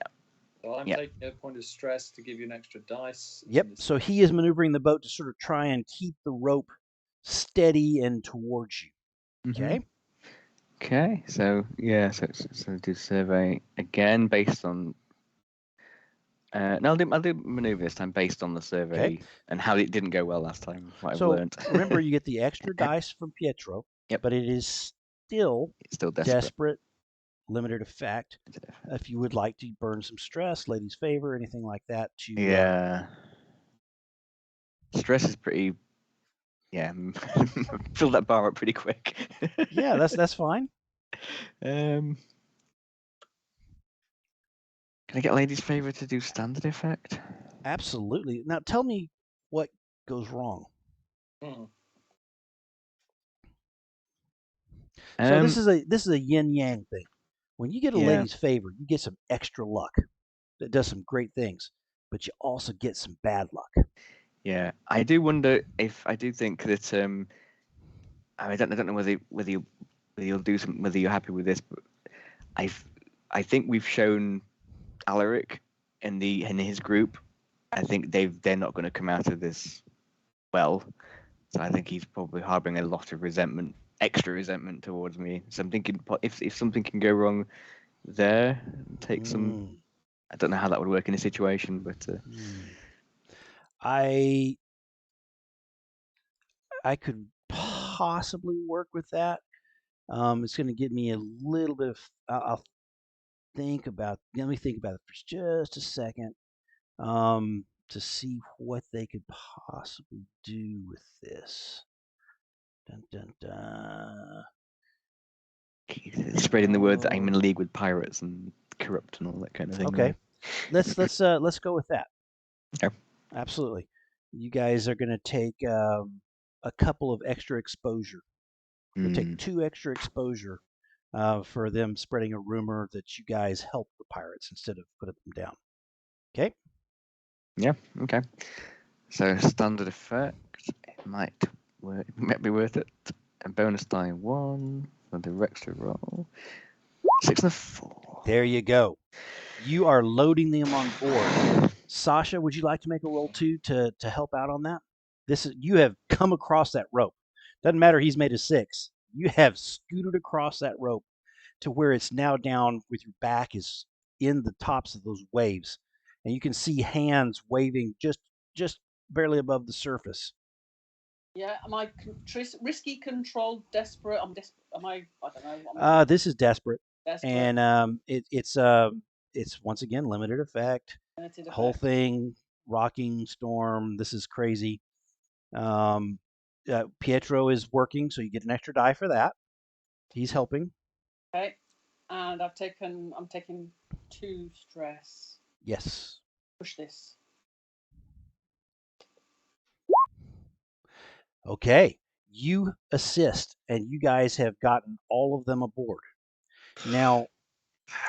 So I'm taking a point of stress to give you an extra dice. Yep. So he is maneuvering the boat to sort of try and keep the rope steady and towards you. Okay. Okay. So so do survey again based on. No, I'll do maneuver this time based on the survey and how it didn't go well last time. What I've learned. Remember, you get the extra dice from Pietro. Yep. But it is still desperate, limited effect. If you would like to burn some stress, ladies' favor, anything like that. Stress is pretty. Yeah, fill that bar up pretty quick. Yeah, that's fine. Can I get ladies' favor to do standard effect? Absolutely. Now tell me what goes wrong. So this is a yin yang thing. When you get a lady's favor, you get some extra luck that does some great things, but you also get some bad luck. Yeah, I do wonder if I do think that I don't know whether you'll do something, whether you're happy with this, but I think we've shown Alaric in his group. I think they're not going to come out of this well. So I think he's probably harboring a lot of resentment extra resentment towards me. So I'm thinking if something can go wrong there, take some. I don't know how that would work in a situation, but I could possibly work with that. It's going to give me a little bit of. I'll think about. Let me think about it for just a second, to see what they could possibly do with this. Dun dun dun. spreading the word that I'm in a league with pirates and corrupt and all that kind of thing. Okay, let's go with that. Okay. Absolutely. You guys are going to take a couple of extra exposure. You'll take 2 extra exposure for them spreading a rumor that you guys helped the pirates instead of putting them down. Okay? Yeah, okay. So standard effect, it might be worth it. And bonus die 1 for the extra roll. 6 and a 4. There you go. You are loading them on board. Sasha, would you like to make a roll too to help out on that? You have come across that rope. Doesn't matter he's made a 6. You have scooted across that rope to where it's now down with your back is in the tops of those waves. And you can see hands waving just barely above the surface. Yeah, am I risky, controlled, desperate? I'm desperate. Am I don't know. This is desperate. Desperate. And it's once again limited effect. Limited effect. Whole thing, rocking storm. This is crazy. Pietro is working, so you get an extra die for that. He's helping. Okay, and I'm taking 2 stress. Yes. Push this. Okay, you assist, and you guys have gotten all of them aboard. Now,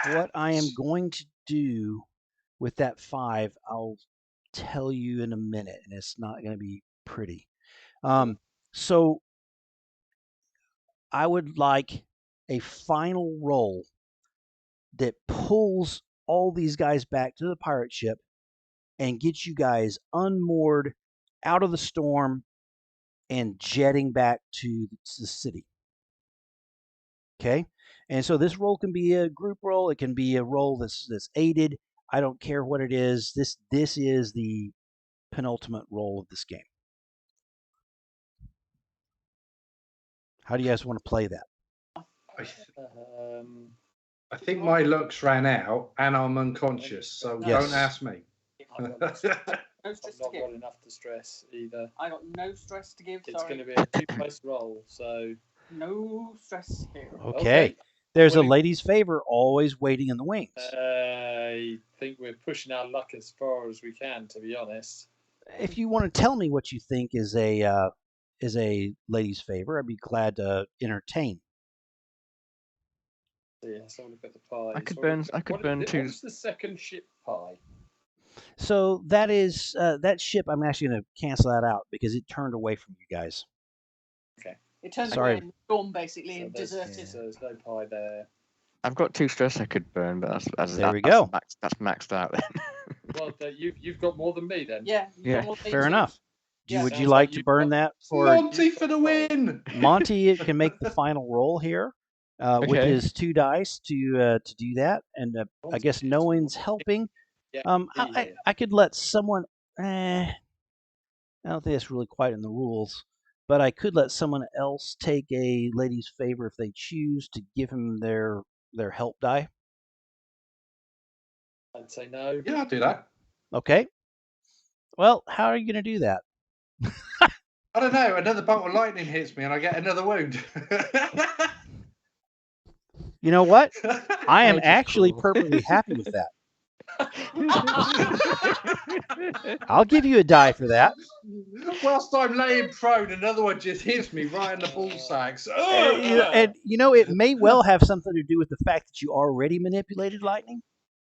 what I am going to do with that 5, I'll tell you in a minute, and it's not going to be pretty. So I would like a final roll that pulls all these guys back to the pirate ship and gets you guys unmoored out of the storm and jetting back to the city. Okay? And so this roll can be a group roll. It can be a roll that's aided. I don't care what it is. This is the penultimate roll of this game. How do you guys want to play that? I think my luck's ran out and I'm unconscious, so Yes. don't ask me. No I've stress not to got give. enough to stress either. I got no stress to give. It's Sorry. going to be a 2-dice roll, so No stress here. Okay. There's a lady's favor always waiting in the wings. I think we're pushing our luck as far as we can, to be honest. If you want to tell me what you think is a lady's favor, I'd be glad to entertain. So yeah, let's have a look at the pie. I could burn 2. What's the second ship pie? So that is that ship. I'm actually going to cancel that out because it turned away from you guys. Okay. It turns Sorry. away and gone basically So and there's, deserted. so there's no pie there. I've got 2 stress I could burn, but There we go. That's maxed out then. Well, you've got more than me then. Yeah. Yeah, Fair enough. Yeah. Would you Sounds like like to you've burn got- that for Monty for the win! Monty? Can make the final roll here with Okay. his 2 dice to do that, and I guess no one's helping. Yeah. I could let someone. I don't think that's really quite in the rules, but I could let someone else take a lady's favor if they choose to give him their help die. I'd say no. Yeah, I'll do that. Okay. Well, how are you going to do that? I don't know. Another bolt of lightning hits me and I get another wound. You know what? I am Which is actually cool. perfectly happy with that. I'll give you a die for that. Whilst I'm laying prone, another one just hits me right in the ball sacks. And it may well have something to do with the fact that you already manipulated lightning.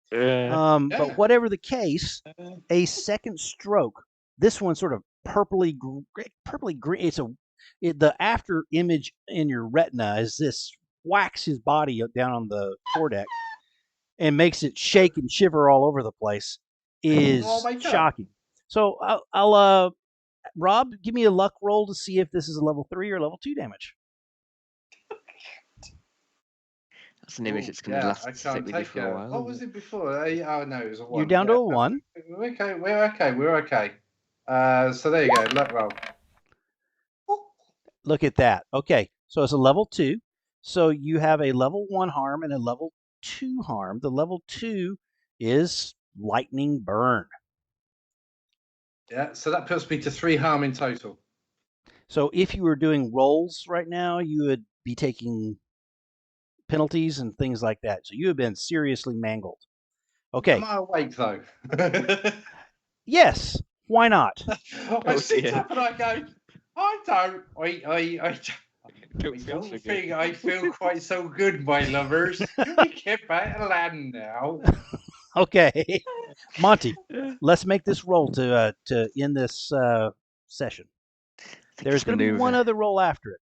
But whatever the case, a second stroke. This one sort of purpley green. The after image in your retina is this whacks his body down on the foredeck and makes it shake and shiver all over the place. Is Oh my God. shocking. So I'll Rob, give me a luck roll to see if this is a level 3 or level 2 damage. That's an image Oh, that's going to yeah, last I stick can't with you take for a it. while. What was it before? Oh no, it was a 1. You're down to Yeah, a 1. we're okay. We're okay. So there you go. Luck roll. Look at that. Okay, so it's a level 2. So you have a level 1 harm and a level 2 harm. The level 2 is lightning burn. Yeah, so that puts me to 3 harm in total. So if you were doing rolls right now, you would be taking penalties and things like that. So you have been seriously mangled. Okay. Am I awake though? Yes. Why not? I sit dear. up and I go, I don't Don't feel so good. think I feel quite so good, my lovers. Can we get back to land now? Okay. Monty, let's make this roll to end this session. There's going to be one other roll after it.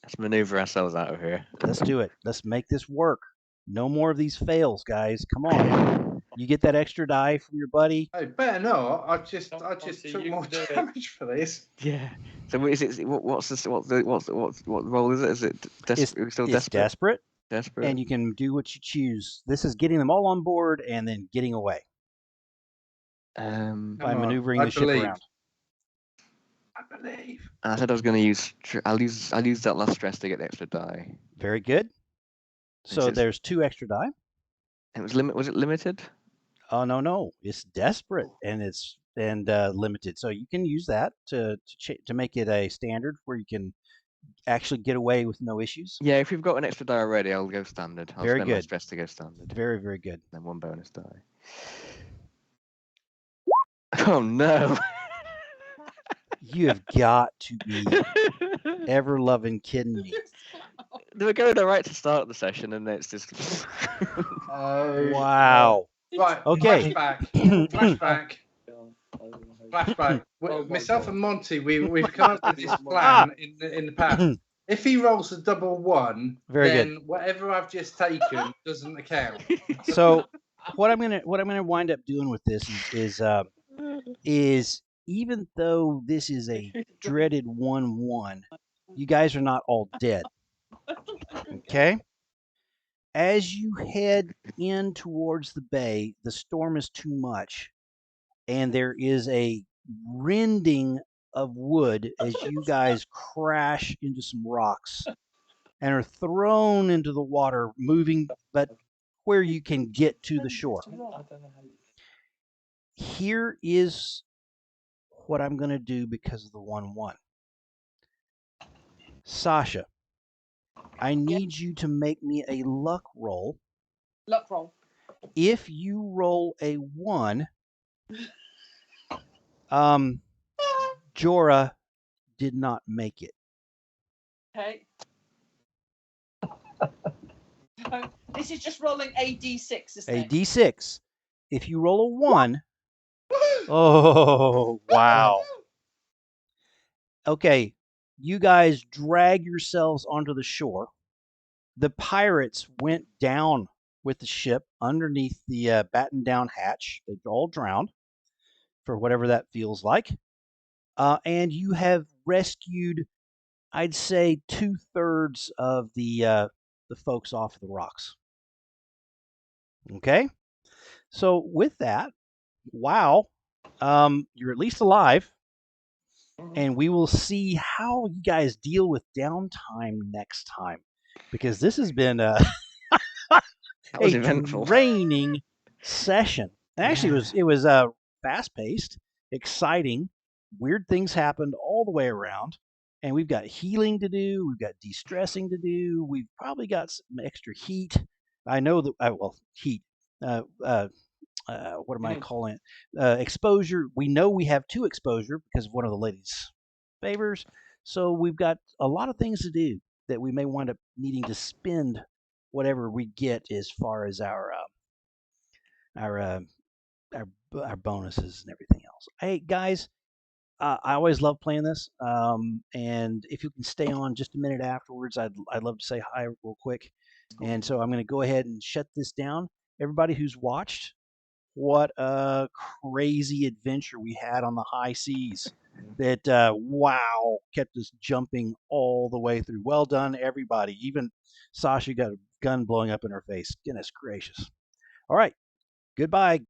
Let's maneuver ourselves out of here. Let's do it. Let's make this work. No more of these fails, guys. Come on. You get that extra die from your buddy. Hey, better not. I just Monty, took you more can do it. damage for this. Yeah. So what is it? What role is it? Is it It's still desperate. desperate? Desperate. And you can do what you choose. This is getting them all on board and then getting away by Come on, maneuvering I the ship believe. around. I believe. I said I was going to use. I'll use that last stress to get the extra die. Very good. So there's 2 extra die. It was limit. Was it limited? Oh no, it's desperate and it's limited. So you can use that to make it a standard where you can actually get away with no issues. Yeah. If we've got an extra die already, I'll go standard. I'll Very spend my good. stress to go standard. Very, very good. Then 1 bonus die. Oh no! You have got to be ever loving kidding me. They were going all right to start the session, and then it's just. Wow. Right. Okay. Flashback. Flashback. Oh my Myself God. and Monty, we've come up with this plan in the past. If he rolls a double 1, Very then good. whatever I've just taken doesn't account. So what I'm gonna wind up doing with this is even though this is a dreaded 1-1, you guys are not all dead. Okay? As you head in towards the bay, the storm is too much, and there is a rending of wood as you guys crash into some rocks and are thrown into the water, moving, but where you can get to the shore. Here is what I'm going to do because of the 1-1. Sasha, I need you to make me a luck roll. Luck roll. If you roll a 1, Jorah did not make it. Okay. This is just rolling a d6, isn't A it? d6. If you roll a 1, oh, wow. Okay, you guys drag yourselves onto the shore. The pirates went down with the ship underneath the battened down hatch. They all drowned, for whatever that feels like. And you have rescued, I'd say, 2/3 of the folks off of the rocks. Okay, so with that, wow, you're at least alive, and we will see how you guys deal with downtime next time, because this has been That was a eventful. draining session. Actually, it was fast paced, exciting. Weird things happened all the way around, and we've got healing to do. We've got de-stressing to do. We've probably got some extra heat. I know that heat. What am I calling it? Exposure. We know we have 2 exposure because of one of the ladies' favors. So we've got a lot of things to do that we may wind up needing to spend whatever we get as far as our bonuses and everything else. Hey guys, I always love playing this. And if you can stay on just a minute afterwards, I'd love to say hi real quick. And so I'm going to go ahead and shut this down. Everybody who's watched, what a crazy adventure we had on the high seas. That wow, kept us jumping all the way through. Well done, everybody. Even Sasha got a gun blowing up in her face. Goodness gracious. All right. Goodbye.